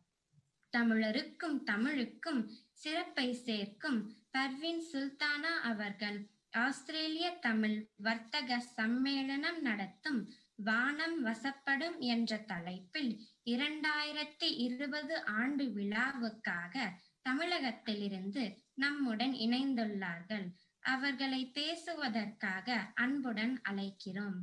தமிழருக்கும் தமிழுக்கும் சிறப்பை சேர்க்கும் பர்வீன் சுல்தானா அவர்கள் ஆஸ்திரேலிய தமிழ் வர்த்தக சம்மேளனம் நடத்தும் வானம் வசப்படும் என்ற தலைப்பில் 2020 ஆண்டு விழாவுக்காக தமிழகத்திலிருந்து நம்முடன் இணைந்துள்ளார்கள். அவர்களை பேசுவதற்காக அன்புடன் அழைக்கிறோம்.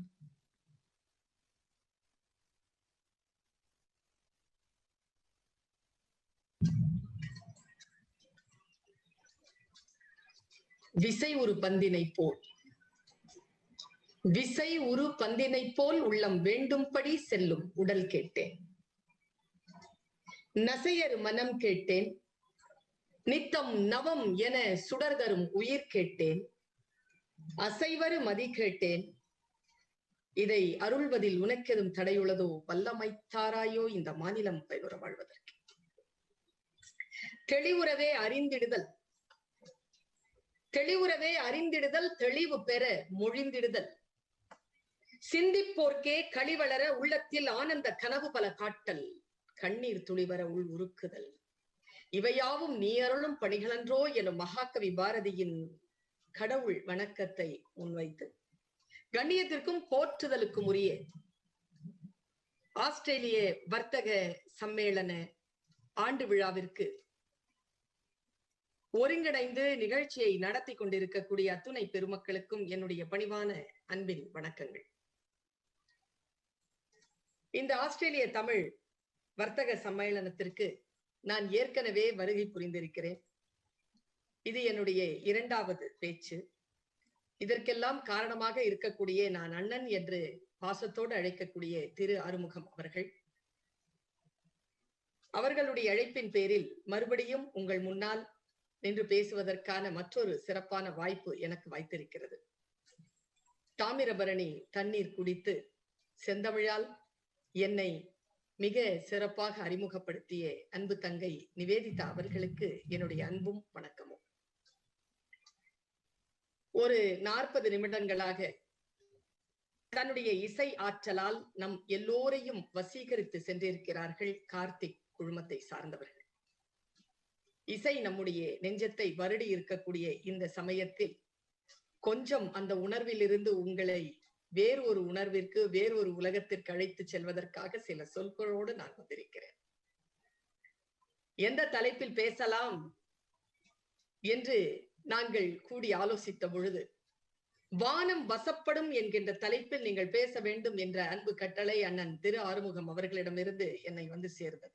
விசை ஒரு பந்தினை போல், விசை உரு பந்தினை போல் உள்ளம் வேண்டும்படி செல்லும் உடல் கேட்டேன். நசையர் மனம் கேட்டேன். நித்தம் நவம் என சுடர் தரும் உயிர் கேட்டேன். அசைவரு மதி கேட்டேன். இதை அருள்வதில் உனக்கெதும் தடையுள்ளதோ? வல்லமைத்தாராயோ இந்த மாநிலம் பயனுற வாழ்வதற்கு. தெளிவுறவே அறிந்திடுதல், தெளிவுறவே அறிந்திடுதல், தெளிவு பெற மொழிந்திடுதல், சிந்திப்போர்க்கே களிவளர உள்ளத்தில் ஆனந்த கனவு பல காட்டல், கண்ணீர் துளிவர உள் உருக்குதல், இவையாவும் நீ அருளும் பணிகளன்றோ எனும் மகாகவி பாரதியின் கடவுள் வணக்கத்தை முன்வைத்து கண்ணியத்திற்கும் போற்றுதலுக்கும் உரிய ஆஸ்திரேலிய வர்த்தக சம்மேளன ஆண்டு விழாவிற்கு ஒருங்கிணைந்து நிகழ்ச்சியை நடத்தி கொண்டிருக்கக்கூடிய அத்துணை பெருமக்களுக்கும் என்னுடைய பணிவான அன்பின் வணக்கங்கள். இந்த ஆஸ்திரேலிய தமிழ் வர்த்தக சம்மேளனத்திற்கு நான் ஏற்கனவே வருகை புரிந்திருக்கிறேன். இது என்னுடைய 2வது பேச்சு. இதற்கெல்லாம் காரணமாக இருக்கக்கூடிய நான் அண்ணன் என்று பாசத்தோடு அழைக்கக்கூடிய திரு ஆறுமுகம் அவர்கள், அவர்களுடைய அழைப்பின் பேரில் மறுபடியும் உங்கள் முன்னால் நின்று பேசுவதற்கான மற்றொரு சிறப்பான வாய்ப்பு எனக்கு வாய்த்திருக்கிறது. தாமிரபரணி தண்ணீர் குடித்து செந்தமிழால் என்னை மிக சிறப்பாக அறிமுகப்படுத்திய அன்பு தங்கை நிவேதிதா அவர்களுக்கு என்னுடைய அன்பும் வணக்கமும். ஒரு 40 நிமிடங்களாக தன்னுடைய இசை ஆற்றலால் நம் எல்லோரையும் வசீகரித்து சென்றிருக்கிறார்கள் கார்த்திக் குழுமத்தை சார்ந்தவர்கள். இசை நம்முடைய நெஞ்சத்தை வருடி இருக்கக்கூடிய இந்த சமயத்தில் கொஞ்சம் அந்த உணர்விலிருந்து உங்களை வேறொரு உணர்விற்கு, வேறொரு உலகத்திற்கு அழைத்து செல்வதற்காக சில சொற்களோடு நான் வந்திருக்கிறேன். எந்த தலைப்பில் பேசலாம் என்று நாங்கள் கூடி ஆலோசித்த பொழுது வானம் வசப்படும் என்கின்ற தலைப்பில் நீங்கள் பேச வேண்டும் என்ற அன்பு கட்டளை அண்ணன் திரு ஆறுமுகம் அவர்களிடமிருந்து என்னை வந்து சேர்ந்தது.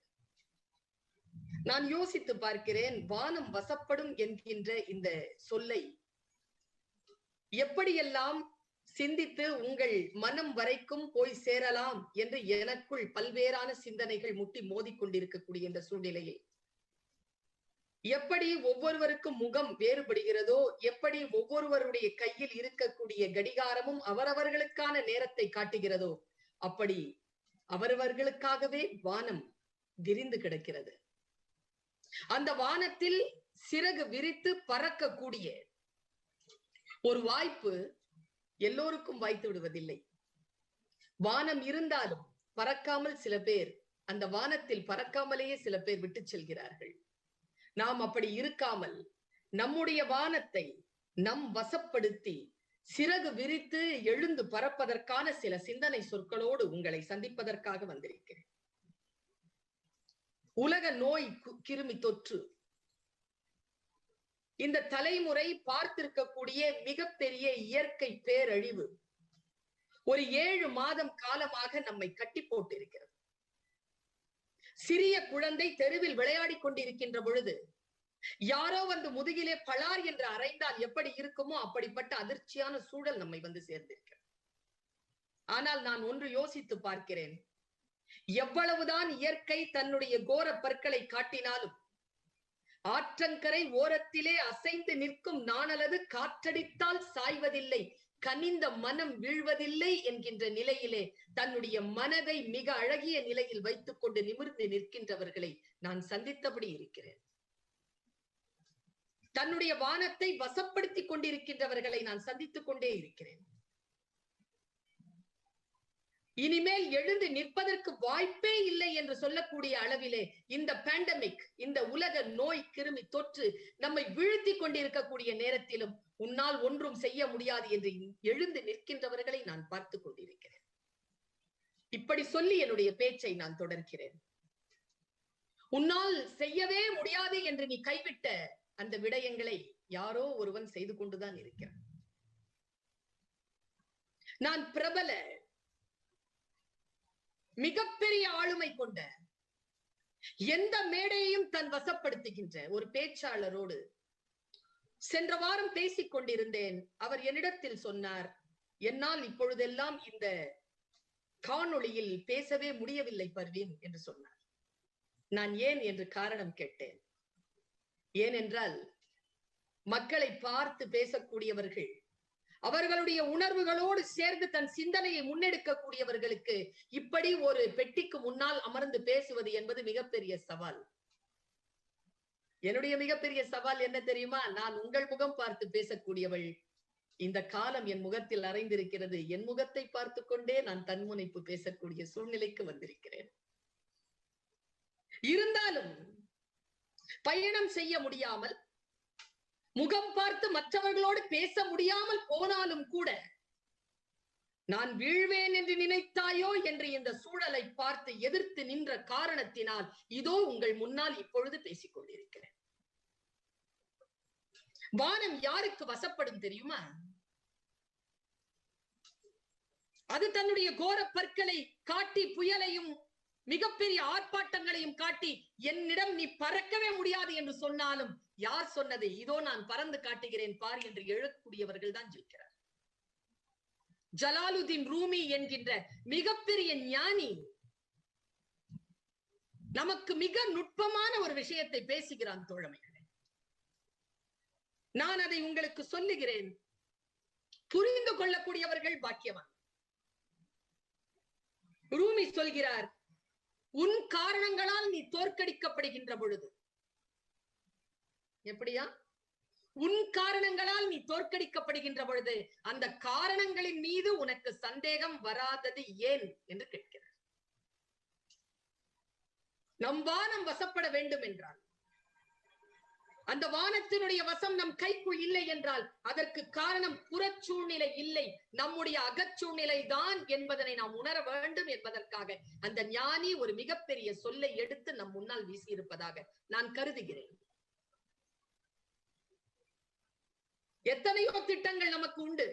நான் யோசித்து பார்க்கிறேன், வானம் வசப்படும் என்கின்ற இந்த சொல்லை எப்படியெல்லாம் சிந்தித்து உங்கள் மனம் வரைக்கும் போய் சேரலாம் என்று எனக்குள் பல்வேறான சிந்தனைகள் முட்டி மோதிக்கொண்டிருக்கக்கூடிய இந்த சூழ்நிலையில் எப்படி ஒவ்வொருவருக்கும் முகம் வேறுபடுகிறதோ, எப்படி ஒவ்வொருவருடைய கையில் இருக்கக்கூடிய கடிகாரமும் அவரவர்களுக்கான நேரத்தை காட்டுகிறதோ, அப்படி அவரவர்களுக்காகவே வானம் விரிந்து கிடக்கிறது. அந்த வானத்தில் சிறகு விரித்து பறக்கக்கூடிய ஒரு வாய்ப்பு எல்லோருக்கும் வாய்த்து விடுவதில்லை. வானம் இருந்தாலும் பறக்காமல் சில பேர், அந்த வானத்தில் பறக்காமலேயே சில பேர் விட்டு செல்கிறார்கள். நாம் அப்படி இருக்காமல் நம்முடைய வானத்தை நம் வசப்படுத்தி சிறகு விரித்து எழுந்து பறப்பதற்கான சில சிந்தனை சொற்களோடு உங்களை சந்திப்பதற்காக வந்திருக்கிறேன். உலக நோய் கிருமி தொற்று இந்த தலைமுறை பார்த்திருக்கக்கூடிய மிகப்பெரிய இயற்கை பேரழிவு ஒரு 7 மாதம் காலமாக நம்மை கட்டி போட்டிருக்கிறது. சிறிய குழந்தை தெருவில் விளையாடி கொண்டிருக்கின்ற பொழுது யாரோ வந்து முதுகிலே பளார் என்று அறைந்தால் எப்படி இருக்குமோ அப்படிப்பட்ட அதிர்ச்சியான சூழல் நம்மை வந்து சேர்ந்திருக்கிறது. ஆனால் நான் ஒன்று யோசித்து பார்க்கிறேன். எவ்வளவுதான் இயற்கை தன்னுடைய கோர பற்களை காட்டினாலும் ஆற்றங்கரை ஓரத்திலே அசைந்து நிற்கும் நாணலது காற்றடித்தால் சாய்வதில்லை, கனிந்த மனம் வீழ்வதில்லை என்கின்ற நிலையிலே தன்னுடைய மனதை மிக அழகிய நிலையில் வைத்துக் கொண்டு நிமிர்ந்து நிற்கின்றவர்களை நான் சந்தித்தபடி இருக்கிறேன். தன்னுடைய வானத்தை வசப்படுத்திக் கொண்டிருக்கின்றவர்களை நான் சந்தித்துக் கொண்டே இருக்கிறேன். இனிமேல் எழுந்து நிற்பதற்கு வாய்ப்பே இல்லை என்று சொல்லக்கூடிய அளவிலே இந்த பேண்டமிக், இந்த உலக நோய் கிருமி தொற்று நம்மை வீழ்த்தி கொண்டிருக்கக்கூடிய நேரத்திலும் உன்னால் ஒன்றும் செய்ய முடியாது என்று எழுந்து நிற்கின்றவர்களை நான் பார்த்து கொண்டிருக்கிறேன். இப்படி சொல்லி என்னுடைய பேச்சை நான் தொடர்கிறேன். உன்னால் செய்யவே முடியாது என்று நீ கைவிட்ட அந்த விடயங்களை யாரோ ஒருவன் செய்து கொண்டுதான் இருக்கிறான். நான் பிரபல மிகப்பெரிய ஆளுமை கொண்ட எந்த மேடையையும் தன் வசப்படுத்துகின்ற ஒரு பேச்சாளரோடு சென்ற வாரம் பேசிக் கொண்டிருந்தேன். அவர் என்னிடத்தில் சொன்னார், என்னால் இப்பொழுதெல்லாம் இந்த காணொளியில் பேசவே முடியவில்லை பர்வீன் என்று சொன்னார். நான் ஏன் என்று காரணம் கேட்டேன். ஏனென்றால் மக்களை பார்த்து பேசக்கூடியவர்கள், அவர்களுடைய உணர்வுகளோடு சேர்ந்து தன் சிந்தனையை முன்னெடுக்கக்கூடியவர்களுக்கு இப்படி ஒரு பெட்டிக்கு முன்னால் அமர்ந்து பேசுவது என்பது மிகப்பெரிய சவால். என்னுடைய மிகப்பெரிய சவால் என்ன தெரியுமா? நான் உங்கள் முகம் பார்த்து பேசக்கூடியவள். இந்த காலம் என் முகத்தில் அறைந்திருக்கிறது. என் முகத்தை பார்த்து கொண்டே நான் தன்முனைப்பு பேசக்கூடிய சூழ்நிலைக்கு வந்திருக்கிறேன். இருந்தாலும் பயணம் செய்ய முடியாமல், முகம் பார்த்து மற்றவர்களோடு பேச முடியாமல் போனாலும் கூட, நான் வீழ்வேன் என்று நினைத்தாயோ என்று இந்த சூழலை பார்த்து எதிர்த்து நின்ற காரணத்தினால் இதோ உங்கள் முன்னால் இப்பொழுது பேசிக் கொண்டிருக்கிறேன். வானம் யாருக்கு வசப்படும் தெரியுமா? அது தன்னுடைய கோர பற்களை காட்டி புயலையும் மிகப்பெரிய ஆர்ப்பாட்டங்களையும் காட்டி என்னிடம் நீ பறக்கவே முடியாது என்று சொன்னாலும், யார் சொன்னது? இதோ நான் பறந்து காட்டுகிறேன் பார் என்று எழக்கூடியவர்கள் தான் ஜெயிக்கிறார். ஜலாலுதீன் ரூமி என்கின்ற மிகப்பெரிய ஞானி நமக்கு மிக நுட்பமான ஒரு விஷயத்தை பேசுகிறான் தோழமைகளே. நான் அதை உங்களுக்கு சொல்லுகிறேன். புரிந்து கொள்ளக்கூடியவர்கள் பாக்கியவான். ரூமி சொல்கிறார், உன் காரணங்களால் நீ தோற்கடிக்கப்படுகின்ற பொழுது, எப்படியா? உன் காரணங்களால் நீ தோற்கடிக்கப்படுகின்ற பொழுது அந்த காரணங்களின் மீது உனக்கு சந்தேகம் வராதது ஏன் என்று கேட்கிறார். நம் வானம் வசப்பட வேண்டும் என்றால், அந்த வானத்தினுடைய வசம் நம் கைக்குள் இல்லை என்றால் அதற்கு காரணம் புறச்சூழ்நிலை இல்லை, நம்முடைய அகச்சூழ்நிலை தான் என்பதனை நாம் உணர வேண்டும் என்பதற்காக அந்த ஞானி ஒரு மிகப்பெரிய சொல்லை எடுத்து நம் முன்னால் வீசியிருப்பதாக நான் கருதுகிறேன். எத்தனையோ திட்டங்கள் நமக்கு உண்டு.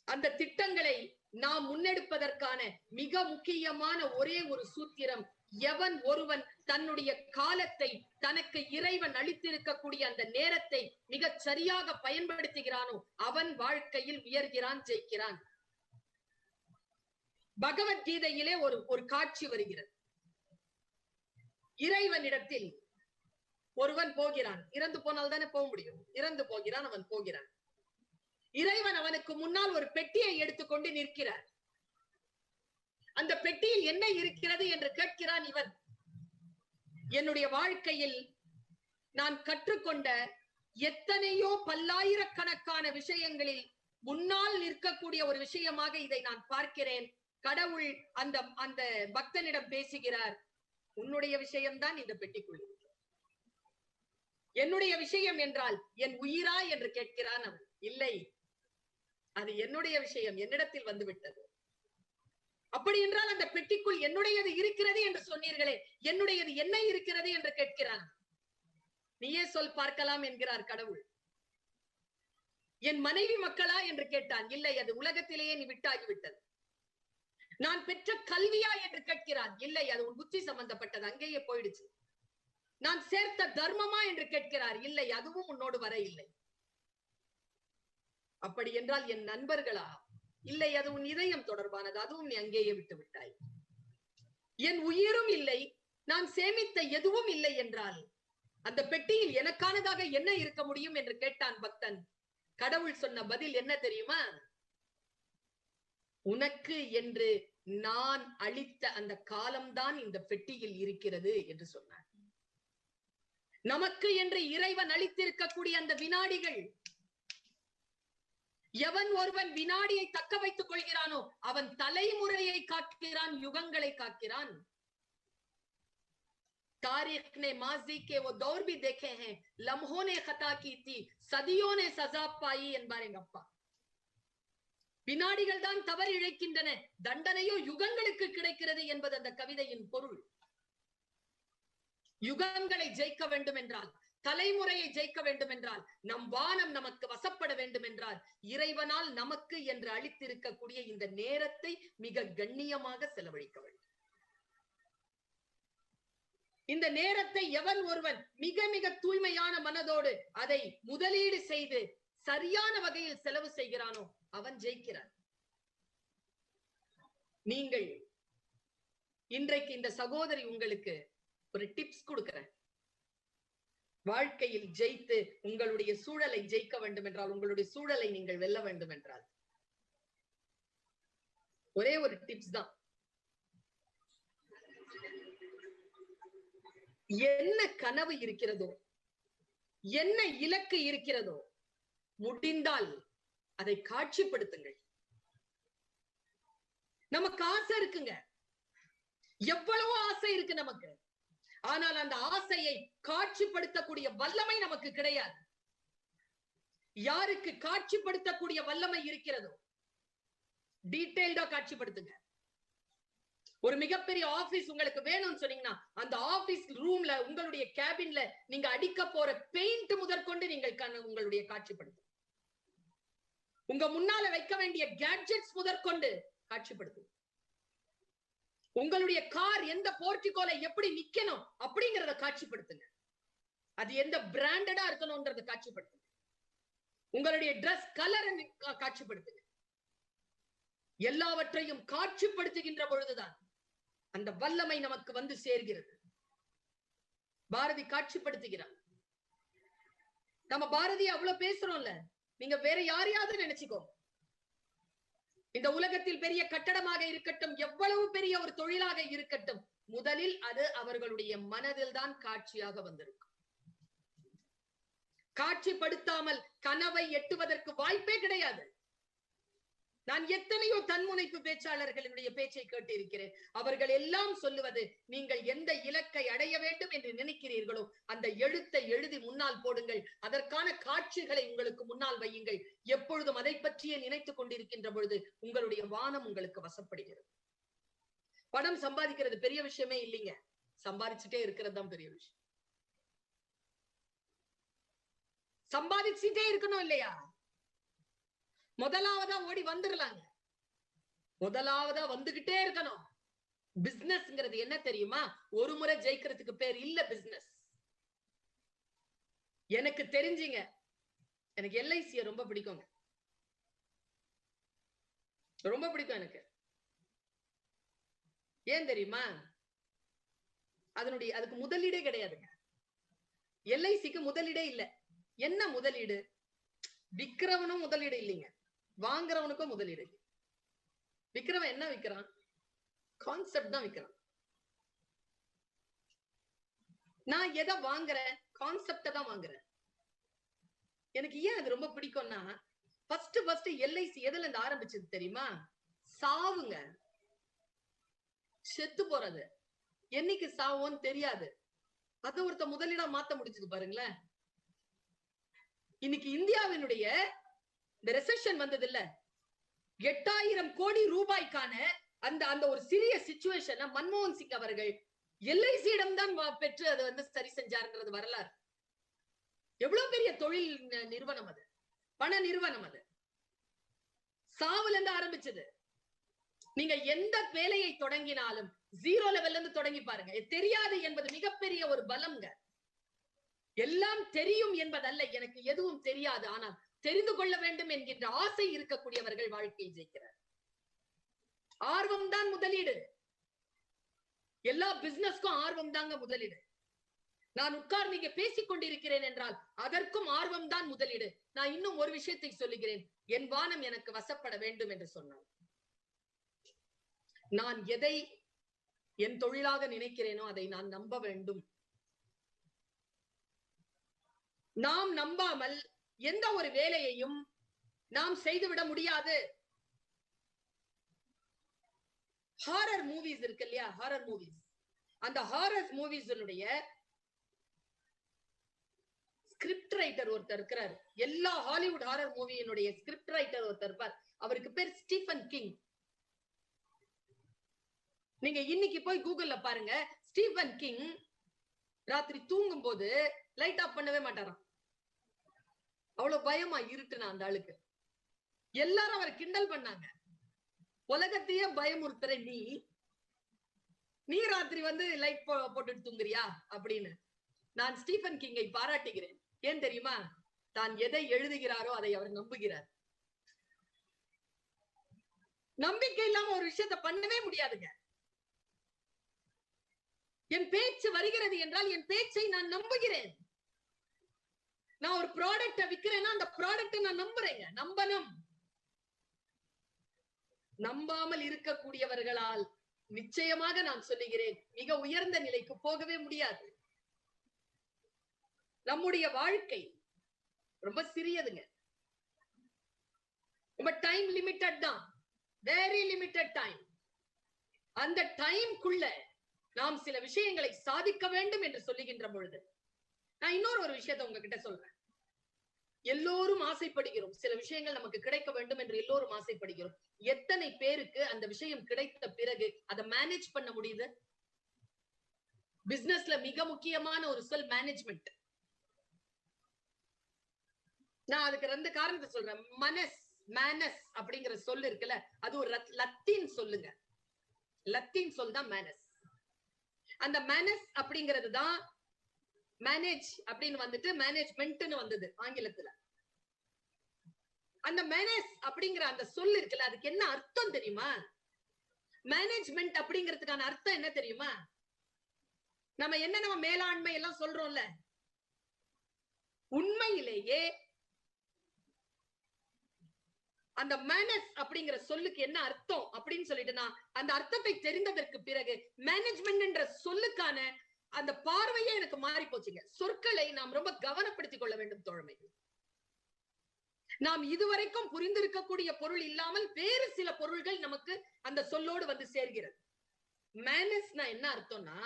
அந்த திட்டங்களை நாம் முன்னெடுப்பதற்கான மிக முக்கியமான ஒரே ஒரு சூத்திரம், எவன் ஒருவன் தன்னுடைய காலத்தை, தனக்கு இறைவன் அளித்திருக்கக்கூடிய அந்த நேரத்தை மிகச் சரியாக பயன்படுத்துகிறானோ அவன் வாழ்க்கையில் உயர்கிறான், ஜெயிக்கிறான். பகவத்கீதையிலே ஒரு காட்சி வருகிறது. இறைவனிடத்தில் ஒருவன் போகிறான். இறந்து போனால் தானே போக முடியும். இறந்து போகிறான், அவன் போகிறான். இறைவன் அவனுக்கு முன்னால் ஒரு பெட்டியை எடுத்துக்கொண்டு நிற்கிறார். அந்த பெட்டியில் என்ன இருக்கிறது என்று கேட்கிறான் இவன். என்னுடைய வாழ்க்கையில் நான் கற்றுக்கொண்ட எத்தனையோ பல்லாயிரக்கணக்கான விஷயங்களில் முன்னால் நிற்கக்கூடிய ஒரு விஷயமாக இதை நான் பார்க்கிறேன். கடவுள் அந்த பக்தனிடம் பேசுகிறார், உன்னுடைய விஷயம்தான் இந்த பெட்டிக்குள். என்னுடைய விஷயம் என்றால் என் உயிரா என்று கேட்கிறான் அவன். இல்லை, அது என்னுடைய விஷயம், என்னிடத்தில் வந்து விட்டது. அப்படி என்றால் அந்த பெட்டிக்குள் என்னுடையது இருக்கிறது என்று சொன்னீர்களே, என்னுடையது என்ன இருக்கிறது என்று கேட்கிறான். நீயே சொல் பார்க்கலாம் என்கிறார் கடவுள். என் மனைவி மக்களா என்று கேட்டான். இல்லை, அது உலகத்திலேயே நீ விட்டாகிவிட்டது. நான் பெற்ற கல்வியா என்று கேட்கிறான். இல்லை, அது உன் புத்தி சம்பந்தப்பட்டது, அங்கேயே போயிடுச்சு. நான் சேர்த்த தர்மமா என்று கேட்கிறார். இல்லை, அதுவும் உன்னோடு வர இல்லை. அப்படி என்றால் என் நண்பர்களா? இல்லை, அது உன் இதயம் தொடர்பானது, அதுவும் நீ அங்கேயே விட்டு விட்டாய். என் உயிரும் இல்லை, நான் சேமித்த எதுவும் இல்லை என்றால் அந்த பெட்டியில் எனக்கானதாக என்ன இருக்க முடியும் என்று கேட்டான் பக்தன். கடவுள் சொன்ன பதில் என்ன தெரியுமா? உனக்கு என்று நான் அளித்த அந்த காலம்தான் இந்த பெட்டியில் இருக்கிறது என்று சொன்னார். நமக்கு என்று இறைவன் அளித்திருக்கக்கூடிய அந்த வினாடிகள், எவன் ஒருவன் வினாடியை தக்க வைத்துக் கொள்கிறானோ அவன் தலைமுறையை காக்கிறான், யுகங்களை காக்கிறான். तारीख ने माजी के वो दौर भी देखे हैं, लम्हों ने खता की थी, सदियों ने सजा पाई என்பார் எங்க அப்பா. வினாடிகள் தான் தவறு இழைக்கின்றன, தண்டனையோ யுகங்களுக்கு கிடைக்கிறது என்பது அந்த கவிதையின் பொருள். யுகங்களை ஜெயிக்க வேண்டும் என்றால், தலைமுறையை ஜெயிக்க வேண்டும் என்றால், நம் வானம் நமக்கு வசப்பட வேண்டும் என்றால், இறைவனால் நமக்கு என்று அளித்திருக்கக்கூடிய இந்த நேரத்தை மிக கண்ணியமாக செலவழிக்க வேண்டும். இந்த நேரத்தை எவன் ஒருவன் மிக மிக தூய்மையான மனதோடு அதை முதலீடு செய்து சரியான வகையில் செலவு செய்கிறானோ அவன் ஜெயிக்கிறான். நீங்கள் இன்றைக்கு இந்த சகோதரி உங்களுக்கு ஒரு டிப்ஸ் கொடுக்கிறேன். வாழ்க்கையில் ஜெயித்து உங்களுடைய சூழலை ஜெயிக்க வேண்டும் என்றால், உங்களுடைய சூழலை நீங்கள் வெல்ல வேண்டும் என்றால் ஒரே ஒரு டிப்ஸ் தான். என்ன கனவு இருக்கிறதோ, என்ன இலக்கு இருக்கிறதோ, முடிந்தால் அதை காட்சிப்படுத்துங்கள். நமக்கு ஆசை இருக்குங்க, எவ்வளவோ ஆசை இருக்கு நமக்கு. ஆனால் அந்த ஆசையை காட்சிப்படுத்தக்கூடிய வல்லமை நமக்கு கிடையாது. யாருக்கு காட்சிப்படுத்தக்கூடிய வல்லமை இருக்கிறதோ டீடைல்டா காட்சிப்படுத்துங்க. ஒரு மிகப்பெரிய ஆபீஸ் உங்களுக்கு வேணும்னு சொன்னீங்கன்னா, அந்த ஆபீஸ் ரூம்ல உங்களுடைய கேபின்ல நீங்க அடிக்க போற பெயிண்ட் முதற்கொண்டு நீங்கள் உங்களுடைய காட்சிப்படுத்தும். உங்க முன்னால வைக்க வேண்டிய கேட்ஜெட்ஸ் முதற்கொண்டு காட்சிப்படுத்தும். உங்களுடைய கார் எந்த போர்ட்டிகோல எப்படி நிக்கணும் அப்படிங்கறத காட்சிப்படுத்துங்க. அது எந்த பிராண்டடா இருக்கணும்ன்றத காட்சிப்படுத்துங்க. உங்களுடைய டிரஸ் கலர் காட்சிப்படுத்துங்க. எல்லாவற்றையும் காட்சிப்படுத்துகின்ற பொழுதுதான் அந்த வல்லமை நமக்கு வந்து சேர்கிறது. பாரதி காட்சிப்படுத்துகிறார். நம்ம பாரதி அவ்வளவு பேசுறோம்ல, நீங்க வேற யாரையாவது நினைச்சுக்கோ. இந்த உலகத்தில் பெரிய கட்டடமாக இருக்கட்டும், எவ்வளவு பெரிய ஒரு தொழிலாக இருக்கட்டும், முதலில் அது அவர்களுடைய மனதில் தான் காட்சியாக வந்திருக்கும். காட்சிப்படுத்தாமல் கனவை எட்டுவதற்கு வாய்ப்பே கிடையாது. நான் எத்தனையோ தன்முனைப்பு பேச்சாளர்களுடைய பேச்சை கேட்டிருக்கிறேன். அவர்கள் எல்லாம் சொல்லுவது, நீங்கள் எந்த இலக்கை அடைய வேண்டும் என்று நினைக்கிறீர்களோ அந்த எழுத்தை எழுதி முன்னால் போடுங்கள், அதற்கான காட்சிகளை உங்களுக்கு முன்னால் வையுங்கள். எப்பொழுதும் அதை பற்றியே நினைத்துக் கொண்டிருக்கின்ற பொழுது உங்களுடைய வானம் உங்களுக்கு வசப்படுகிறது. பணம் சம்பாதிக்கிறது பெரிய விஷயமே இல்லைங்க, சம்பாதிச்சுட்டே இருக்கிறது தான் பெரிய விஷயம். சம்பாதிச்சுட்டே இருக்கணும் இல்லையா? முதலாவதா ஓடி வந்துடலாங்க, முதலாவதா வந்துகிட்டே இருக்கணும். பிசினஸ்ங்கிறது என்ன தெரியுமா? ஒரு முறை ஜெயிக்கிறதுக்கு பேர் இல்ல பிசினஸ். எனக்கு தெரிஞ்சுங்க, எனக்கு எல்ஐசிய ரொம்ப பிடிக்குங்க, ரொம்ப பிடிக்கும் எனக்கு. ஏன் தெரியுமா? அதுக்கு முதலீடே கிடையாதுங்க. எல்ஐசிக்கு முதலீடே இல்ல. என்ன முதலீடு? விக்கிறவனும் முதலீடு இல்லைங்க, வாங்குறவனுக்கும் முதலீடு. விக்கிறவன் என்ன விக்கிறான்? கான்செப்ட் தான் விக்கிறான். நான் எதை வாங்குறேன்? கான்செப்ட தான் வாங்குறேன். எனக்கு ஏன் அது ரொம்ப பிடிக்கும்னா, ஃபர்ஸ்ட் எல்ஐசி எதுல இருந்து ஆரம்பிச்சது தெரியுமா? சாவுங்க, செத்து போறது. என்னைக்கு சாவோன்னு தெரியாது. அத ஒருத்த முதலீடா மாத்த முடிஞ்சது பாருங்களேன். இன்னைக்கு இந்தியாவினுடைய இந்த ரெசெஷன் வந்தது இல்ல, 8000 கோடி ரூபாய்க்கான அந்த அந்த ஒரு சிறிய சிச்சுவேஷனை மன்மோகன் சிங் அவர்கள் எல்ஐசியிடம் தான் பெற்று அதை சரி செஞ்சாருங்கிறது வரலாறு. எவ்வளவு பெரிய தொழில் நிறுவனம் அது, பண நிறுவனம் அது. சாவுல இருந்து ஆரம்பிச்சது. நீங்க எந்த வேலையை தொடங்கினாலும் 0 லெவல்ல இருந்து தொடங்கி பாருங்க. தெரியாது என்பது மிகப்பெரிய ஒரு பலம்ங்க. எல்லாம் தெரியும் என்பதல்ல, எனக்கு எதுவும் தெரியாது, ஆனால் தெரிந்து கொள்ள வேண்டும் என்கின்ற ஆசை இருக்கக்கூடியவர்கள் வாழ்க்கையில் ஜெயிக்கிறார். ஆர்வம் தான் முதலீடு. எல்லா பிசினஸ்க்கும் ஆர்வம் தாங்க முதலீடு. நான் உட்கார்ந்து இங்க பேசிக் கொண்டிருக்கிறேன் என்றால் அதற்கும் ஆர்வம் தான் முதலீடு. நான் இன்னும் ஒரு விஷயத்தை சொல்லுகிறேன். என் வானம் எனக்கு வசப்பட வேண்டும் என்று சொன்னார். நான் எதை என் தொழிலாக நினைக்கிறேனோ அதை நான் நம்ப வேண்டும். நாம் நம்பாமல் எந்த ஒரு வேலையையும் நாம் செய்துவிட முடியாது. ஹாரர் மூவிஸ் இருக்கு இல்லையா, ஹாரர் மூவிஸ். அந்த ஹாரர் மூவிஸுடைய ஸ்கிரிப்ட் ரைட்டர் ஒருத்தர் இருக்கிறார். எல்லா ஹாலிவுட் ஹாரர் மூவியினுடைய ஸ்கிரிப்ட் ரைட்டர் ஒருத்தர் இருப்பார். அவருக்கு பேர் ஸ்டீஃபன் கிங். நீங்க இன்னைக்கு போய் கூகுள்ல பாருங்க. ஸ்டீஃபன் கிங் ராத்திரி தூங்கும் போது லைட் ஆஃப் பண்ணவே மாட்டாராம். அவ்வளவு பயமா இருட்டுனா அந்த ஆளுக்கு. எல்லாரும் அவரை கிண்டல் பண்ணாங்க. உலகத்தையே பயமுறுத்துற நீ ராத்திரி லைட் போட்டுட்டு தூங்குறியா அப்படின்னு. நான் ஸ்டீஃபன் கிங்கை பாராட்டுகிறேன். ஏன் தெரியுமா? தான் எதை எழுதுகிறாரோ அதை அவர் நம்புகிறார். நம்பிக்கை இல்லாம ஒரு விஷயத்தை பண்ணவே முடியாதுங்க. என் பேச்சு வருகிறது என்றால் என் பேச்சை நான் நம்புகிறேன். நான் ஒரு ப்ராடக்ட விக்கிறேன்னா அந்த ப்ராடக்ட் நான் நம்புறேங்க. நம்பணும். நம்பாமல் இருக்கக்கூடியவர்களால் நிச்சயமாக நான் சொல்லுகிறேன், மிக உயர்ந்த நிலைக்கு போகவே முடியாது. நம்முடைய வாழ்க்கை ரொம்ப சிறியதுங்க. ரொம்ப டைம் லிமிட்டட் தான். Very limited time. அந்த டைம்க்குள்ள நாம் சில விஷயங்களை சாதிக்க வேண்டும் என்று சொல்லுகின்ற பொழுது, நான் இன்னொரு விஷயத்தை உங்ககிட்ட சொல்றேன். எல்லோரும் ஆசைப்படுகிறோம், சில விஷயங்கள் நமக்கு கிடைக்க வேண்டும் என்று எல்லோரும் ஆசைப்படுகிறோம். எத்தனை பேருக்கு அந்த விஷயம் கிடைத்த பிறகு அதை மேனேஜ் பண்ண முடியுது? பிசினஸ்ல மிக முக்கியமான ஒரு சொல் மேனேஜ்மெண்ட். நான் அதுக்கு 2 காரணத்தை சொல்றேன். மேனஸ் அப்படிங்கிற சொல் இருக்குல்ல, அது ஒரு லத்தீன் சொல்லுங்க. லத்தீன் சொல் தான் மேனஸ். அந்த மேனஸ் அப்படிங்கிறது தான் மேனேஜ் அப்படின்னு மேனேஜ்மெண்ட்னு வந்தது ஆங்கிலத்துல. அந்த மேனேஜ் அப்படிங்கிற அந்த சொல் இருக்குல்ல, அதுக்கு என்ன அர்த்தம் தெரியுமா? மேனேஜ்மெண்ட் அப்படிங்கிறதுக்கான அர்த்தம் என்ன தெரியுமா? நம்ம மேலாண்மை எல்லாம் சொல்றோம்ல, உண்மையிலேயே அந்த மேனேஜ் அப்படிங்கிற சொல்லுக்கு என்ன அர்த்தம் அப்படின்னு சொல்லிட்டு நான் அந்த அர்த்தத்தை தெரிந்ததற்கு பிறகு மேனேஜ்மெண்ட் என்ற சொல்லுக்கான அந்த பார்வையே எனக்கு மாறி போச்சுங்க. சொற்களை நாம் ரொம்ப கவனப்படுத்திக் கொள்ள வேண்டும் தோழமை. நாம் இதுவரைக்கும் புரிந்திருக்கக்கூடிய பொருள் இல்லாமல் வேறு சில பொருள்கள் நமக்கு அந்த சொல்லோடு சேர்கிறது. மேனஸ்னா என்ன அர்த்தம்னா,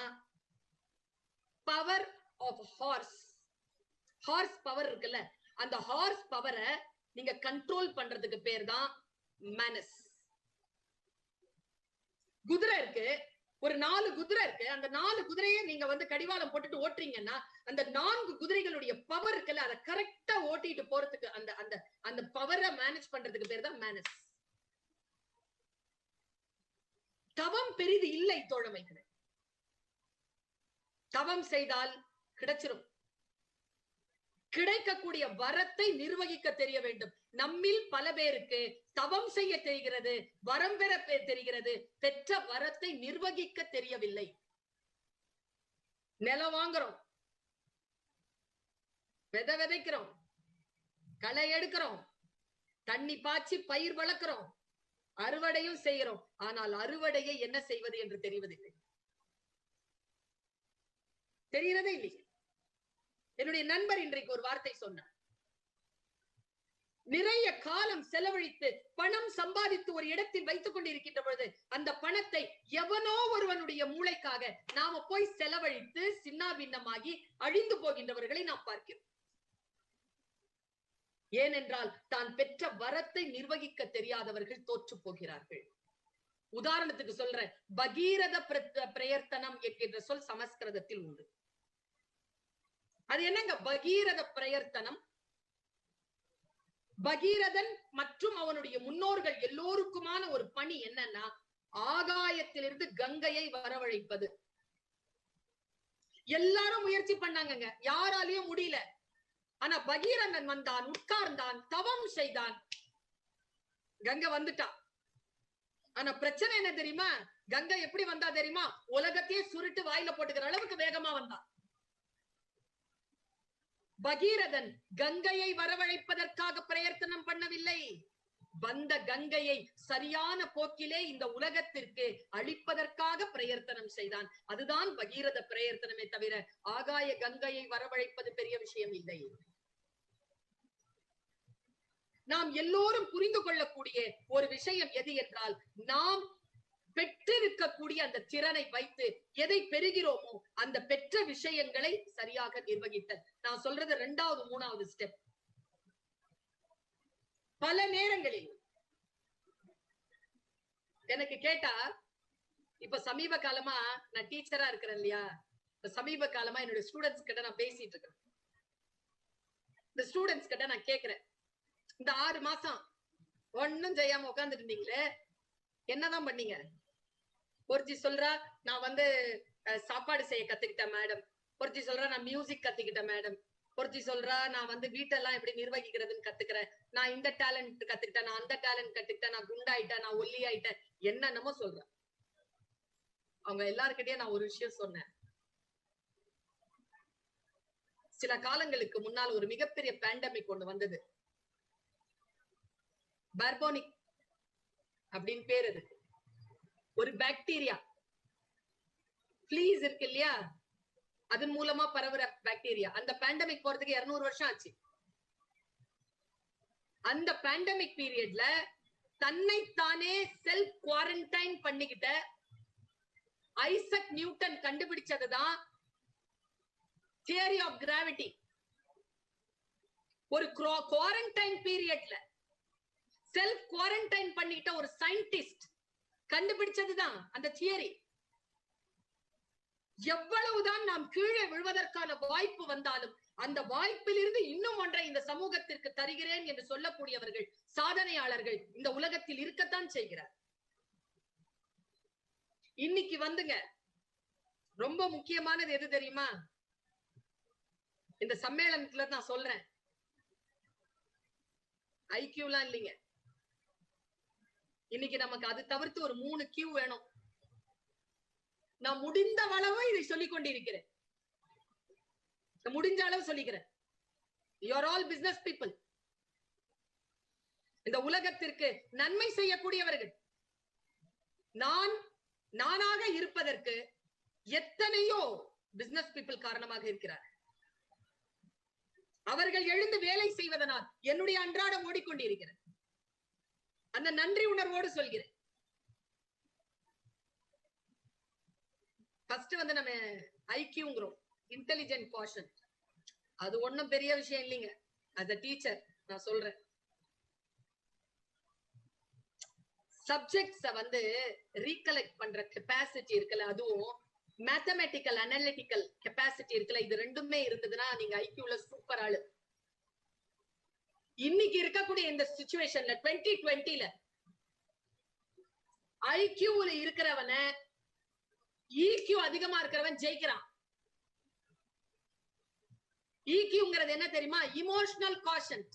power of horse. Horse power இருக்குல்ல, அந்த ஹார்ஸ் பவரை நீங்க கண்ட்ரோல் பண்றதுக்கு பேர் தான் மேனஸ். குதிரை இருக்கு, ஒரு 4 குதிரை இருக்கு. அந்த 4 குதிரையை நீங்க கடிவாளம் போட்டுட்டு ஓட்டுறீங்கன்னா அந்த 4 குதிரைகளுடைய பவர் இருக்குல்ல, அதை கரெக்டா ஓட்டிட்டு போறதுக்கு அந்த அந்த அந்த பவரை மேனேஜ் பண்றதுக்கு பேர் தான் மேனஸ். தவம் பெரிது இல்லை தோழமைகளே. தவம் செய்தால் கிடைச்சிரும். கிடைக்கக்கூடிய வரத்தை நிர்வகிக்க தெரிய வேண்டும். நம்மில் பல பேருக்கு தவம் செய்ய தெரிகிறது, வரம் பெற தெரிகிறது, பெற்ற வரத்தை நிர்வகிக்க தெரியவில்லை. நிலம் வாங்குறோம், விதைக்கிறோம், களை எடுக்கிறோம், தண்ணி பாய்ச்சி பயிர் வளர்க்கிறோம், அறுவடையும் செய்கிறோம். ஆனால் அறுவடையை என்ன செய்வது என்று தெரிவதில்லை. தெரிகிறதே இல்லை. என்னுடைய நண்பர் இன்றைக்கு ஒரு வார்த்தை சொன்னார். நிறைய காலம் செலவழித்து பணம் சம்பாதித்து ஒரு இடத்தில் வைத்துக் கொண்டிருக்கின்ற பொழுது அந்த பணத்தை எவனோ ஒருவனுடைய மூளைக்காக நாம போய் செலவழித்து சின்னாபின்னமாகி அழிந்து போகின்றவர்களை நாம் பார்க்கிறோம். ஏனென்றால் தான் பெற்ற வரத்தை நிர்வகிக்க தெரியாதவர்கள் தோற்று போகிறார்கள். உதாரணத்துக்கு சொல்றேன், பகீரத பிரயர்த்தனம் என்கின்ற சொல் சமஸ்கிருதத்தில் உண்டு. அது என்னங்க பகீரத பிரயர்த்தனம்? பகீரதன் மற்றும் அவனுடைய முன்னோர்கள் எல்லோருக்குமான ஒரு பணி என்னன்னா, ஆகாயத்திலிருந்து கங்கையை வரவழைப்பது. எல்லாரும் முயற்சி பண்ணாங்கங்க, யாராலையும் முடியல. ஆனா பகீரதன் வந்தான், உட்கார்ந்தான், தவம் செய்தான், கங்கை வந்துட்டான். ஆனா பிரச்சனை என்ன தெரியுமா? கங்கை எப்படி வந்தா தெரியுமா? உலகத்தையே சுருட்டு வாயில போட்டுக்கிற அளவுக்கு வேகமா வந்தான். பகீரதன் கங்கையை வரவழைப்பதற்காக பிரயத்தனம் பண்ணவில்லை. வந்த கங்கையை சரியான போக்கிலே இந்த உலகத்திற்கு அளிப்பதற்காக பிரயத்தனம் செய்தான். அதுதான் பகீரத பிரயத்தனமே தவிர ஆகாய கங்கையை வரவழைப்பது பெரிய விஷயம் இல்லை. நாம் எல்லோரும் புரிந்து கொள்ளக்கூடிய ஒரு விஷயம் எது என்றால், நாம் பெற்றிருக்கக்கூடிய அந்த திறனை வைத்து எதை பெறுகிறோமோ அந்த பெற்ற விஷயங்களை சரியாக நிர்வகித்தல். நான் சொல்றது 2வது 3வது ஸ்டெப். பல நேரங்களில் எனக்கு கேட்டா, இப்ப சமீப காலமா நான் டீச்சரா இருக்கிறேன் இல்லையா, சமீப காலமா என்னோட ஸ்டூடெண்ட்ஸ் கிட்ட நான் பேசிட்டு இருக்கேன். இந்த ஸ்டூடெண்ட்ஸ் கிட்ட நான் கேக்குறேன், இந்த 6 மாசம் ஒன்னும் செய்யாம உட்கார்ந்துட்டு இருந்தீங்களே, என்னதான் பண்ணீங்க? ஒருத்தி சொல்றா, நான் வந்து சாப்பாடு செய்ய கத்துக்கிட்டேன் மேடம். ஒருத்தி சொல்றா, நான் மியூசிக் கத்துக்கிட்டேன் மேடம். ஒருத்தி சொல்றா, நான் வந்து வீட்டெல்லாம் எப்படி நிர்வகிக்கிறதுன்னு கத்துக்கிறேன். நான் இந்த டேலண்ட் கத்துக்கிட்டேன், நான் அந்த டேலண்ட் கத்துக்கிட்டேன், நான் குண்டாயிட்டேன், நான் ஒல்லி ஆயிட்டேன், என்னென்னமோ சொல்றேன். அவங்க எல்லாருக்கிட்டே நான் ஒரு விஷயம் சொன்னேன். சில காலங்களுக்கு முன்னால் ஒரு மிகப்பெரிய பேண்டமிக் ஒண்ணு வந்தது. பார்போனிக் அப்படின்னு பேர். அது ஒரு பாக்டீரியா, ஃப்ளீஸ் இருக்கு இல்லையா, அதன் மூலமா பரவுற பாக்டீரியா. அந்த பேண்டமிக் போறதுக்கு 200 வருஷம் ஆச்சு. அந்த பேண்டமிக் பீரியட்ல தன்னைத்தானே செல்ஃப் குவாரண்டைன் பண்ணிக்கிட்ட ஐசக் நியூட்டன் கண்டுபிடிச்சதுதான் தியரி ஆஃப் கிராவிட்டி. ஒரு குவாரண்டைன் பீரியட்ல செல்ஃப் குவாரண்டைன் பண்ணிக்கிட்ட ஒரு சயின்டிஸ்ட் கண்டுபிடிச்சதுதான் அந்த தியரி. எவ்வளவுதான் நாம் கீழே விழுவதற்கான வாய்ப்பு வந்தாலும் அந்த வாய்ப்பிலிருந்து இன்னும் ஒன்றை இந்த சமூகத்திற்கு தருகிறேன் என்று சொல்லக்கூடியவர்கள், சாதனையாளர்கள் இந்த உலகத்தில் இருக்கத்தான் செய்கிறார். இன்னைக்கு வந்துங்க ரொம்ப முக்கியமானது எது தெரியுமா? இந்த சம்மேளனத்துல நான் சொல்றேன், ஐக்கியூலாம் இல்லைங்க. இன்னைக்கு நமக்கு அது தவிர்த்து ஒரு 3 கியூ வேணும். நான் முடிந்த அளவு இதை சொல்லிக் கொண்டிருக்கிறேன், முடிஞ்ச அளவு சொல்லிக்கிறேன். You are all business people. இந்த உலகத்திற்கு நன்மை செய்யக்கூடியவர்கள். நானாக இருப்பதற்கு எத்தனையோ பிசினஸ் பீப்புள் காரணமாக இருக்கிறார். அவர்கள் எழுந்து வேலை செய்வதனால் என்னுடைய அன்றாடம் ஓடிக்கொண்டிருக்கிறது. அந்த நன்றி உணர்வோடு சொல்கிறேன். ஃபர்ஸ்ட் வந்து நம்ம ஐக்கியூங்கிறோம், இன்டெலிஜென்ட் கோஷன்ட். அது ஒண்ணும் பெரிய விஷயம் இல்லைங்க. as a டீச்சர் நான் சொல்றேன், சப்ஜெக்ட்ஸ வந்து ரீகலெக்ட் பண்ற கெப்பாசிட்டி இருக்குல்ல, அதுவும் மேத்தமெட்டிக்கல் அனலிட்டிக்கல் கெப்பாசிட்டி இருக்குல்ல, இது ரெண்டுமே இருந்ததுன்னா நீங்க ஐக்கியூல சூப்பர் ஆளு. இன்னைக்கு இருக்கக்கூடிய இந்த சிச்சுவேஷன்ல 2020ல ஐக்கியூல இருக்கிறவன ஈக்யூ அதிகமா இருக்கிறவன் ஜெயிக்கிறான். ஈக்யூங்கிறது என்ன தெரியுமா? இமோஷனல் காஷன்ட்.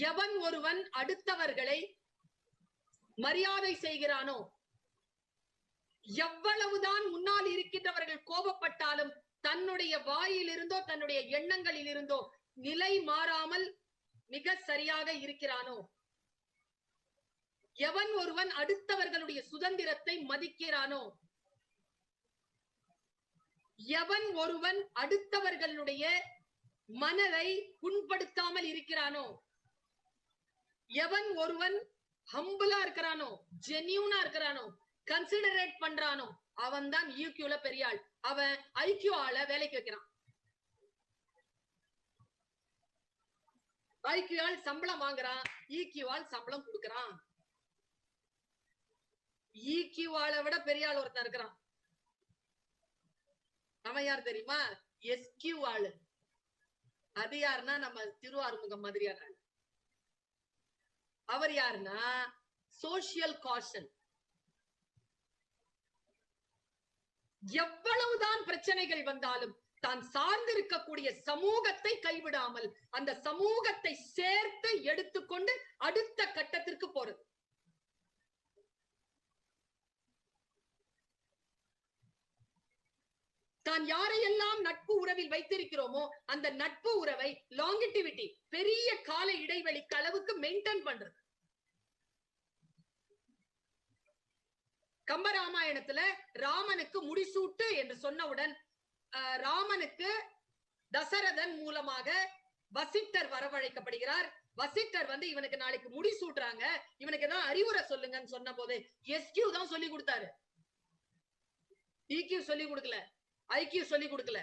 எவன் ஒருவன் அடுத்தவர்களை மரியாதை செய்கிறானோ, எவ்வளவுதான் முன்னால் இருக்கின்றவர்கள் கோபப்பட்டாலும் தன்னுடைய வாயிலிருந்தோ தன்னுடைய எண்ணங்களில் இருந்தோ நிலை மாறாமல் மிக சரியாக இருக்கிறானோ, எவன் ஒருவன் அடுத்தவர்களுடைய சுதந்திரத்தை மதிக்கிறானோ, எவன் ஒருவன் அடுத்தவர்களுடைய மனதை புண்படுத்தாமல் இருக்கிறானோ, எவன் ஒருவன் ஹம்பிளா இருக்கிறானோ, ஜென்யூனா இருக்கிறானோ, கன்சிடரேட் பண்றானோ, அவன் தான் ஈக்யூல பெரிய ஆள். அவன் ஐக்கியூ ஆள வேலைக்கு வைக்கிறான். ஐக்கியூவால் சம்பளம் வாங்குறான், ஈக்கியூவால் சம்பளம் கொடுக்கறான். ஈக்கியூவால விட பெரிய ஆள் ஒருத்தன் இருக்கிறான். அவன் யார் தெரியுமா? எஸ்கியூ ஆளு. அது யாருன்னா நம்ம திருவாரூமுகம் மாதிரியான ஆள். அவர் யாருன்னா சோசியல் காஷன். எவ்வளவுதான் பிரச்சனைகள் வந்தாலும் தான் சார்ந்திருக்கக்கூடிய சமூகத்தை கைவிடாமல் அந்த சமூகத்தை சேர்த்து எடுத்துக்கொண்டு அடுத்த கட்டத்திற்கு போறது. தான் யாரையெல்லாம் நட்பு உறவில் வைத்திருக்கிறோமோ அந்த நட்பு உறவை லாங்கிட்டிவிட்டி, பெரிய கால இடைவெளிக்கு அளவுக்கு மெயின்டைன் பண்றது. கம்பராமாயணத்துல ராமனுக்கு முடிசூட்டு என்று சொன்னவுடன் ராமனுக்கு தசரதன் மூலமாக வசிட்டர் வரவழைக்கப்படுகிறார். வசிட்டர் வந்து இவனுக்கு நாளைக்கு முடிசூட்டுறாங்க, இவனுக்கு ஏதாவது அறிவுரை சொல்லுங்கன்னு சொன்ன போது எஸ்கியூ தான் சொல்லி கொடுத்தாரு. ஈக்யூ சொல்லி கொடுக்கல, ஐக்கியூ சொல்லி கொடுக்கல.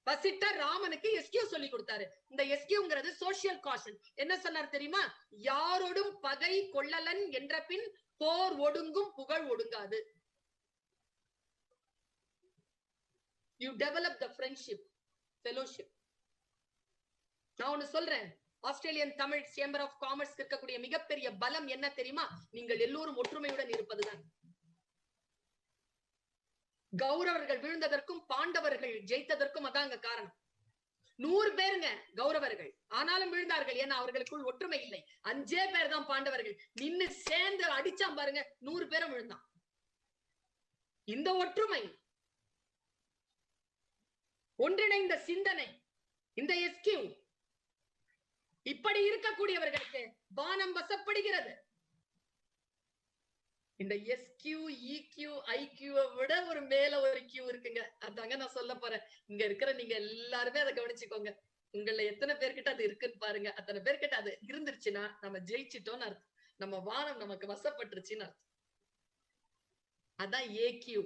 வசிட்டர் ராமனுக்கு எஸ்கியூ சொல்லி கொடுத்தாரு. இந்த எஸ்கியூங்கிறது சோசியல் காஷன். என்ன சொன்னார் தெரியுமா? யாரோடும் பகை கொள்ளலன் என்ற பின் போர் ஒடுங்கும் புகழ் ஒடுங்காது. You develop the friendship, fellowship. நான் ஒண்ணு சொல்றேன், Australian Tamil chamber of commerce இருக்கக்கூடிய மிகப்பெரிய பலம் என்ன தெரியுமா? நீங்கள் எல்லோரும் ஒற்றுமையுடன் இருப்பதுதான். கௌரவர்கள் வீழ்ந்ததற்கும் பாண்டவர்கள் ஜெயித்ததற்கும் அதாங்க காரணம். 100 பேருங்க கௌரவர்கள், ஆனாலும் வீழ்ந்தார்கள். ஏன்னா அவர்களுக்குள் ஒற்றுமை இல்லை. 5 பேர் தான் பாண்டவர்கள். நின்னு சேர்ந்து அடிச்சான் பாருங்க, 100 பேரும் விழுந்தான். இந்த ஒற்றுமை, ஒன்றிணைந்த சிந்தனை, இந்த எஸ்கியூ, இப்படி இருக்கக்கூடியவர்களுக்கு வானம் வசப்படுகிறது. இந்த எஸ்கியூ, இக்யூ, ஐக்யூவை விட ஒரு மேல ஒரு கியூ இருக்குங்க. அதாங்க நான் சொல்ல போறேன். இங்க இருக்கிற நீங்க எல்லாருமே அதை கவனிச்சுக்கோங்க. உங்கள எத்தனை பேர்கிட்ட அது இருக்குன்னு பாருங்க. அத்தனை பேர்கிட்ட அது இருந்துருச்சுன்னா நம்ம ஜெயிச்சிட்டோம்னு அர்த்தம். நம்ம வானம் நமக்கு வசப்பட்டுருச்சுன்னு அர்த்தம். அதான் ஏக்யூ.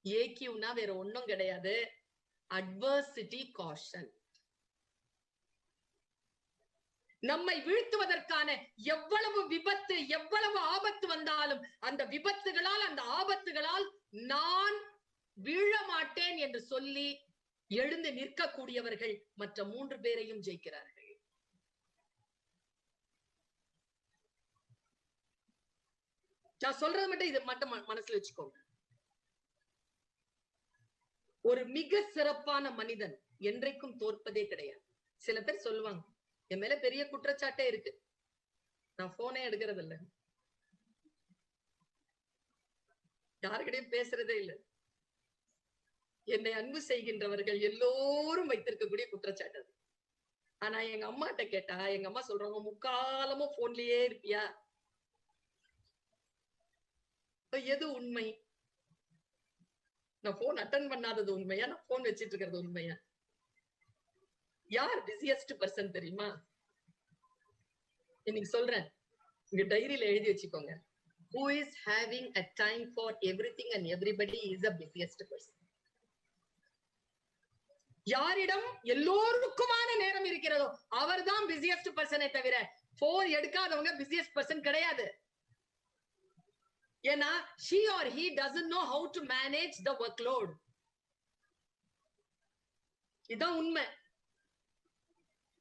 ஏக்யூனா வேற ஒண்ணும் கிடையாது, அட்வர்சிட்டி காஷன். நம்மை வீழ்த்துவதற்கான எவ்வளவு விபத்து, எவ்வளவு ஆபத்து வந்தாலும் அந்த விபத்துகளால், அந்த ஆபத்துகளால் நான் வீழ மாட்டேன் என்று சொல்லி எழுந்து நிற்கக்கூடியவர்கள் மற்ற 3 பேரையும் ஜெயிக்கிறார்கள். நான் சொல்றது மட்டும் இது மட்டும் மனசுல வச்சுக்கோங்க. ஒரு மிக சிறப்பான மனிதன் என்றைக்கும் தோற்பதே கிடையாது. சில பேர் சொல்லுவாங்க, என் மேல பெரிய குற்றச்சாட்டே இருக்கு, நான் போனே எடுக்கிறது இல்ல, யாருக்கிட்டையும் பேசுறதே இல்லை. என்னை அன்பு செய்கின்றவர்கள் எல்லோரும் வைத்திருக்கக்கூடிய குற்றச்சாட்டு. ஆனா எங்க அம்மாட்ட கேட்டா, எங்க அம்மா சொல்றாங்க, முக்காலமும் போன்லயே இருப்பியா? எது உண்மை? நான் போன் அட்டன் பண்ணாதது உண்மையா, நான் போன் வச்சிட்டு இருக்கிறது உண்மையா? யார் பிஸியஸ்ட் பர்சன் தெரியுமா? இன்னைக்கு சொல்றேன், உங்க டைரியில எழுதி வச்சுக்கோங்க. Who is having a time for everything and everybody is the busiest person. யாரிடம் எல்லோருக்குமான நேரம் இருக்கிறதோ அவர்தான் பிஸியஸ்ட் பர்சனே தவிர போன் எடுக்காதவங்க பிஸியஸ்ட் பர்சன் கிடையாது. ஏன்னா she or he doesn't know how to manage the workload. இதான் உண்மை.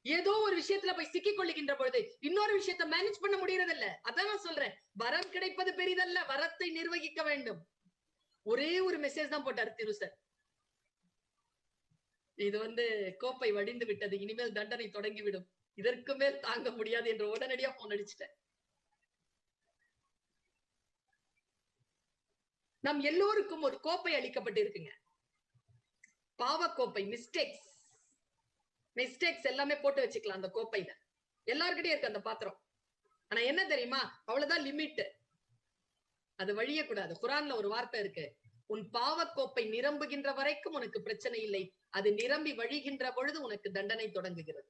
ஏதோ ஒரு விஷயத்துல போய் சிக்கிக் கொள்ளுகின்ற பொழுது இன்னொரு விஷயத்தை மேனேஜ் பண்ண முடியறது இல்ல. அதான் நான் சொல்றேன், வரம் கிடைப்பது பெரிதல்ல, வரத்தை நிர்வகிக்க வேண்டும். ஒரே ஒரு மெசேஜ் தான் போட்டார் திரு சார். இது கோப்பை வடிந்து விட்டது, இனிமேல் தண்டனை தொடங்கிவிடும், இதற்கு மேல் தாங்க முடியாது என்று உடனடியா போன் அடிச்சிட்டேன். நம் எல்லோருக்கும் ஒரு கோப்பை அளிக்கப்பட்டிருக்குங்க. பாவக்கோப்பை, மிஸ்டேக்ஸ் எல்லாமே போட்டு வச்சுக்கலாம் அந்த கோப்பையில. எல்லார்கிட்டயும் இருக்கு அந்த பாத்திரம். ஆனா என்ன தெரியுமா, அவ்வளவுதான் லிமிட், அது வழிய கூடாது. குரான்ல ஒரு வார்த்தை இருக்கு, உன் பாவக்கோப்பை நிரம்புகின்ற வரைக்கும் உனக்கு பிரச்சனை இல்லை, அது நிரம்பி வழிகின்ற பொழுது உனக்கு தண்டனை தொடங்குகிறது.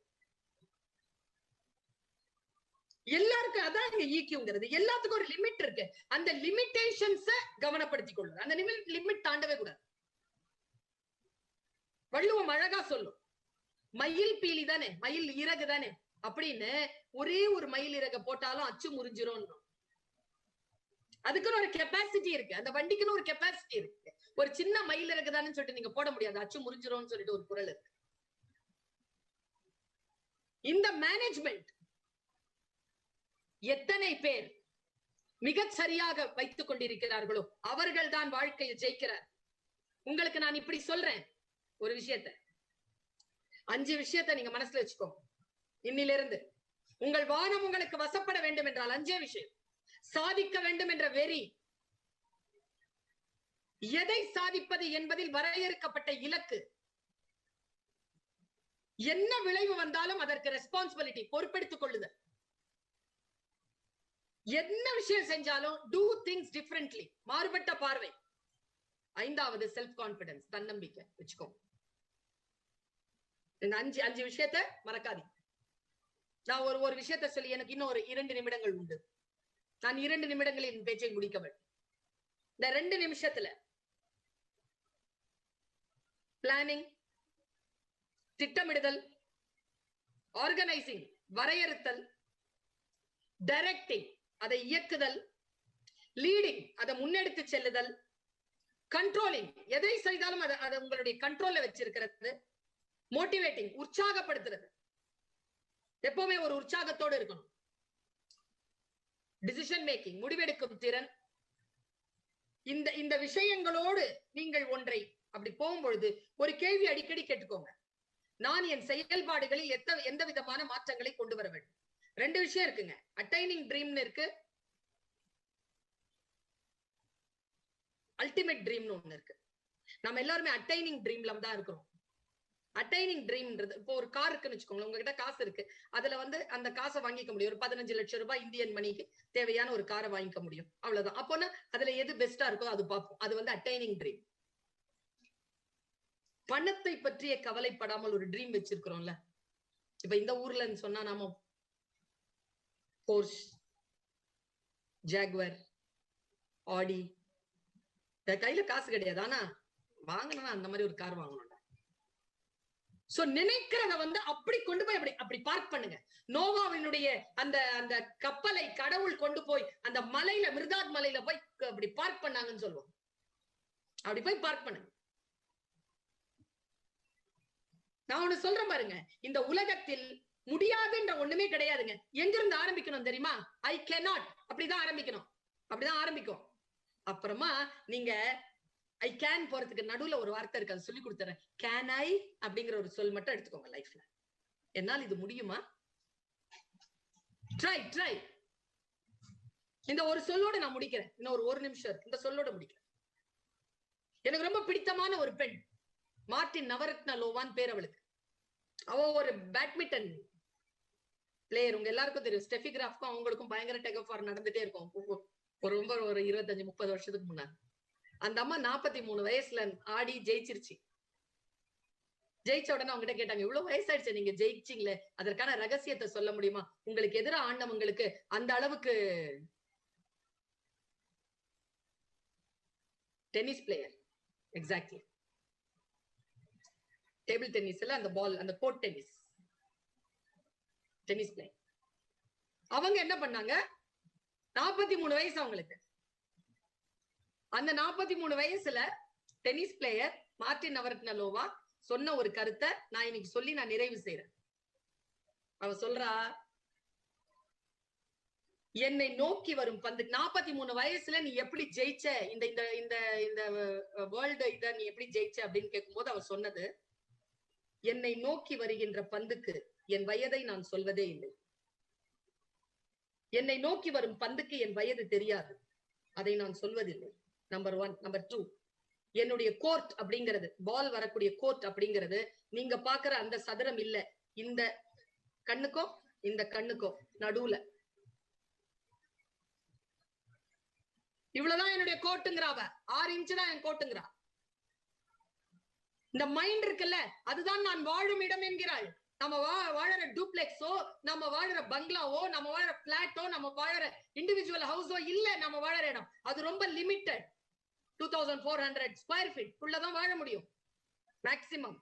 எல்லாருக்கும் அதான் இங்க ஈக்யூங்கிறது. எல்லாத்துக்கும் ஒரு லிமிட் இருக்கு. அந்த லிமிட்டேஷன்ஸ கவனப்படுத்திக் கொள்ளுங்க. அந்த லிமிட் தாண்டவே கூடாது. வள்ளுவம் அழகா சொல்லும், மயில் பீலி தானே, மயில் இறகு தானே அப்படின்னு ஒரே ஒரு மயில் இறக போட்டாலும் அச்சு முறிஞ்சிரும். அதுக்குன்னு ஒரு கெப்பாசிட்டி இருக்கு, அந்த வண்டிக்குன்னு ஒரு கெப்பாசிட்டி இருக்கு. ஒரு சின்ன மயில் இறகு தானே சொல்லிட்டு நீங்க போட முடியாது, அச்சு முறிஞ்சிரும்னு சொல்லிட்டு ஒரு குரல் இருக்கு. இந்த மேனேஜ்மெண்ட் எத்தனை பேர் மிக சரியாக வைத்துக் கொண்டிருக்கிறார்களோ அவர்கள் தான் வாழ்க்கையில் ஜெயிக்கிறார். உங்களுக்கு நான் இப்படி சொல்றேன் ஒரு விஷயத்த, 5 விஷயத்தை நீங்க மனசுல வச்சுக்கோங்க. இன்னிலிருந்து உங்கள் வானம் உங்களுக்கு வசப்பட வேண்டும் என்றால் 5 விஷயம். சாதிக்க வேண்டும் என்ற வெறி, எதை சாதிப்பது என்பதில் வரையறுக்கப்பட்ட இலக்கு, என்ன விளைவு வந்தாலும் அதற்கு ரெஸ்பான்சிபிலிட்டி, பொறுப்பெடுத்துக் கொள்ளுதல். என்ன விஷயம் செஞ்சாலும் டூ திங்ஸ் டிஃபரெண்ட்லி, மாறுபட்ட பார்வை. 5வது செல்ஃப் கான்பிடன்ஸ், தன்னம்பிக்கை வச்சுக்கோ. இந்த 5 விஷயத்தை மறக்காதீங்க. நான் ஒரு விஷயத்தை சொல்லி எனக்கு இன்னும் ஒரு 2 நிமிடங்கள் உண்டு. நான் 2 நிமிடங்களில் பேச்சை முடிக்க வேண்டும். இந்த 2 நிமிஷத்துல பிளானிங், திட்டமிடுதல், ஆர்கனைசிங் வரையறுத்தல், டைரக்டிங் அதை இயக்குதல், லீடிங் அதை முன்னெடுத்து செல்லுதல், கண்ட்ரோலிங் எதை செய்தாலும் அதை உங்களுடைய கண்ட்ரோல்ல வச்சிருக்கிறது, மோட்டிவேட்டிங் உற்சாகப்படுத்துறது, எப்பவுமே ஒரு உற்சாகத்தோடு இருக்கணும், டிசிஷன் மேக்கிங் முடிவெடுக்கும் திறன். இந்த விஷயங்களோடு நீங்கள் ஒன்றை அப்படி போகும்பொழுது ஒரு கேள்வி அடிக்கடி கேட்டுக்கோங்க. நான் என் செயல்பாடுகளில் எந்த விதமான மாற்றங்களை கொண்டு வர வேண்டும். 2 விஷயம் இருக்குங்க. அட்டைனிங் ட்ரீம்னு இருக்கு, அல்டிமேட் ட்ரீம்னு ஒண்ணு இருக்கு. நம்ம எல்லாருமே அட்டைனிங் ட்ரீம்ல தான் இருக்கிறோம். அட்டைனிங் ட்ரீம்ன்றது, இப்போ ஒரு கார் இருக்குன்னு வச்சுக்கோங்களேன், உங்ககிட்ட காசு இருக்கு, அதுல அந்த காசை வாங்கிக்க முடியும். ஒரு 15 லட்சம் ரூபாய் இந்தியன் மணிக்கு தேவையான ஒரு காரை வாங்கிக்க முடியும், அவ்வளவுதான். அப்போனா அதுல எது பெஸ்டா இருக்கோ அது பார்ப்போம். அது அட்டைனிங் ட்ரீம். பணத்தை பற்றிய கவலைப்படாமல் ஒரு ட்ரீம் வச்சிருக்கிறோம்ல. இப்ப இந்த ஊர்ல சொன்னா நாம போர்ஷ், ஜாகுவர், ஆடி, கையில காசு கிடையாது, ஆனா வாங்கணும்னா அந்த மாதிரி ஒரு கார் வாங்கணும். சோ நினைக்கிறத அப்படி கொண்டு போய் அப்படி பார்க் பண்ணுங்க. நோவாவினுடைய அந்த கப்பலை கடவுள் கொண்டு போய் அந்த மலையில, மிர்தாத் மலையில போய் அப்படி பார்க் பண்ணாங்கன்னு சொல்லுவோம். அப்படி போய் பார்க் பண்ணுங்க. நான் ஒண்ணு சொல்றேன் பாருங்க, இந்த உலகத்தில் முடியாதுன்ற ஒண்ணுமே கிடையாதுங்க. எங்கிருந்து ஆரம்பிக்கணும் தெரியுமா? ஐ கேனாட், அப்படிதான் ஆரம்பிக்கணும். அப்படிதான் ஆரம்பிக்கும். அப்புறமா நீங்க ஐ கேன் போறதுக்கு நடுவுல ஒரு வார்த்தை இருக்கு, அது சொல்லி கொடுத்துறேன். கேன் ஐ அப்படிங்கிற ஒரு சொல் மட்டும் எடுத்துக்கோங்க லைஃப்ல. என்னால் இது முடியுமா? ட்ரை. இந்த ஒரு சொல்லோட நான் முடிக்கிறேன். இன்னும் ஒரு நிமிஷம் இருக்கு, இந்த சொல்லோட முடிக்கிறேன். எனக்கு ரொம்ப பிடித்தமான ஒரு பெண், மார்டின் நவரத்னலோவான் பேர் அவளுக்கு. அவ ஒரு பேட்மிண்டன் பிளேயர். உங்க எல்லாருக்கும் தெரியும். ஸ்டெஃபி கிராஃப்க்கும் அவங்களுக்கும் பயங்கர டெக் ஆஃப் வார் நடந்துட்டே இருக்கும். ஒரு 25-30 வருஷத்துக்கு முன்னாடி அந்த அம்மா 43 வயசுல ஆடி ஜெயிச்சிருச்சு. ஜெயிச்ச உடனே அவங்க கிட்ட கேட்டாங்க, இவ்வளவு வயசாயிடுச்சு, நீங்க ஜெயிச்சிங்களே, அதற்கான ரகசியத்தை சொல்ல முடியுமா? உங்களுக்கு எதிராக ஆண்டவங்களுக்கு அந்த அளவுக்கு டென்னிஸ் பிளேயர், எக்ஸாக்ட்லி டேபிள் டென்னிஸ்ல அந்த பால், அந்த கோர்ட் டென்னிஸ் பிளேயர். அவங்க என்ன பண்ணாங்க, 43 வயசு அவங்களுக்கு. அந்த 43 வயசுல டென்னிஸ் பிளேயர் மார்டின் நவரத்னலோவா சொன்ன ஒரு கருத்தை நான் இன்னைக்கு சொல்லி நான் நிறைவு செய்யறேன். அவ சொல்றா, என்னை நோக்கி வரும் பந்து, 43 வயசுல நீ எப்படி ஜெயிச்ச இந்த வேர்ல்டு இத நீ எப்படி ஜெயிச்ச அப்படின்னு கேட்கும்போது அவ சொன்னது, என்னை நோக்கி வருகின்ற பந்துக்கு என் வயதை நான் சொல்வதே இல்லை. என்னை நோக்கி வரும் பந்துக்கு என் வயது தெரியாது, அதை நான் சொல்வதில்லை. நம்பர் 1. நம்பர் 2, என்னுடைய கோர்ட் அப்படிங்கிறது, பால் வரக்கூடிய கோர்ட் அப்படிங்கிறது நீங்க பாக்குற அந்த சதுரம் இல்ல, இந்த கண்ணுக்கும் இந்த கண்ணுக்கும் நடுவுல. இவ்வளவுதான் என்னுடைய கோட்டுங்கிறாவ. 6 இன்ச்சு தான் என் கோட்டுங்கிறா. இந்த மைண்ட் இருக்குல்ல, அதுதான் நான் வாழும் இடம் என்கிறாள். நம்ம வாழற டூப்ளெக்ஸோ, நம்ம வாழற பங்களாவோ, நம்ம வாழற பிளாட்டோ, நம்ம வாழற இண்டிவிஜுவல் ஹவுஸோ இல்ல. நம்ம வாழற இடம் அது ரொம்ப லிமிட்டட். 2400 ஸ்கொயர் ஃபீட் உள்ளதான் வாழ முடியும் மேக்சிமம்.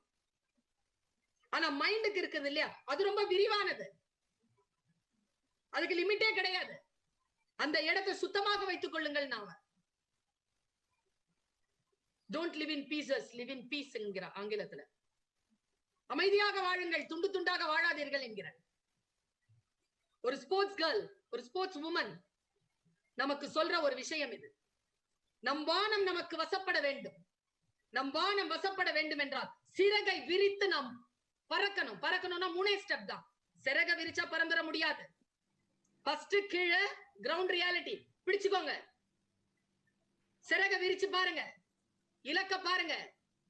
ஆனா மைண்டுக்கு இருக்குது இல்லையா, அது ரொம்ப விரிவானது, அதுக்கு லிமிட்டே கிடையாது. அந்த இடத்தை சுத்தமாக வைத்துக் கொள்ளுங்கள். நாம don't live in pieces, live in peace என்கிற ஆங்கிலத்துல. அமைதியாக வாழுங்கள், துண்டு துண்டாக வாழாதீர்கள் என்கிற ஒரு ஸ்போர்ட்ஸ் கேர்ள், ஒரு ஸ்போர்ட்ஸ் உமன் நமக்கு சொல்ற ஒரு விஷயம் இது. நம் வானம் நமக்கு வசப்பட வேண்டும். நம் வானம் வசப்பட வேண்டும் என்றால் சிறகை விரித்து நாம் பறக்கணும். பறக்கணும்னா 3 ஸ்டெப் தான். சிறகை விரிச்சா பறந்துட முடியாது. ஃபர்ஸ்ட் கீழே கிரவுண்ட் ரியாலிட்டி பிடிச்சுக்கோங்க. சிறகை விரிச்சு பாருங்க, இலக்க பாருங்க,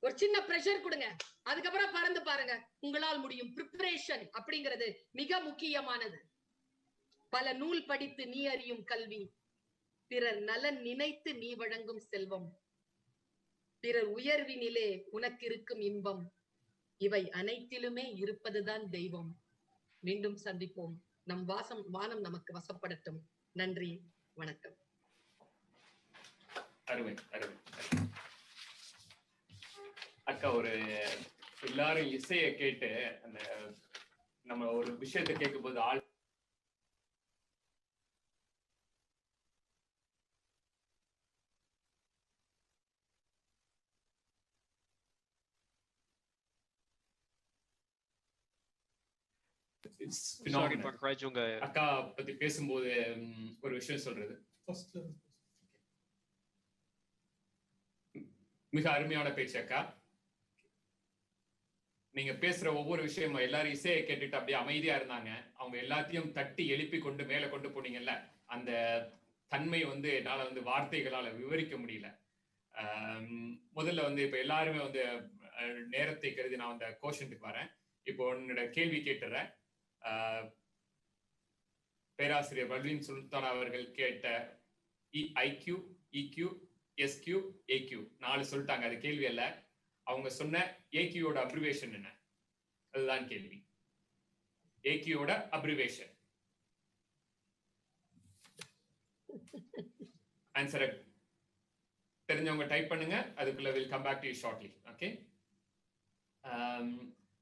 ஒரு சின்ன பிரஷர் கொடுங்க, அதுக்கப்புறம் பறந்து பாருங்க. உங்களால் முடியும். பிரிப்பரேஷன் அப்படிங்கிறது மிக முக்கியமானது. பல நூல் படித்து நீ அறியும் கல்வி, பிறர் நலன் நினைத்து நீ வழங்கும் செல்வம், பிறர் உயர்வினிலே உனக்கு இருக்கும் இன்பம், இவை அனைத்திலுமே இருப்பதுதான் தெய்வம். மீண்டும் சந்திப்போம். நம் வானம் நமக்கு வசப்படட்டும். நன்றி, வணக்கம். அருமை அருமை. அக்கா, ஒரு எல்லாரும் இசையை கேட்டு அந்த நம்ம ஒரு விஷயத்தை கேட்கும் போது ஆள் அக்கா பத்தி பேசும்போது ஒரு விஷயம் சொல்றது, மிக அருமையான பேச்சு அக்கா. நீங்க பேசுற ஒவ்வொரு விஷயமும் எல்லாரும் இசையை கேட்டுட்டு அப்படியே அமைதியா இருந்தாங்க. அவங்க எல்லாத்தையும் தட்டி எழுப்பி கொண்டு மேல கொண்டு போனீங்கல்ல, அந்த தன்மை என்னால வார்த்தைகளால விவரிக்க முடியல. முதல்ல இப்ப எல்லாருமே நேரத்தை கருதி நான் அந்த கோஷனுக்கு வரேன். இப்போ உன்னோட கேள்வி கேட்டுறேன். பேராசிரியர் பல்வின் சுல்தான் அவர்கள் கேட்ட ஐக்யூ, இக்யூ, எஸ்கியூ, ஏக்யூ 4 சொல்லிட்டாங்க. அது கேள்வி அல்ல. அவங்க சொன்ன ஏக்யூவோட அப்ரிவேஷன் என்ன, அதுதான் கேள்வி. ஏக்யூவோட அப்ரிவேஷன். ஆன்சரை தெரிஞ்சவங்க டைப் பண்ணுங்க. அதுக்குள்ள will come back to you shortly. Okay.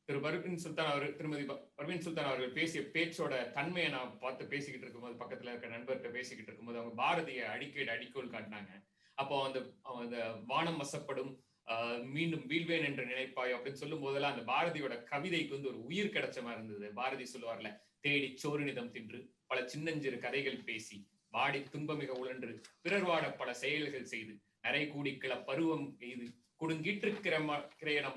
திருமதி பர்வீன் சுல்தான் அவர்கள் பேசிய பேச்சோட தன்மையை நான் பார்த்து பேசிக்கிட்டு இருக்கும்போது, பக்கத்துல இருக்க நண்பர்கிட்ட பேசிக்கிட்டு இருக்கும்போது அவங்க பாரதிய அடிக்கோல் காட்டினாங்க. அப்போ அந்த வானம் வசப்படும், மீண்டும் வீழ்வேன் என்று நினைப்பாய் அப்படின்னு சொல்லும் போதெல்லாம் அந்த பாரதியோட கவிதைக்கு ஒரு உயிர் கிடைச்ச மாதிரி இருந்தது. பாரதி சொல்லுவார்ல, தேடி சோறுநிதம் தின்று பல சின்னஞ்சிறு கதைகள் பேசி வாடி துன்பமிக உழன்று பிறர் வாட பல செயல்கள் செய்து நரை கூடி கிள பருவம் எய்து கொடுங்கிட்டிருக்கிற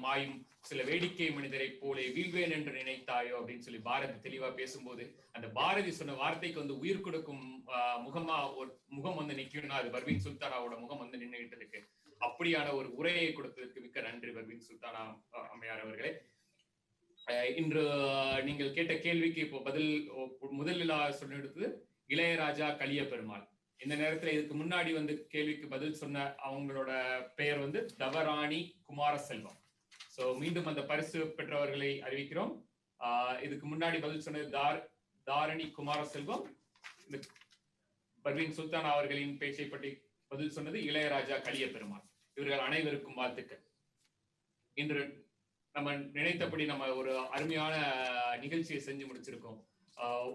மாயும் சில வேடிக்கை மனிதரை போலே வீழ்வேன் என்று நினைத்தாயோ அப்படின்னு சொல்லி பாரதி தெளிவா பேசும்போது, அந்த பாரதி சொன்ன வார்த்தைக்கு உயிர் கொடுக்கும் முகமா ஒரு முகம் நிக்கணும்னா அது பர்வீன் சுல்தானாவோட முகம் நின்றுகிட்டு இருக்கு. அப்படியான ஒரு உரையை கொடுத்ததற்கு மிக்க நன்றி பர்வீன் சுல்தானா அம்மையார் அவர்களே. இன்று நீங்கள் கேட்ட கேள்விக்கு இப்போ முதலில் சொல்லிடுத்து இளையராஜா கலிய பெருமாள். இந்த நேரத்துல இதுக்கு முன்னாடி கேள்விக்கு பதில் சொன்ன அவங்களோட பெயர் தவராணி குமாரசெல்வம். சோ மீண்டும் அந்த பரிசு பெற்றவர்களை அறிவிக்கிறோம். இதுக்கு முன்னாடி பதில் சொன்னது தாரணி குமாரசெல்வம். பர்வீன் சுல்தான் அவர்களின் பேச்சை பற்றி பதில் சொன்னது இளையராஜா கலிய பெருமாள். இவர்கள் அனைவருக்கும் வாழ்த்துக்கள். இன்று நம்ம நினைத்தபடி நம்ம ஒரு அருமையான நிகழ்ச்சியை செஞ்சு முடிச்சிருக்கோம்.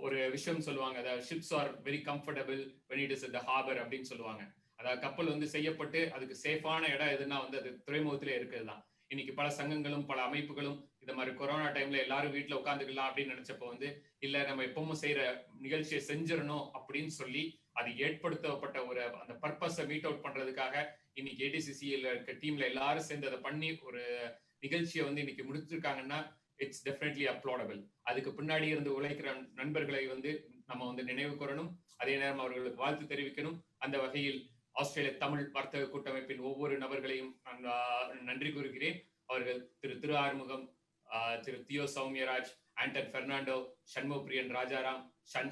ஒரு விஷயம் சொல்லுவாங்க, அதாவது ships are very comfortable when it is at the harbor அப்படின்னு சொல்லுவாங்க. அதாவது கப்பல் செய்யப்பட்டு அதுக்கு சேஃபான இடம் எதுனா அது துறைமுகத்திலே இருக்கிறது தான். இன்னைக்கு பல சங்கங்களும் பல அமைப்புகளும் இந்த மாதிரி கொரோனா டைம்ல எல்லாரும் வீட்டுல உட்காந்துக்கலாம் அப்படின்னு நினைச்சப்போ இல்ல நம்ம எப்பவும் செய்யற நிகழ்ச்சியை செஞ்சிடணும் அப்படின்னு சொல்லி அது ஏற்படுத்தப்பட்ட ஒரு அந்த பர்பஸை மீட் அவுட் பண்றதுக்காக இன்னைக்கு ATCCல இருக்க டீம்ல எல்லாரும் சேர்ந்து அதை பண்ணி ஒரு நிகழ்ச்சியை இன்னைக்கு முடிச்சிருக்காங்கன்னா இட்ஸ் டெஃபினெட்லி அப்ளாடபிள். அதுக்கு பின்னாடி இருந்து உழைக்கிற நண்பர்களை நம்ம நினைவு கூறணும். அதே நேரம் அவர்களுக்கு வாழ்த்து தெரிவிக்கணும். அந்த வகையில் ஆஸ்திரேலிய தமிழ் வர்த்தக கூட்டமைப்பின் ஒவ்வொரு நபர்களையும் நான் நன்றி கூறுகிறேன். அவர்கள் திரு ஆறுமுகம், திரு தியோ சௌமியராஜ், ஆண்டன் பெர்னாண்டோ, சண்முகப்பிரியன் ராஜாராம்,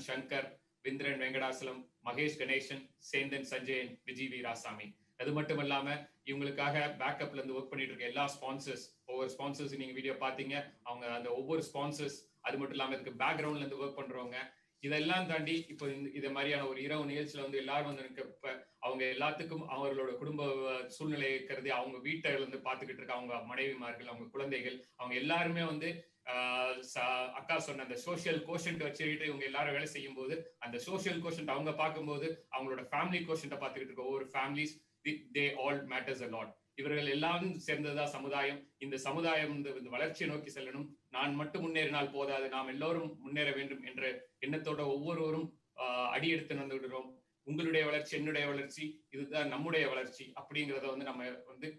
சங்கர், விந்திரன் வெங்கடாசலம், மகேஷ் கணேசன், சேந்தன் சஞ்சயன், விஜய் வீராசாமி. அது மட்டும் இல்லாம இவங்களுக்காக பேக்கப்ல இருந்து ஒர்க் பண்ணிட்டு இருக்க எல்லா ஸ்பான்சர்ஸ், ஒவ்வொரு ஸ்பான்சர்ஸ் நீங்க வீடியோ பாத்தீங்க, அவங்க அந்த ஒவ்வொரு ஸ்பான்சர்ஸ், அது மட்டும் இல்லாம இதுக்கு பேக்ரவுண்ட்ல இருந்து ஒர்க் பண்றவங்க, இதெல்லாம் தாண்டி இப்போ இது மாதிரியான ஒரு இரவு நிகழ்ச்சியில எல்லாரும் அவங்க எல்லாத்துக்கும் அவர்களோட குடும்ப சூழ்நிலையை கருதி அவங்க வீட்டை பாத்துக்கிட்டு இருக்க அவங்க மனைவிமார்கள், அவங்க குழந்தைகள், அவங்க எல்லாருமே அக்கா சொன்ன அந்த சோஷியல் கோஷன்ட் வச்சுக்கிட்டு இவங்க எல்லாரும் வேலை செய்யும் போது அந்த சோஷியல் கோஷன்ட் அவங்க பார்க்கும்போது அவங்களோட ஃபேமிலி கோஷன்ட்டை பார்த்துக்கிட்டு இருக்க ஒவ்வொரு families they all matters a lot. இவர்கள் எல்லாரும் சேர்ந்ததுதான் சமுதாயம். இந்த சமுதாயம் இந்த வளர்ச்சியை நோக்கி செல்லணும். நான் மட்டும் முன்னேறினால் போதாது, நாம் எல்லோரும் முன்னேற வேண்டும் என்ற எண்ணத்தோட ஒவ்வொருவரும் அடியெடுத்து நடந்துவிடுறோம். உங்களுடைய வளர்ச்சி என்னுடைய வளர்ச்சி, இதுதான் நம்முடைய வளர்ச்சி அப்படிங்கிறத நம்ம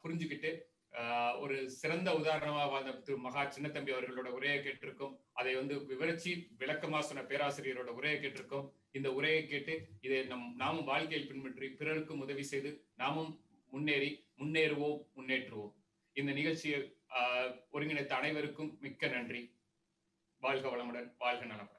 புரிஞ்சுக்கிட்டு ஒரு சிறந்த உதாரணமா வாழ்ந்த திரு மகா சின்னத்தம்பி அவர்களோட உரையை கேட்டிருக்கோம். அதை விவரிச்சு விளக்கமா சொன்ன பேராசிரியரோட உரையை கேட்டிருக்கோம். இந்த உரையை கேட்டு இதை நாமும் வாழ்க்கையில் பின்பற்றி பிறருக்கும் உதவி செய்து நாமும் முன்னேறுவோம், முன்னேற்றுவோம். இந்த நிகழ்ச்சியை ஒருங்கிணைத்த அனைவருக்கும் மிக்க நன்றி. வாழ்க வளமுடன், வாழ்க நலமுடன்.